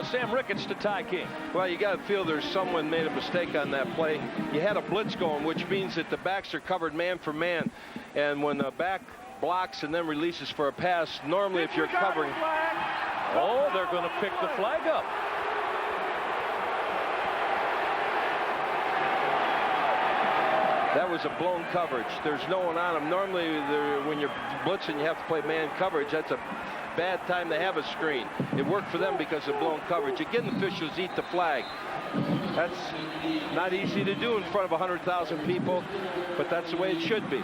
Speaker 1: Sam Ricketts to Ty King.
Speaker 2: Well, you got to feel there's someone made a mistake on that play. You had a blitz going, which means that the backs are covered man for man. And when the back blocks and then releases for a pass, normally if you're covering...
Speaker 1: Oh, they're going to pick the flag up.
Speaker 2: That was a blown coverage. There's no one on him. Normally, when you're blitzing, you have to play man coverage. That's a bad time to have a screen. It worked for them because of blown coverage. Again, the officials eat the flag. That's not easy to do in front of 100,000 people, but that's the way it should be.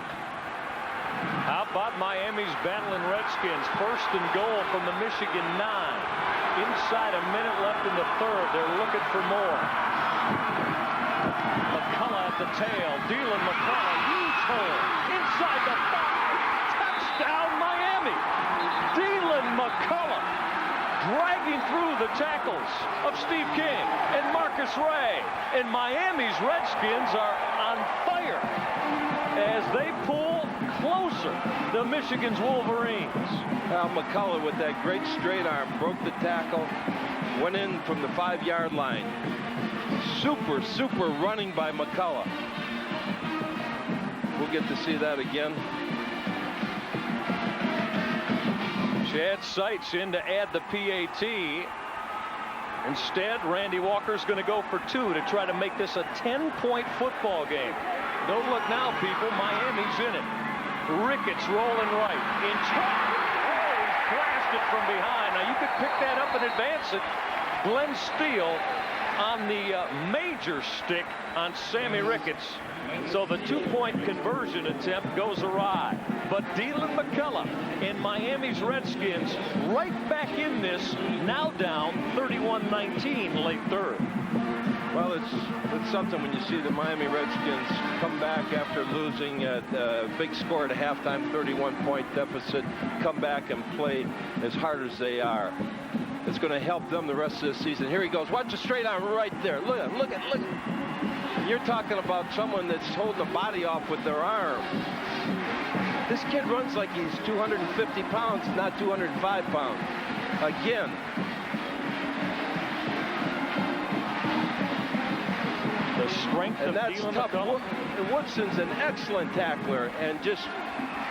Speaker 1: How about Miami's battling Redskins? First and goal from the Michigan 9. Inside a minute left in the third. They're looking for more. McCullough at the tail. Dylan McCullough, huge hole. Inside the 5. Touchdown Miami. Dylan McCullough dragging through the tackles of Steve King and Marcus Ray. And Miami's Redskins are on fire as they pull closer to Michigan's Wolverines.
Speaker 2: Well, McCullough with that great straight arm broke the tackle, went in from the 5-yard line. Super running by McCullough. We'll get to see that again.
Speaker 1: Chad Seitz in to add the PAT. Instead, Randy Walker's going to go for 2 to try to make this a 10-point football game. Don't look now, people. Miami's in it. Ricketts rolling right. In trouble. Oh, he flashed it from behind. Now, you could pick that up and advance it. Glenn Steele on the major stick on Sammy Ricketts. So the 2-point conversion attempt goes awry. But Dylan McCullough and Miami's Redskins right back in this, now down 31-19 late third.
Speaker 2: Well, it's something when you see the Miami Redskins come back after losing a big score at a halftime, 31-point deficit, come back and play as hard as they are. It's going to help them the rest of the season. Here he goes. Watch the straight arm right there. Look at. You're talking about someone that's holding the body off with their arm. This kid runs like he's 250 pounds, not 205 pounds. Again.
Speaker 1: The strength
Speaker 2: and
Speaker 1: of
Speaker 2: that's
Speaker 1: Dylan
Speaker 2: tough.
Speaker 1: McCullough.
Speaker 2: Woodson's an excellent tackler and just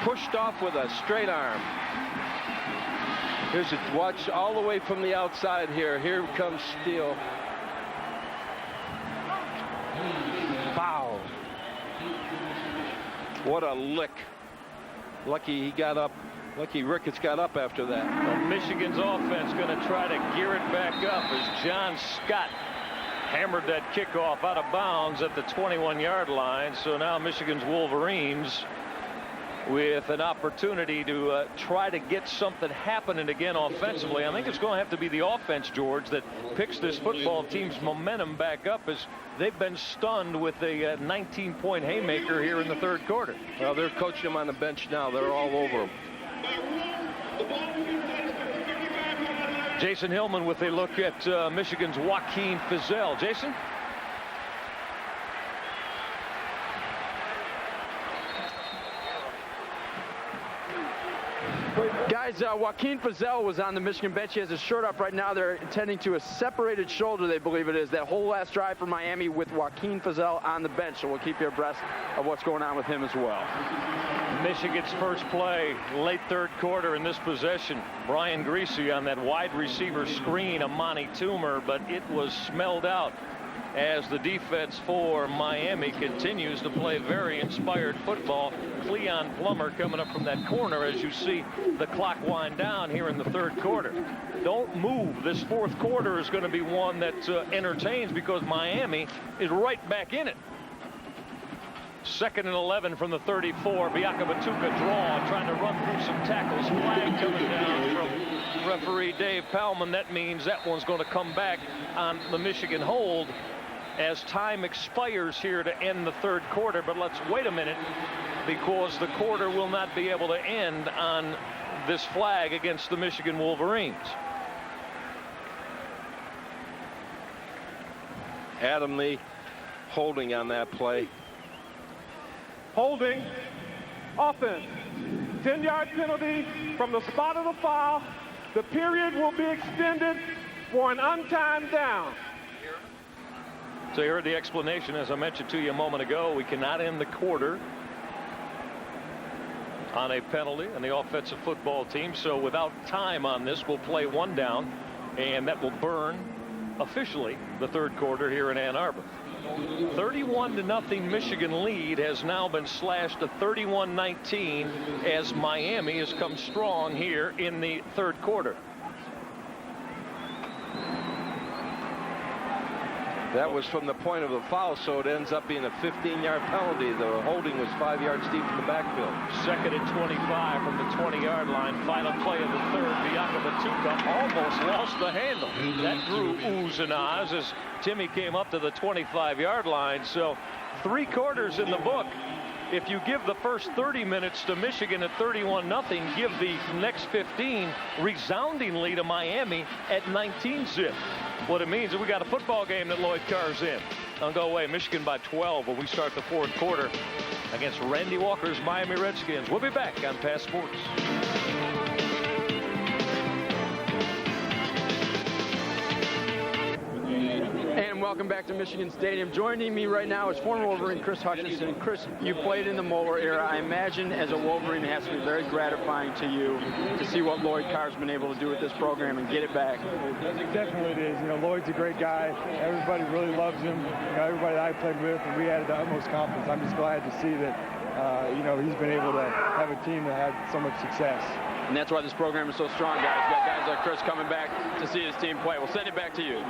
Speaker 2: pushed off with a straight arm. Here's a watch all the way from the outside here. Here comes Steele. Wow. What a lick. Lucky he got up. Lucky Ricketts got up after that.
Speaker 1: Well, Michigan's offense going to try to gear it back up as John Scott hammered that kickoff out of bounds at the 21-yard line. So now Michigan's Wolverines with an opportunity to try to get something happening again offensively. I think it's going to have to be the offense, George, that picks this football team's momentum back up as they've been stunned with a 19-point haymaker here in the third quarter.
Speaker 2: Well, they're coaching them on the bench now. They're all over them.
Speaker 1: Jason Hillman with a look at Michigan's Joaquin Fizel. Jason?
Speaker 3: Guys, Joaquin Fizel was on the Michigan bench. He has his shirt up right now. They're attending to a separated shoulder, they believe it is. That whole last drive for Miami with Joaquin Fizel on the bench. So we'll keep you abreast of what's going on with him as well.
Speaker 1: Michigan's first play, late third quarter in this possession. Brian Griese on that wide receiver screen, Amani Toomer, but it was smelled out as the defense for Miami continues to play very inspired football. Cleon Plummer coming up from that corner as you see the clock wind down here in the third quarter. Don't move. This fourth quarter is going to be one that entertains because Miami is right back in it. 2nd and 11 from the 34. Biaka Batuka draw, trying to run through some tackles. Flag coming down from referee Dave Palman. That means that one's going to come back on the Michigan hold as time expires here to end the third quarter. But let's wait a minute, because the quarter will not be able to end on this flag against the Michigan Wolverines.
Speaker 2: Adam Lee holding on that play.
Speaker 4: Holding, offense, 10-yard penalty from the spot of the foul. The period will be extended for an untimed down.
Speaker 1: So you heard the explanation, as I mentioned to you a moment ago. We cannot end the quarter on a penalty on the offensive football team. So without time on this, we'll play one down, and that will burn officially the third quarter here in Ann Arbor. 31-0 Michigan lead has now been slashed to 31-19 as Miami has come strong here in the third quarter.
Speaker 2: That was from the point of the foul, so it ends up being a 15-yard penalty. The holding was 5 yards deep in the backfield.
Speaker 1: Second and 25 from the 20-yard line. Final play of the third. Bianca Matuka almost lost the handle. That drew oohs and ahs as Timmy came up to the 25-yard line. So 3 quarters in the book. If you give the first 30 minutes to Michigan at 31-0, give the next 15 resoundingly to Miami at 19-zip. What it means is we got a football game that Lloyd Carr's in. Don't go away. Michigan by 12 when we start the fourth quarter against Randy Walker's Miami Redskins. We'll be back on Pass Sports.
Speaker 3: And welcome back to Michigan Stadium. Joining me right now is former Wolverine Chris Hutchinson. Chris, you played in the Moeller era. I imagine as a Wolverine it has to be very gratifying to you to see what Lloyd Carr's been able to do with this program and get it back.
Speaker 5: It definitely is. You know, Lloyd's a great guy. Everybody really loves him. You know, everybody that I played with, and we had the utmost confidence. I'm just glad to see that, you know, he's been able to have a team that had so much success.
Speaker 3: And that's why this program is so strong, guys. We've got guys like Chris coming back to see his team play. We'll send it back to you.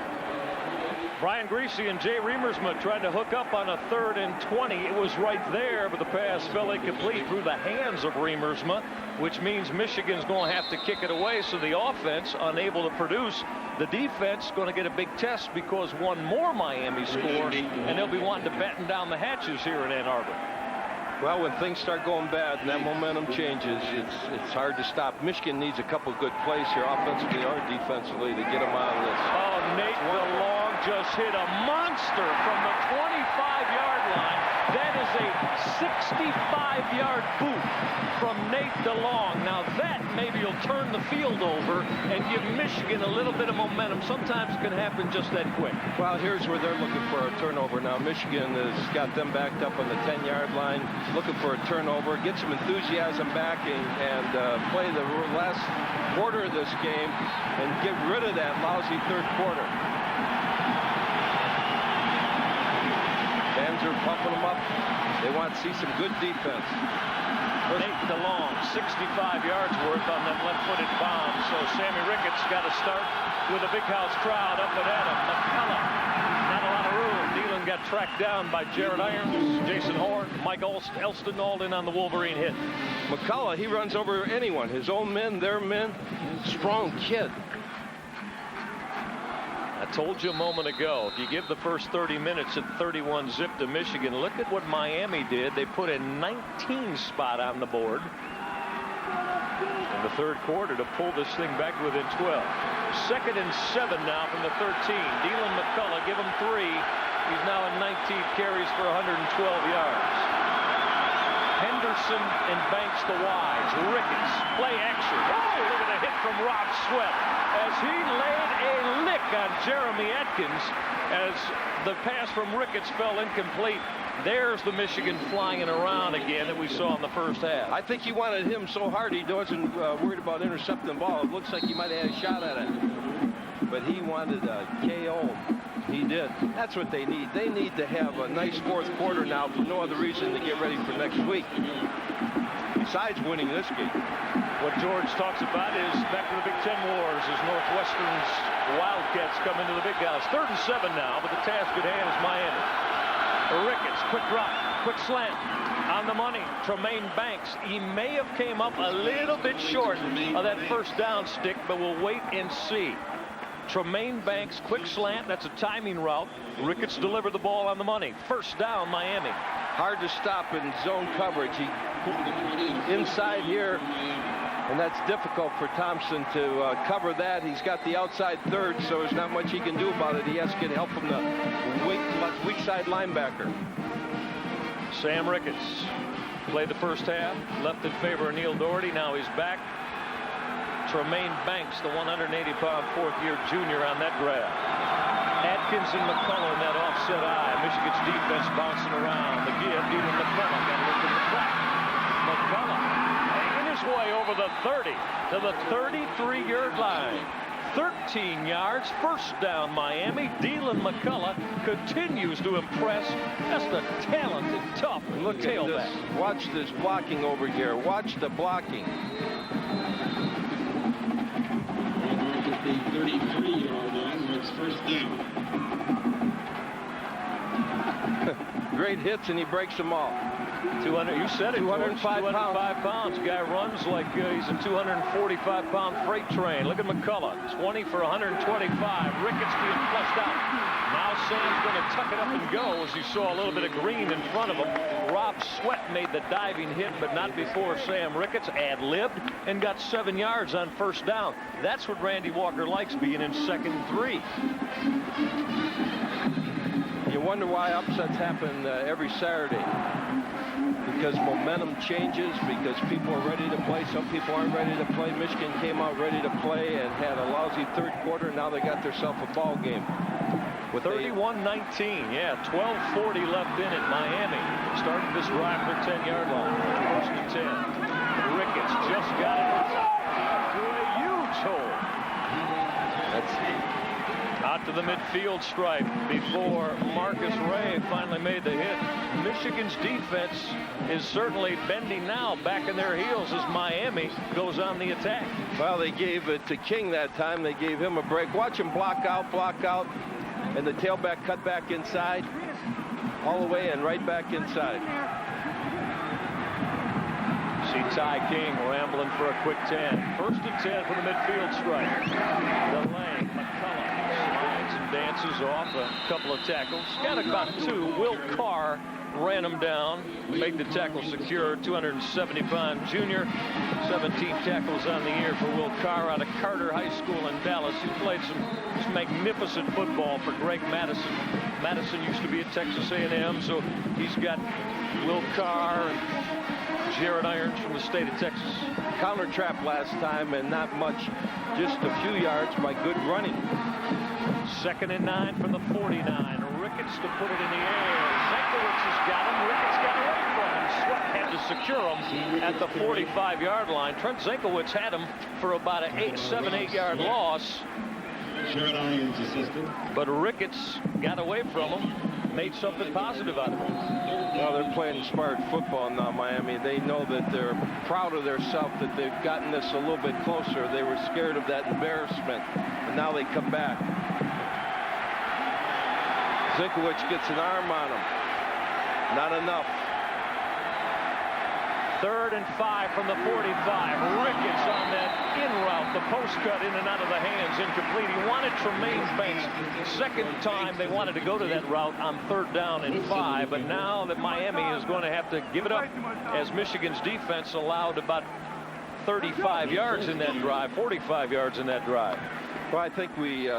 Speaker 1: Brian Griese and Jay Remersma tried to hook up on a 3rd and 20. It was right there, but the pass fell incomplete through the hands of Remersma, which means Michigan's going to have to kick it away. So the offense unable to produce. The defense going to get a big test because one more Miami scored, and they'll be wanting to batten down the hatches here in Ann Arbor.
Speaker 2: Well, when things start going bad and that momentum changes, it's hard to stop. Michigan needs a couple good plays here, offensively or defensively, to get them out of this.
Speaker 1: Oh, Nate DeLong just hit a monster from the 25-yard line. That is a 65-yard boot from Nate DeLong. Now that maybe will turn the field over and give Michigan a little bit of momentum. Sometimes it can happen just that quick.
Speaker 2: Well, here's where they're looking for a turnover now. Michigan has got them backed up on the 10-yard line, looking for a turnover, get some enthusiasm back and play the last quarter of this game and get rid of that lousy third quarter. Fans are pumping them up. They want to see some good defense.
Speaker 1: Nate DeLong, 65 yards worth on that left-footed bomb. So Sammy Ricketts got to start with a big house crowd up and at him. McCullough, not a lot of room. Nealon got tracked down by Jared Irons, Jason Horn, Mike Elston all in on the Wolverine hit.
Speaker 2: McCullough, he runs over anyone. His own men, their men. Strong kid.
Speaker 1: I told you a moment ago, if you give the first 30 minutes at 31-zip to Michigan, look at what Miami did. They put a 19 spot on the board in the third quarter to pull this thing back within 12. 2nd and 7 now from the 13. Dylan McCullough, give him 3. He's now in 19 carries for 112 yards. Henderson and Banks the wides. Ricketts, play action. Oh, look at a hit from Rob Sweat as he laid a lick on Jeremy Atkins as the pass from Ricketts fell incomplete. There's the Michigan flying around again that we saw in the first half.
Speaker 2: I think he wanted him so hard he wasn't worried about intercepting the ball. It looks like he might have had a shot at it. But he wanted a KO. He did. That's what they need. They need to have a nice fourth quarter now for no other reason to get ready for next week. Besides winning this game.
Speaker 1: What George talks about is back to the Big Ten Wars as Northwestern's Wildcats come into the big house. 3rd and 7 now, but the task at hand is Miami. Ricketts, quick drop, quick slant on the money. Tremaine Banks, he may have came up a little bit short of that first down stick, but we'll wait and see. Tremaine Banks, quick slant, that's a timing route. Ricketts delivered the ball on the money. First down, Miami.
Speaker 2: Hard to stop in zone coverage. He inside here, and that's difficult for Thompson to cover that. He's got the outside third, so there's not much he can do about it. He has to get help from the weak side linebacker.
Speaker 1: Sam Ricketts played the first half, left in favor of Neil Dougherty. Now he's back. Tremaine Banks, the 180-pound fourth-year junior on that grab. Atkins and McCullough in that offset eye. Michigan's defense bouncing around. The give, even McCullough got to look in the back. McCullough hanging his way over the 30 to the 33-yard line. 13 yards, first down Miami. Dylan McCullough continues to impress. That's the talented, tough tailback.
Speaker 2: Watch this blocking over here. Watch the blocking.
Speaker 6: At the 33-yard line, where it's first down.
Speaker 2: Great hits, and he breaks them all.
Speaker 1: 200, you said it,
Speaker 2: 205
Speaker 1: pounds. Guy runs like he's a 245-pound freight train. Look at McCullough, 20 for 125. Ricketts being flushed out. Now Sam's going to tuck it up and go as he saw a little bit of green in front of him. Rob Sweat made the diving hit, but not before Sam Ricketts ad-libbed and got 7 yards on first down. That's what Randy Walker likes, being in 2nd and 3.
Speaker 2: You wonder why upsets happen every Saturday. Because momentum changes, because people are ready to play. Some people aren't ready to play. Michigan came out ready to play and had a lousy third quarter. Now they got themselves a ball game.
Speaker 1: With 31-19, yeah, 12:40 left in it. Miami started this drive for 10-yard line. First and 10. Ricketts just got it through a huge hole. That's out to the midfield stripe before Marcus Ray finally made the hit. Michigan's defense is certainly bending now, back in their heels as Miami goes on the attack.
Speaker 2: Well, they gave it to King that time. They gave him a break. Watch him block out, and the tailback cut back inside, all the way and right back inside.
Speaker 1: See Ty King rambling for a quick 10. First and 10 for the midfield stripe. Delay, McCullough slides and dances off a couple of tackles. Got about 2. Will Carr ran him down, made the tackle secure. 270-pound junior. 17 tackles on the year for Will Carr out of Carter High School in Dallas. He played some magnificent football for Greg Madison. Madison used to be at Texas A&M, so he's got Will Carr and Jared Irons from the state of Texas.
Speaker 2: Counter trap last time, and not much, just a few yards by good running.
Speaker 1: 2nd and 9 from the 49. Ricketts to put it in the air. Zenkowitz has got him. Ricketts got away from him. Sweat had to secure him at the 45-yard line. Trent Zenkowitz had him for about a 7-8 yard loss.
Speaker 6: Jared Irons assistant.
Speaker 1: But Ricketts got away from him, made something positive out of it.
Speaker 2: Well, they're playing smart football now, Miami. They know that they're proud of themselves, that they've gotten this a little bit closer. They were scared of that embarrassment, and now they come back. Zenkowitz gets an arm on him. Not enough.
Speaker 1: 3rd and 5 from the 45. Ricketts on that in route. The post cut in and out of the hands, incomplete. He wanted Tremaine Banks. Second time they wanted to go to that route on 3rd down and 5. But now that Miami is going to have to give it up, as Michigan's defense allowed about 35 yards in that drive, 45 yards in that drive.
Speaker 2: Well, I think we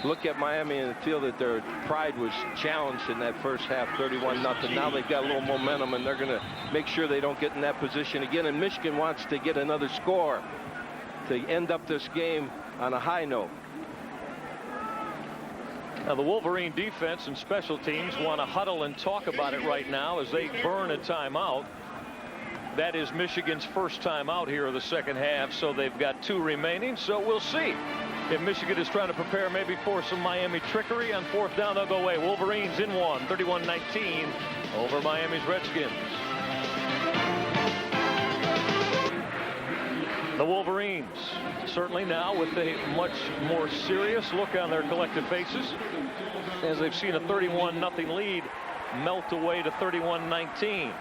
Speaker 2: look at Miami and feel that their pride was challenged in that first half, 31-0. Now they've got a little momentum, and they're going to make sure they don't get in that position again. And Michigan wants to get another score to end up this game on a high note.
Speaker 1: Now the Wolverine defense and special teams want to huddle and talk about it right now as they burn a timeout. That is Michigan's first timeout here of the second half, so they've got 2 remaining. So we'll see if Michigan is trying to prepare maybe for some Miami trickery. On 4th down, they'll go away. Wolverines in 1, 31-19 over Miami's Redskins. The Wolverines certainly now with a much more serious look on their collective faces as they've seen a 31-0 lead melt away to 31-19.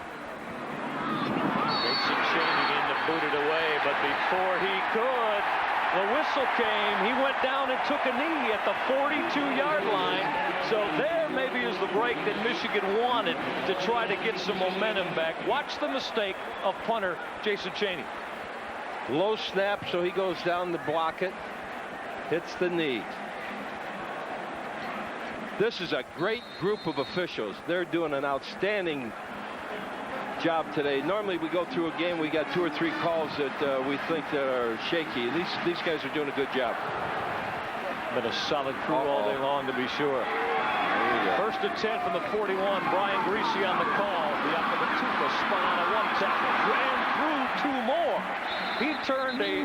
Speaker 1: Boot it away, but before he could, the whistle came. He went down and took a knee at the 42-yard line. So there maybe is the break that Michigan wanted to try to get some momentum back. Watch the mistake of punter Jason Chaney.
Speaker 2: Low snap, so he goes down to block it. Hits the knee. This is a great group of officials. They're doing an outstanding job today. Normally we go through a game, we got 2 or 3 calls that we think that are shaky. These guys are doing a good job.
Speaker 1: Been a solid crew all day long, to be sure. First and 10 from the 41. Brian Griese on the call. The Akabatuka spun on a 1 tackle, ran through 2 more. He turned a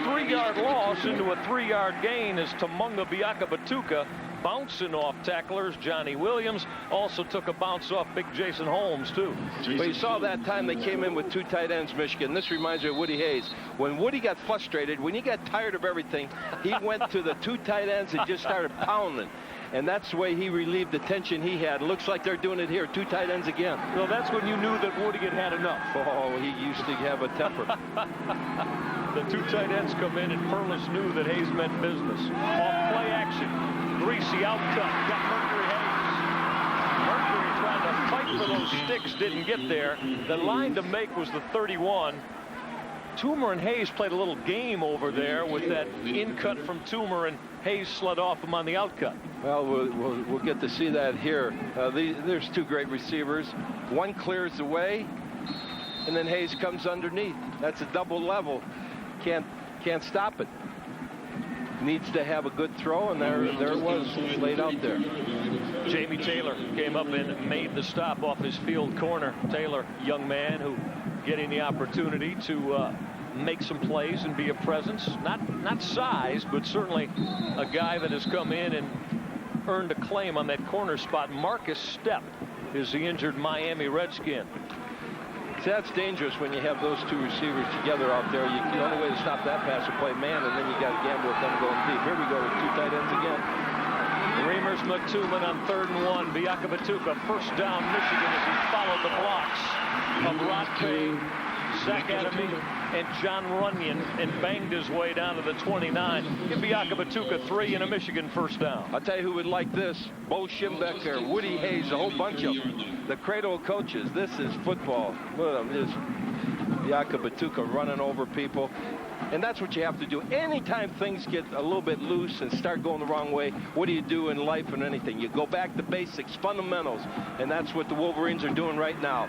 Speaker 1: 3-yard loss into a 3-yard gain as Tumunga Biakabatuka, bouncing off tacklers. Johnny Williams also took a bounce off big Jason Holmes, too.
Speaker 2: But you saw that time they came in with 2 tight ends, Michigan. This reminds me of Woody Hayes. When Woody got frustrated, when he got tired of everything, he went to the 2 tight ends and just started pounding. And that's the way he relieved the tension he had. Looks like they're doing it here. 2 tight ends again.
Speaker 1: Well, that's when you knew that Woody had enough.
Speaker 2: Oh, he used to have a temper.
Speaker 1: The 2 tight ends come in, and Perlis knew that Hayes meant business. Off play action. Griese out cut. Got Mercury Hayes. Mercury trying to fight for those sticks. Didn't get there. The line to make was the 31. Tuman and Hayes played a little game over there with that in-cut from Tuman, and Hayes slid off him on the out-cut.
Speaker 2: Well, we'll get to see that here. There's 2 great receivers. One clears the way, and then Hayes comes underneath. That's a double level. Can't stop it. Needs to have a good throw, and there it was laid out there.
Speaker 1: Jamie Taylor came up and made the stop off his field corner. Taylor, young man who getting the opportunity to make some plays and be a presence. Not size, but certainly a guy that has come in and earned a claim on that corner spot. Marcus Stepp is the injured Miami Redskin.
Speaker 2: See, that's dangerous when you have those 2 receivers together out there. The only way to stop that pass is play man, and then you got to gamble with them going deep. Here we go with 2 tight ends again.
Speaker 1: Reimers McTuman on 3rd and 1. Biakabatuka first down Michigan as he followed the blocks of Rod Payne, Zach Adamy, and John Runyon, and banged his way down to the 29. Give Biakabatuka 3 and a Michigan first down.
Speaker 2: I'll tell you who would like this. Bo Schimbecker, Woody Hayes, a whole bunch of them. The cradle coaches. This is football. Look at them. Just Biakabatuka running over people. And that's what you have to do. Anytime things get a little bit loose and start going the wrong way, what do you do in life and anything? You go back to basics, fundamentals. And that's what the Wolverines are doing right now.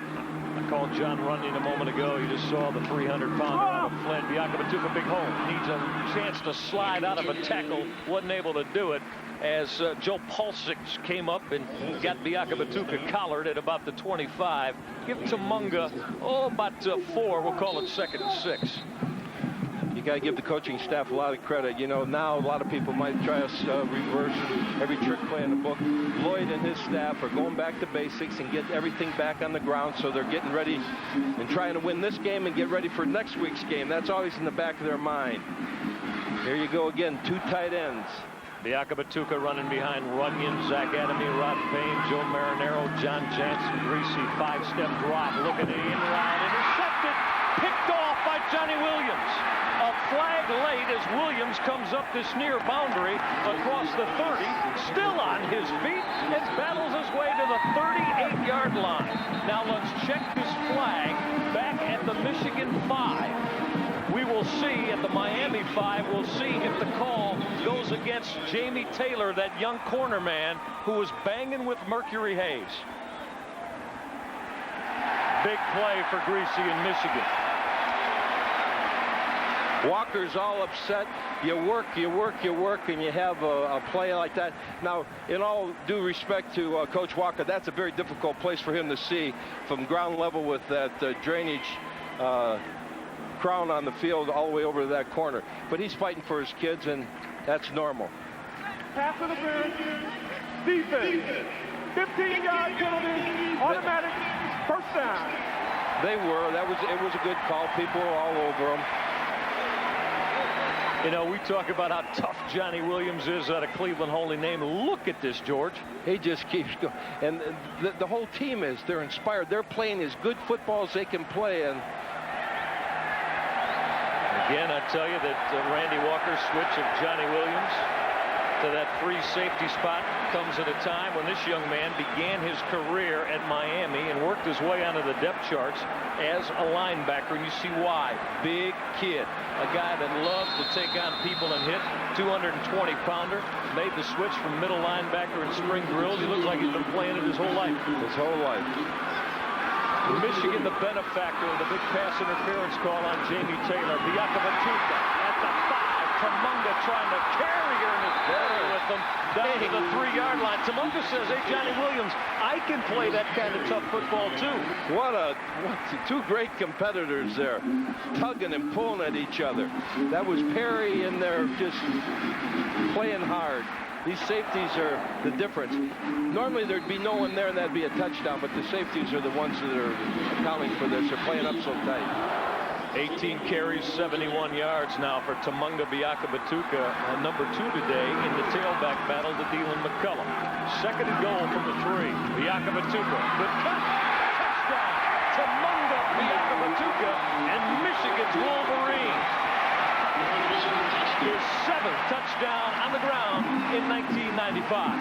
Speaker 1: I called John Runyon a moment ago. You just saw the 300-pounder out of Flynn. Biakabatuka, big hole. Needs a chance to slide out of a tackle. Wasn't able to do it as Joe Pulsic came up and got Biakabatuka collared at about the 25. Give Tumunga, about 4. We'll call it 2nd and 6.
Speaker 2: You got to give the coaching staff a lot of credit. You know, now a lot of people might try us reverse every trick play in the book. Lloyd and his staff are going back to basics and get everything back on the ground, so they're getting ready and trying to win this game and get ready for next week's game. That's always in the back of their mind. Here you go again, 2 tight ends.
Speaker 1: Biakabatuka running behind Runyon, Zach Adamy, Rod Payne, Joe Marinero, John Jansen, Griese, 5-step drop, looking at the in-route, intercepted, picked off by Johnny Williams. A flag late as Williams comes up this near boundary across the 30, still on his feet, and battles his way to the 38-yard line. Now let's check this flag back at the Michigan 5. We will see at the Miami 5, we'll see if the call goes against Jamie Taylor, that young corner man who was banging with Mercury Hayes. Big play for Griese in Michigan.
Speaker 2: Walker's all upset. You work, and you have a play like that. Now, in all due respect to Coach Walker, that's a very difficult place for him to see from ground level with that drainage crown on the field all the way over to that corner. But he's fighting for his kids, and that's normal.
Speaker 4: Pass interference, defense, 15-yard penalty, automatic first down.
Speaker 2: They were. It was a good call. People were all over him.
Speaker 1: You know, we talk about how tough Johnny Williams is out of Cleveland Holy Name. Look at this, George.
Speaker 2: He just keeps going. And the whole team is. They're inspired. They're playing as good football as they can play. And
Speaker 1: again, I tell you that Randy Walker's switch of Johnny Williams to that free safety spot comes at a time when this young man began his career at Miami and worked his way onto the depth charts as a linebacker, and you see why. Big kid, a guy that loves to take on people and hit, 220-pounder, made the switch from middle linebacker in spring drills. He looks like he's been playing it his whole life.
Speaker 2: His whole life.
Speaker 1: Michigan, the benefactor of the big pass interference call on Jamie Taylor. Biakabatuka at the 5, Tumunga trying to carry her in his belly with them down to the 3-yard line. Tumunga says, hey, Johnny Williams, I can play that kind of tough football too.
Speaker 2: What two great competitors there, tugging and pulling at each other. That was Perry in there just playing hard. These safeties are the difference. Normally there'd be no one there and that'd be a touchdown, but the safeties are the ones that are accounting for this. They're playing up so tight.
Speaker 1: 18 carries, 71 yards now for Tumunga Biakabatuka, number 2 today in the tailback battle to Dylan McCullum. 2nd and goal from the 3. Biakabatuka, good cut, touchdown, Tumunga Biakabatuka and Michigan's Wolverines. His 7th touchdown on the ground in 1995.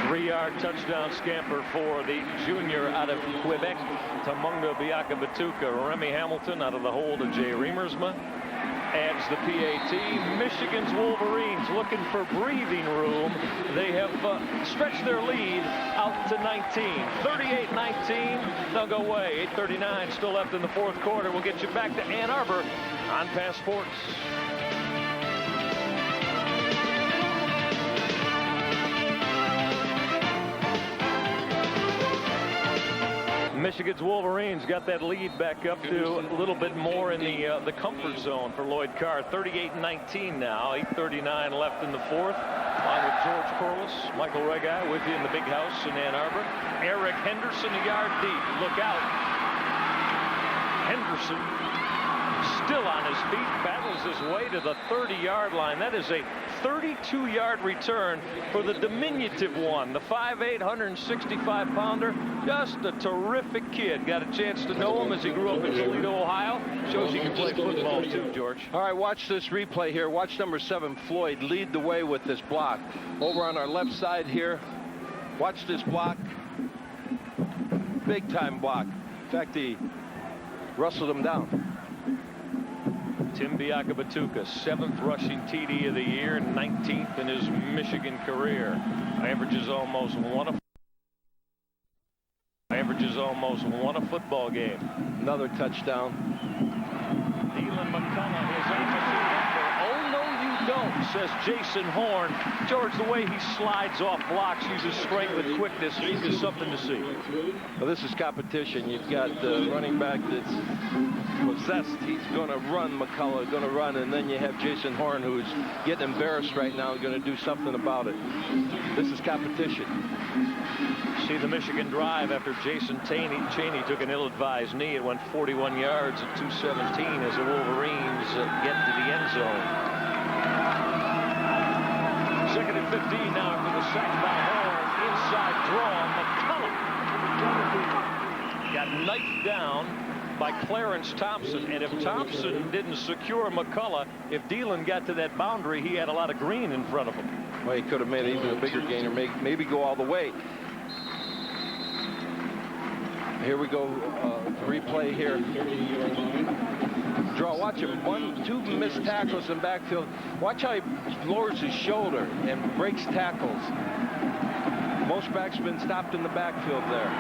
Speaker 1: 3-yard touchdown scamper for the junior out of Quebec, Tumunga Biakabatuka. Remy Hamilton out of the hold of Jay Remersma adds the PAT. Michigan's Wolverines looking for breathing room. They have stretched their lead out to 19. 38-19. They'll go away. 8:39 still left in the 4th quarter. We'll get you back to Ann Arbor on Passports. Michigan's Wolverines got that lead back up to a little bit more in the comfort zone for Lloyd Carr. 38-19 now. 8:39 left in the 4th. On with George Corliss, Michael Regai with you in the big house in Ann Arbor. Eric Henderson a yard deep. Look out. Henderson still on his feet, battles his way to the 30-yard line. That is a 32-yard return for the diminutive one, the 5'8", 165-pounder. Just a terrific kid. Got a chance to know him as he grew up in Toledo, Ohio. Shows he can play football too, George.
Speaker 2: All right, watch this replay here. Watch number 7, Floyd, lead the way with this block. Over on our left side here, watch this block. Big-time block. In fact, he rustled him down.
Speaker 1: Tim Biakabatuka, 7th rushing TD of the year, 19th in his Michigan career. Averages almost one a football game.
Speaker 2: Another touchdown.
Speaker 1: Dylan McCullum is on the number. Oh, no, you don't, says Jason Horn. George, the way he slides off blocks, uses strength and quickness, is something to see.
Speaker 2: Well, this is competition. You've got the running back that's possessed. He's going to run. McCullough going to run, and then you have Jason Horn, who's getting embarrassed right now, going to do something about it. This is competition.
Speaker 1: See the Michigan drive after Jason Chaney took an ill-advised knee. It went 41 yards at 2:17 as the Wolverines get to the end zone. 2nd and 15 now after the sack by Horn. Inside draw. McCullum got knifed down by Clarence Thompson, and if Thompson didn't secure McCullough, if Dylan got to that boundary, he had a lot of green in front of him.
Speaker 2: Well, he could have made even a bigger gain, or maybe go all the way. Here we go, replay here. Draw, watch him, 2 missed tackles in backfield. Watch how he lowers his shoulder and breaks tackles. Most backs have been stopped in the backfield there.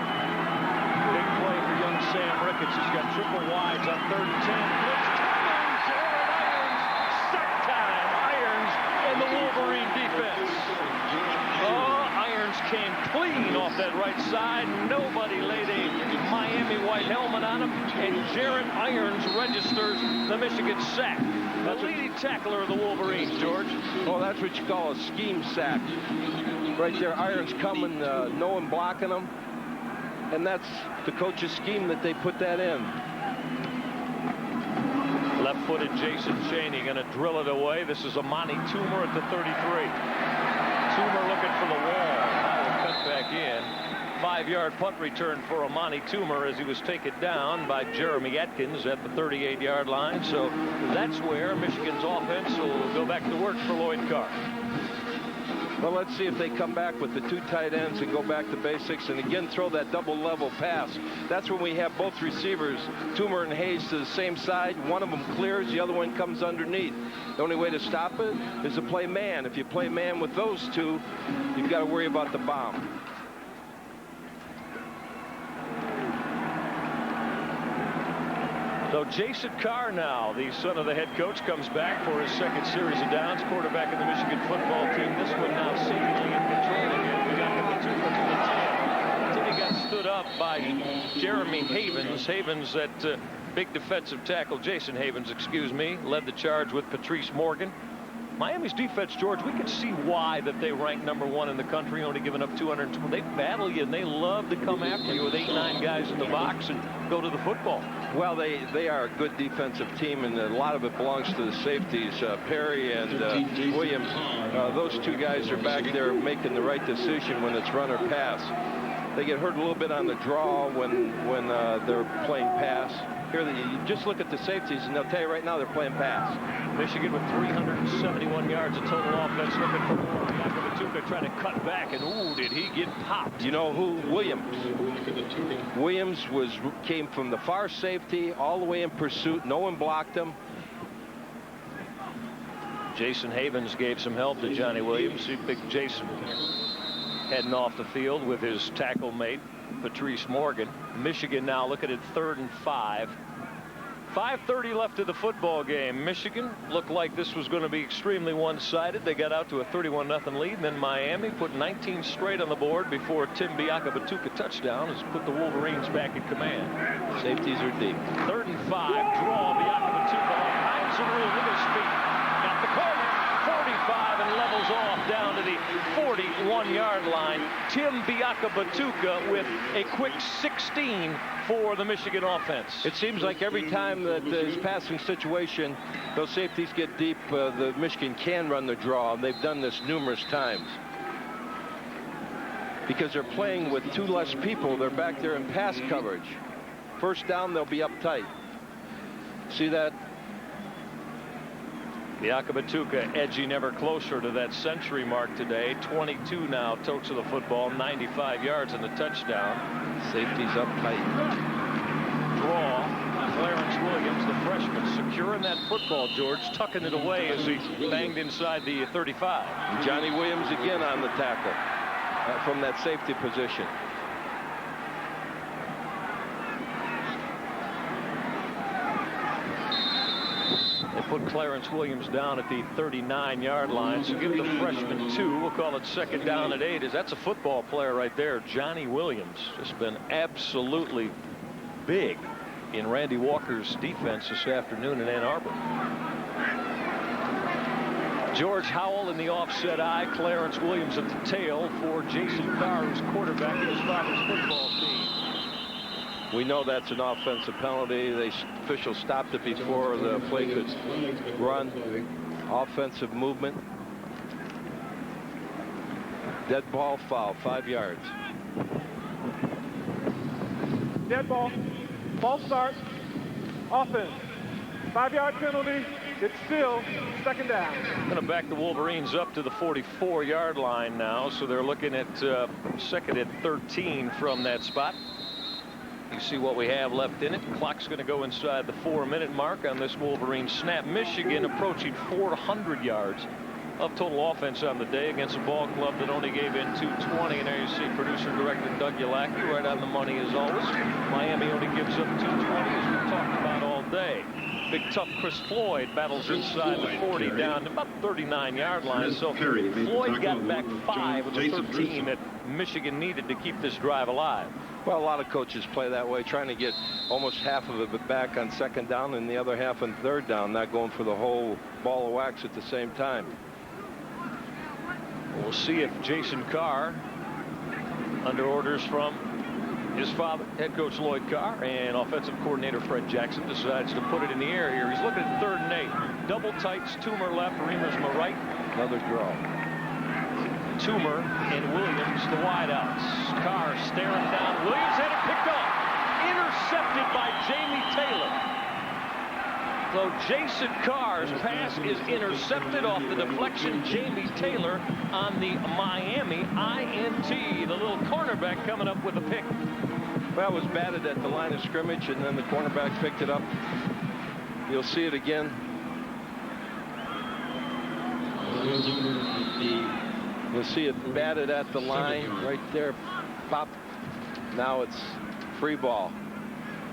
Speaker 1: Big play for young Sam Ricketts. He's got triple wides on 3rd and 10. Blitz coming, Jared Irons, sack time. Irons and the Wolverine defense. Oh, Irons came clean off that right side. Nobody laid a Miami white helmet on him, and Jared Irons registers the Michigan sack. The leading tackler of the Wolverines, George.
Speaker 2: Oh, that's what you call a scheme sack. Right there, Irons coming, no one blocking him. And that's the coach's scheme that they put that in.
Speaker 1: Left-footed Jason Chaney going to drill it away. This is Amani Toomer at the 33. Toomer looking for the wall. Now cut back in. 5-yard punt return for Amani Toomer as he was taken down by Jeremy Atkins at the 38-yard line. So that's where Michigan's offense will go back to work for Lloyd Carr.
Speaker 2: Well, let's see if they come back with the 2 tight ends and go back to basics and again throw that double level pass. That's when we have both receivers, Tuman and Hayes, to the same side. One of them clears, the other one comes underneath. The only way to stop it is to play man. If you play man with those two, you've got to worry about the bomb.
Speaker 1: So Jason Carr now, the son of the head coach, comes back for his second series of downs. Quarterback of the Michigan football team. This one now seemingly in control again. We got the 2 to the 10. Until he got stood up by Jeremy Havens. Havens, that big defensive tackle, Jason Havens, excuse me, led the charge with Patrice Morgan. Miami's defense, George, we can see why that they rank #1 in the country, only giving up 220. They battle you, and they love to come after you with 8, 9 guys in the box and go to the football.
Speaker 2: Well, they are a good defensive team, and a lot of it belongs to the safeties, Perry and Williams. Those 2 guys are back there making the right decision when it's run or pass. They get hurt a little bit on the draw when they're playing pass. Here, you just look at the safeties, and they'll tell you right now they're playing pass.
Speaker 1: Michigan with 371 yards of total offense, looking for more. Yakavatuka trying to cut back, and ooh, did he get popped?
Speaker 2: You know who? Williams. Williams came from the far safety all the way in pursuit. No one blocked him.
Speaker 1: Jason Havens gave some help to Johnny Williams. See big Jason heading off the field with his tackle mate, Patrice Morgan. Michigan now looking at 3rd and 5. 5:30 left of the football game. Michigan looked like this was going to be extremely one-sided. They got out to a 31-0 lead, and then Miami put 19 straight on the board before Tim Biakabatuka touchdown has put the Wolverines back in command.
Speaker 2: Safeties are deep.
Speaker 1: 3rd and 5. Draw Biakabatuka all kinds of room with his feet. Got the corner. 45 and levels off down to the 41-yard line. Tim Biakabatuka with a quick 16 for the Michigan offense.
Speaker 2: It seems like every time that his passing situation, those safeties get deep, the Michigan can run the draw. They've done this numerous times. Because they're playing with 2 less people. They're back there in pass coverage. First down, they'll be uptight. See that?
Speaker 1: Biakabatuka edging ever closer to that century mark today. 22 now, totes of the football, 95 yards and a touchdown.
Speaker 2: Safeties up tight.
Speaker 1: Draw. Clarence Williams, the freshman, securing that football, George, tucking it away as he banged inside the 35.
Speaker 2: And Johnny Williams again on the tackle from that safety position.
Speaker 1: They put Clarence Williams down at the 39-yard line, so give the freshman 2. We'll call it 2nd down at 8. That's a football player right there. Johnny Williams just been absolutely big in Randy Walker's defense this afternoon in Ann Arbor. George Howell in the offset eye. Clarence Williams at the tail for Jason Carr, who's quarterback in his father's football team.
Speaker 2: We know that's an offensive penalty. The official stopped it before the play could run. Offensive movement. Dead ball foul, 5 yards.
Speaker 4: Dead ball. False start. Offense. 5-yard penalty. It's still 2nd down.
Speaker 1: Going to back the Wolverines up to the 44-yard line now, so they're looking at 2nd and 13 from that spot. You see what we have left in it. Clock's going to go inside the 4-minute mark on this Wolverine snap. Michigan approaching 400 yards of total offense on the day against a ball club that only gave in 220. And there you see producer-director Doug Yulacki right on the money as always. Miami only gives up 220, as we've talked about all day. Big tough Chris Floyd battles inside the 40 down to about 39-yard line. So Floyd got back 5 of the 13 that Michigan needed to keep this drive alive.
Speaker 2: Well, a lot of coaches play that way, trying to get almost half of it back on 2nd down and the other half on 3rd down, not going for the whole ball of wax at the same time.
Speaker 1: We'll see if Jason Carr, under orders from his father, head coach Lloyd Carr, and offensive coordinator Fred Jackson, decides to put it in the air here. He's looking at 3rd and 8. Double tights, Tuman left, Remersma right.
Speaker 2: Another draw.
Speaker 1: Tuman and Williams, the wideouts. Carr staring down. Williams had it picked off. Intercepted by Jamie Taylor. So Jason Carr's pass is intercepted off the deflection. Jamie Taylor on the Miami INT. The little cornerback coming up with a pick.
Speaker 2: Well, it was batted at the line of scrimmage, and then the cornerback picked it up. You'll see it again. You'll see it batted at the line right there. Pop. Now it's free ball.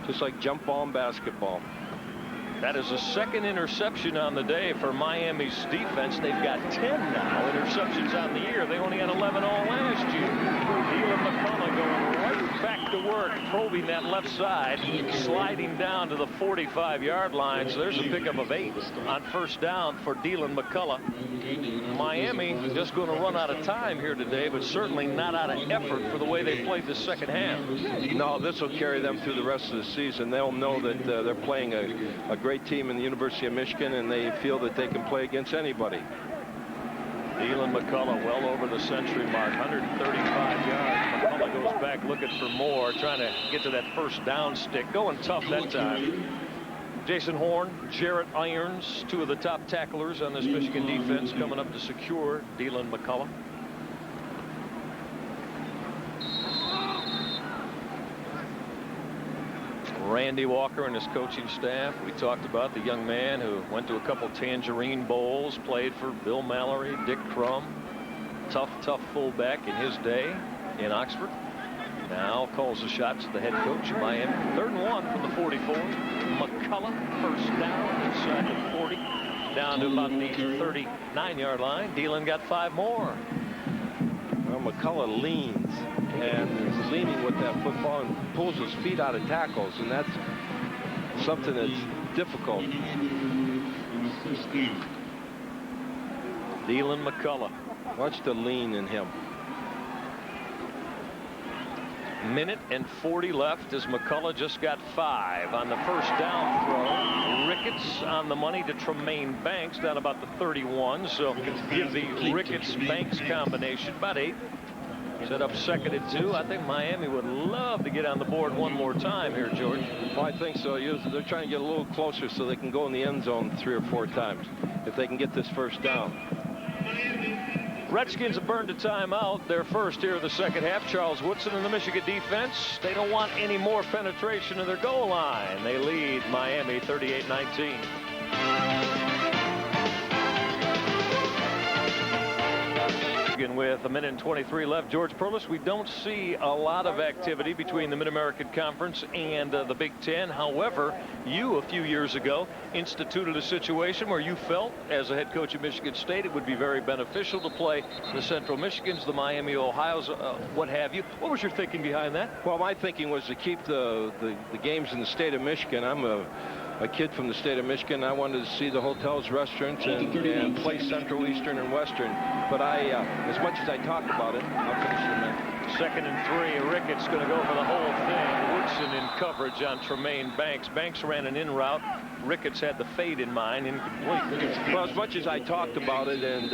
Speaker 2: Just like jump ball and basketball.
Speaker 1: That is the second interception on the day for Miami's defense. They've got 10 now interceptions on the year. They only had 11 all last year. Dylan McCullough going right back to work, probing that left side, sliding down to the 45-yard line. So there's a pickup of 8 on first down for Dylan McCullough. Miami just going to run out of time here today, but certainly not out of effort for the way they played the second half.
Speaker 2: No, this will carry them through the rest of the season. They'll know that they're playing a great team in the University of Michigan, and they feel that they can play against anybody.
Speaker 1: Dylan McCullough well over the century mark, 135 yards. McCullough goes back looking for more, trying to get to that first down stick. Going tough that time. Jason Horn, Jarrett Irons, 2 of the top tacklers on this Michigan defense, coming up to secure Dylan McCullough. Randy Walker and his coaching staff. We talked about the young man who went to a couple Tangerine Bowls, played for Bill Mallory, Dick Crum. Tough fullback in his day in Oxford. Now calls the shots at the head coach of Miami. 3rd and 1 from the 44. McCullough first down inside the 40. Down to about the 39-yard line. Dylan got 5 more.
Speaker 2: Well, McCullough leans and is leaning with that football and pulls his feet out of tackles, and that's something that's difficult.
Speaker 1: Dylan McCullough.
Speaker 2: Watch the lean in him.
Speaker 1: Minute and 40 left as McCullough just got 5 on the first down throw. Ricketts on the money to Tremaine Banks down about the 31. So give the Ricketts-Banks combination about 8. Set up 2nd and 2. I think Miami would love to get on the board one more time here, George.
Speaker 2: Well, I think so. They're trying to get a little closer so they can go in the end zone 3 or 4 times if they can get this first down.
Speaker 1: Redskins have burned a timeout. They're first here of the second half. Charles Woodson and the Michigan defense. They don't want any more penetration of their goal line. They lead Miami 38-19. With 1:23 left. George Perlis, we don't see a lot of activity between the Mid-American Conference and the Big Ten. However, you a few years ago instituted a situation where you felt as a head coach of Michigan State it would be very beneficial to play the Central Michigans, the Miami Ohio's, what have you. What was your thinking behind that?
Speaker 2: Well, my thinking was to keep the games in the state of Michigan. I'm a kid from the state of Michigan. I wanted to see the hotels, restaurants, and play Central, Eastern, and Western. But as much as I talk about it, I'll finish in a minute. 2nd and 3. Ricketts going to go for the whole thing. Woodson in coverage on Tremaine Banks. Banks ran an in route. Ricketts had the fade in mind, incomplete. Well, as much as I talked about it and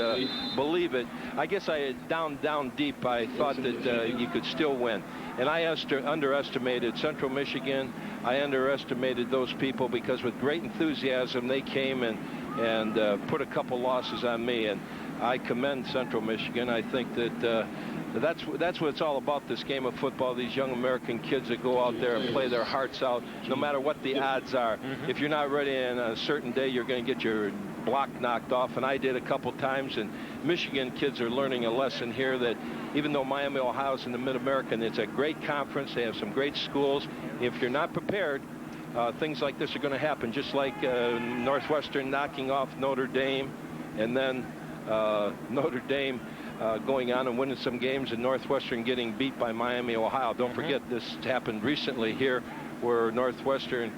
Speaker 2: believe it, I guess down deep, I thought that you could still win. And I underestimated Central Michigan. I underestimated those people because with great enthusiasm, they came and put a couple losses on me. And I commend Central Michigan. I think that that's what it's all about, this game of football. These young American kids that go out there and play their hearts out, no matter what the odds are. If you're not ready on a certain day, you're going to get your block knocked off, and I did a couple times. And Michigan kids are learning a lesson here that even though Miami, Ohio's in the Mid-American, it's a great conference. They have some great schools. If you're not prepared, things like this are going to happen, just like Northwestern knocking off Notre Dame, and then Notre Dame going on and winning some games, and Northwestern getting beat by Miami, Ohio. Don't forget, this happened recently here where Northwestern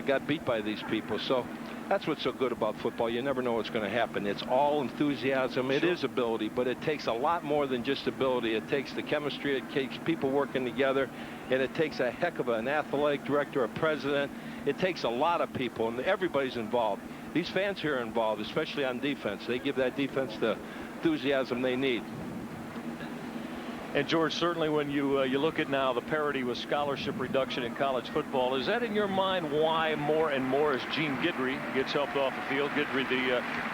Speaker 2: got beat by these people. So that's what's so good about football. You never know what's going to happen. It's all enthusiasm. It is ability, but it takes a lot more than just ability. It takes the chemistry. It takes people working together, and it takes a heck of an athletic director, a president. It takes a lot of people, and everybody's involved. These fans here are involved, especially on defense. They give that defense the enthusiasm they need.
Speaker 1: And George, certainly when you look at now the parity with scholarship reduction in college football, is that in your mind why more and more as Gene Guidry gets helped off the field, Guidry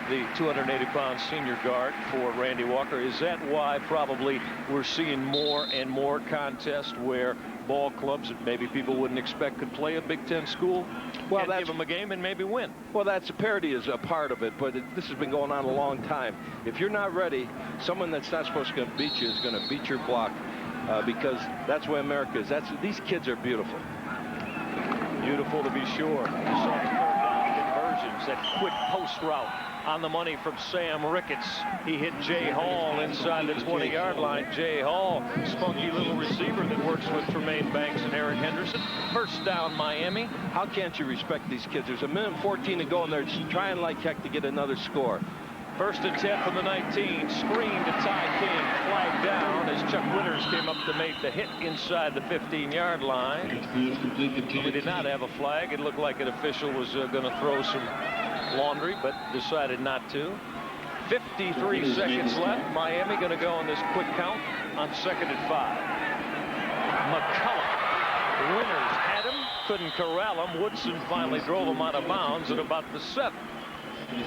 Speaker 1: the 280-pound senior guard for Randy Walker, is that why probably we're seeing more and more contests where ball clubs that maybe people wouldn't expect could play a Big Ten school, well, and give them a game and maybe win?
Speaker 2: Well, that's parity is a part of it, but this has been going on a long time. If you're not ready, someone that's not supposed to beat you is going to beat your block, because that's where America is. These kids are beautiful.
Speaker 1: Beautiful to be sure. You saw the third down conversions, that quick post route on the money from Sam Ricketts. He hit Jay Hall inside the 20-yard line. Jay Hall, spunky little receiver that works with Tremaine Banks and Eric Henderson. First down, Miami.
Speaker 2: How can't you respect these kids? There's a minute 14 to go, and they're trying like heck to get another score.
Speaker 1: First and 10 from the 19. Screen to Ty King. Flag down as Chuck Winters came up to make the hit inside the 15-yard line. We did not have a flag. It looked like an official was going to throw some laundry, but decided not to. 53 seconds left. Miami going to go on this quick count on 2nd and 5. McCullough. Winters had him, couldn't corral him. Woodson finally drove him out of bounds at about the 7.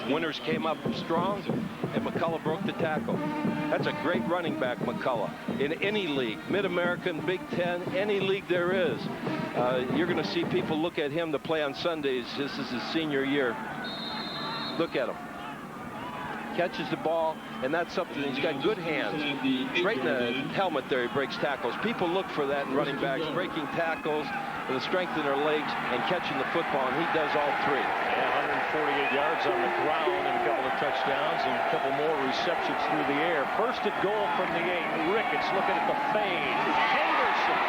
Speaker 2: Winters came up strong, and McCullough broke the tackle. That's a great running back, McCullough. In any league, Mid-American, Big Ten, any league there is, you're going to see people look at him to play on Sundays. This is his senior year. Look at him. Catches the ball, and that's something. He's got good hands. Right in the helmet there, he breaks tackles. People look for that in running backs, breaking tackles, with the strength in their legs, and catching the football, and he does all three.
Speaker 1: Yeah, 148 yards on the ground and a couple of touchdowns and a couple more receptions through the air. First at goal from the 8. Ricketts looking at the fade. Henderson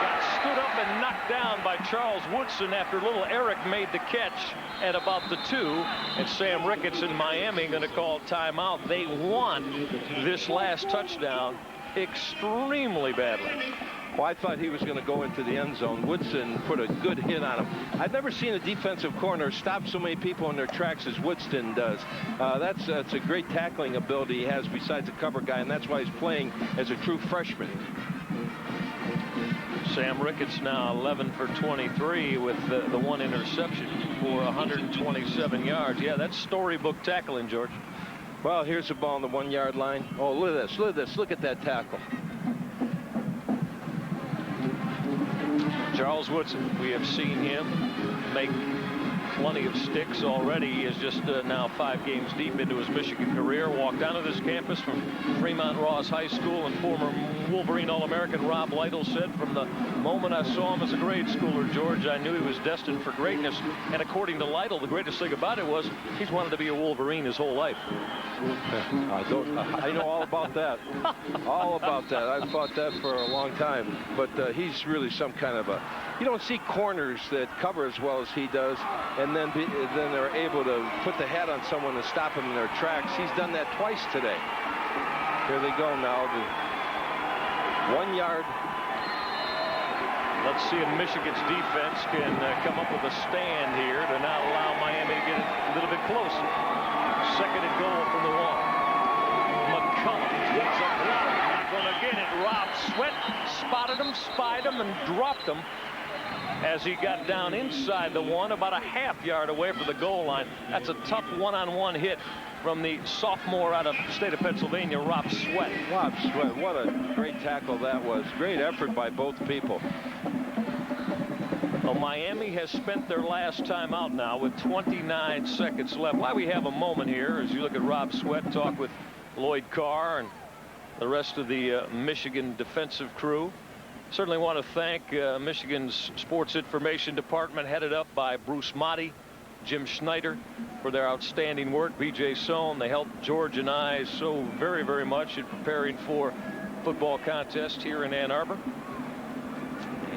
Speaker 1: got stood up and knocked down by Charles Woodson after little Eric made the catch at about the 2. And Sam Ricketts in Miami going to call timeout. They won this last touchdown extremely badly.
Speaker 2: Well, I thought he was going to go into the end zone. Woodson put a good hit on him. I've never seen a defensive corner stop so many people in their tracks as Woodson does. That's a great tackling ability he has besides a cover guy, and that's why he's playing as a true freshman.
Speaker 1: Sam Ricketts now 11 for 23 with the one interception for 127 yards. Yeah, that's storybook tackling, George.
Speaker 2: Well, here's the ball on the 1-yard line. Oh, look at this. Look at this. Look at that tackle.
Speaker 1: Charles Woodson, we have seen him make plenty of sticks already. He is just now 5 games deep into his Michigan career. Walked onto this campus from Fremont Ross High School, and former Wolverine All-American Rob Lytle said, from the moment I saw him as a grade schooler, George, I knew he was destined for greatness. And according to Lytle, the greatest thing about it was he's wanted to be a Wolverine his whole life.
Speaker 2: I know all about that. All about that. I've fought that for a long time. But he's really some kind of a... You don't see corners that cover as well as he does, and then they're able to put the hat on someone and stop them in their tracks. He's done that twice today. Here they go now. The 1 yard.
Speaker 1: Let's see if Michigan's defense can come up with a stand here to not allow Miami to get a little bit closer. 2nd and goal from the 1. McCullough gets a block. Not going to get it. Rob Sweat spotted him, spied him, and dropped him as he got down inside the 1, about a half-yard away from the goal line. That's a tough one-on-one hit from the sophomore out of the state of Pennsylvania, Rob Sweat.
Speaker 2: Rob Sweat, what a great tackle that was. Great effort by both people.
Speaker 1: Well, Miami has spent their last time out now with 29 seconds left. While we have a moment here, as you look at Rob Sweat talk with Lloyd Carr and the rest of the Michigan defensive crew, certainly want to thank Michigan's Sports Information Department, headed up by Bruce Motti, Jim Schneider, for their outstanding work. B.J. Sohn, they helped George and I so very, very much in preparing for football contest here in Ann Arbor.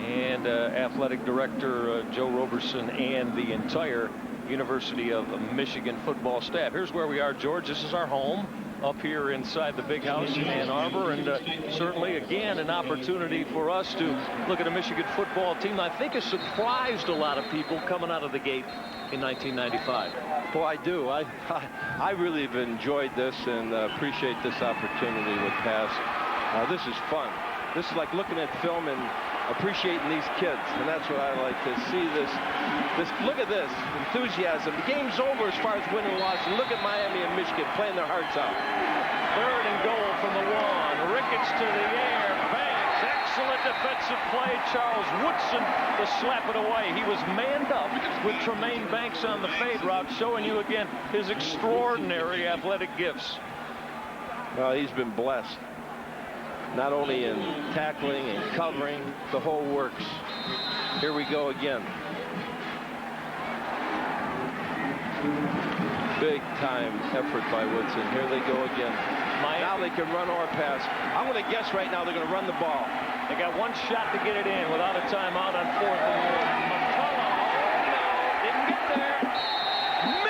Speaker 1: And athletic director Joe Roberson and the entire University of Michigan football staff. Here's where we are, George. This is our home up here inside the big house in Ann Arbor, and certainly again an opportunity for us to look at a Michigan football team I think has surprised a lot of people coming out of the gate in 1995.
Speaker 2: Well, I do. I really have enjoyed this and appreciate this opportunity with Pass. This is fun. This is like looking at film and appreciating these kids, and that's what I like to see. Look at this enthusiasm. The game's over as far as win and loss, and look at Miami and Michigan playing their hearts out.
Speaker 1: 3rd and goal from the 1. Ricketts to the air. Banks. Excellent defensive play. Charles Woodson to slap it away. He was manned up with Tremaine Banks on the fade route, showing you again his extraordinary athletic gifts.
Speaker 2: Well, he's been blessed. Not only in tackling and covering, the whole works. Here we go again. Big time effort by Woodson. Here they go again. Now they can run or pass. I'm going to guess right now they're going to run the ball.
Speaker 1: They got one shot to get it in without a timeout on 4th and 1. McCullough, didn't get there.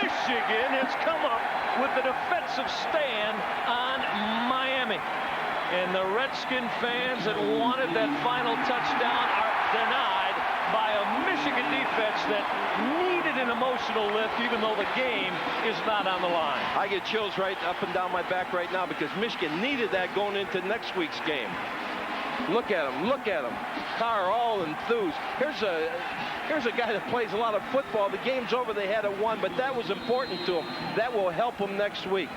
Speaker 1: Michigan has come up with the defensive stand on Miami. And the Redskin fans that wanted that final touchdown are denied by a Michigan defense that needed an emotional lift, even though the game is not on the line.
Speaker 2: I get chills right up and down my back right now because Michigan needed that going into next week's game. Look at him. Look at him. Carr all enthused. Here's a guy that plays a lot of football. The game's over. They had it won, but that was important to him. That will help him next week.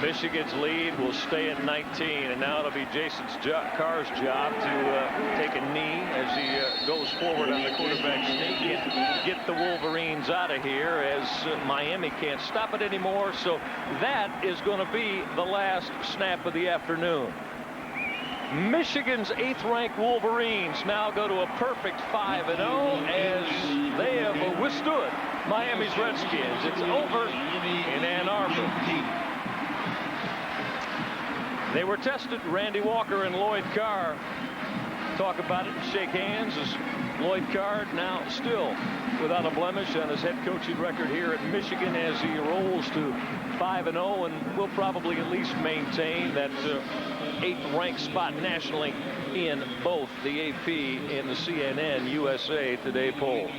Speaker 1: Michigan's lead will stay at 19, and now it'll be Jason Carr's job to take a knee as he goes forward on the quarterback sneak and get the Wolverines out of here, as Miami can't stop it anymore. So that is going to be the last snap of the afternoon. Michigan's 8th-ranked Wolverines now go to a perfect 5-0 as they have withstood Miami's Redskins. It's over in Ann Arbor. They were tested. Randy Walker and Lloyd Carr talk about it and shake hands as Lloyd Carr now still without a blemish on his head coaching record here at Michigan as he rolls to 5-0 and will probably at least maintain that 8th-ranked spot nationally in both the AP and the CNN USA Today poll.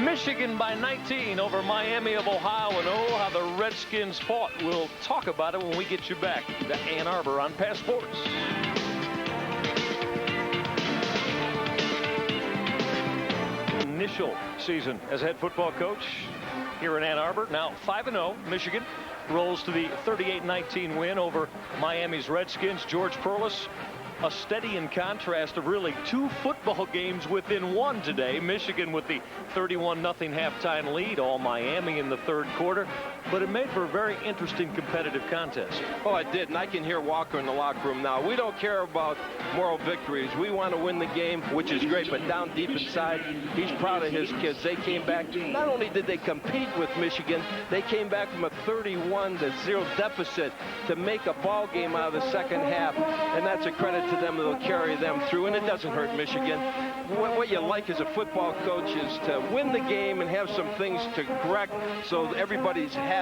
Speaker 1: Michigan by 19 over Miami of Ohio, and oh, how the Redskins fought. We'll talk about it when we get you back to Ann Arbor on Passports. Initial season as head football coach here in Ann Arbor. Now 5-0, Michigan rolls to the 38-19 win over Miami's Redskins. George Perlis, a steady in contrast of really 2 football games within one today. Michigan with the 31-0 halftime lead, all Miami in the 3rd quarter. But it made for a very interesting competitive contest.
Speaker 2: Oh, it did, and I can hear Walker in the locker room now. We don't care about moral victories. We want to win the game, which is great, but down deep inside, he's proud of his kids. They came back. Not only did they compete with Michigan, they came back from a 31-0 deficit to make a ball game out of the second half, and that's a credit to them. That'll carry them through, and it doesn't hurt Michigan. What you like as a football coach is to win the game and have some things to correct so everybody's hat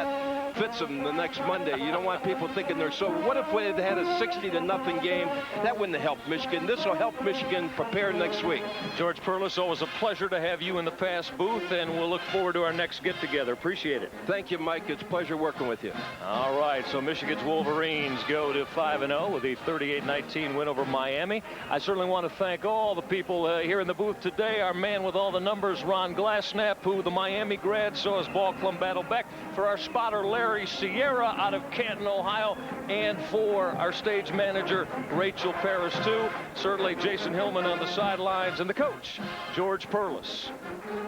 Speaker 2: fits them the next Monday. You don't want people thinking they're so. What if we had had a 60-0 game? That wouldn't have helped Michigan. This will help Michigan prepare next week.
Speaker 1: George Perlis, always a pleasure to have you in the pass booth, and we'll look forward to our next get-together. Appreciate it.
Speaker 2: Thank you, Mike. It's a pleasure working with you.
Speaker 1: All right, so Michigan's Wolverines go to 5-0 with a 38-19 win over Miami. I certainly want to thank all the people here in the booth today. Our man with all the numbers, Ron Glassnap, who the Miami grad saw his ball club battle back. For our spotter, Larry Sierra out of Canton, Ohio, and for our stage manager, Rachel Paris, too. Certainly Jason Hillman on the sidelines, and the coach, George Perlis,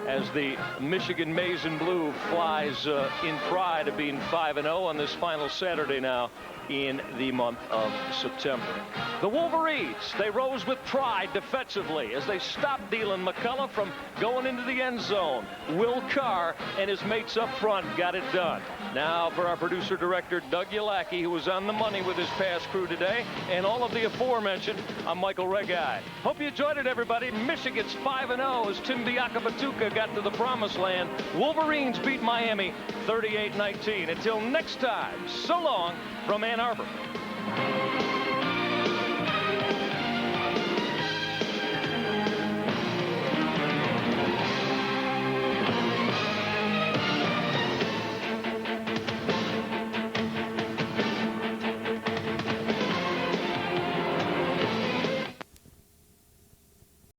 Speaker 1: as the Michigan Maize and Blue flies in pride of being 5-0 on this final Saturday now in the month of September. The Wolverines, they rose with pride defensively as they stopped Dylan McCullough from going into the end zone. Will Carr and his mates up front got it done. Now for our producer-director, Doug Yulacki, who was on the money with his pass crew today, and all of the aforementioned, I'm Michael Regai. Hope you enjoyed it, everybody. Michigan's 5-0 as Tim Biakabatuka got to the promised land. Wolverines beat Miami 38-19. Until next time, so long from Ann Arbor.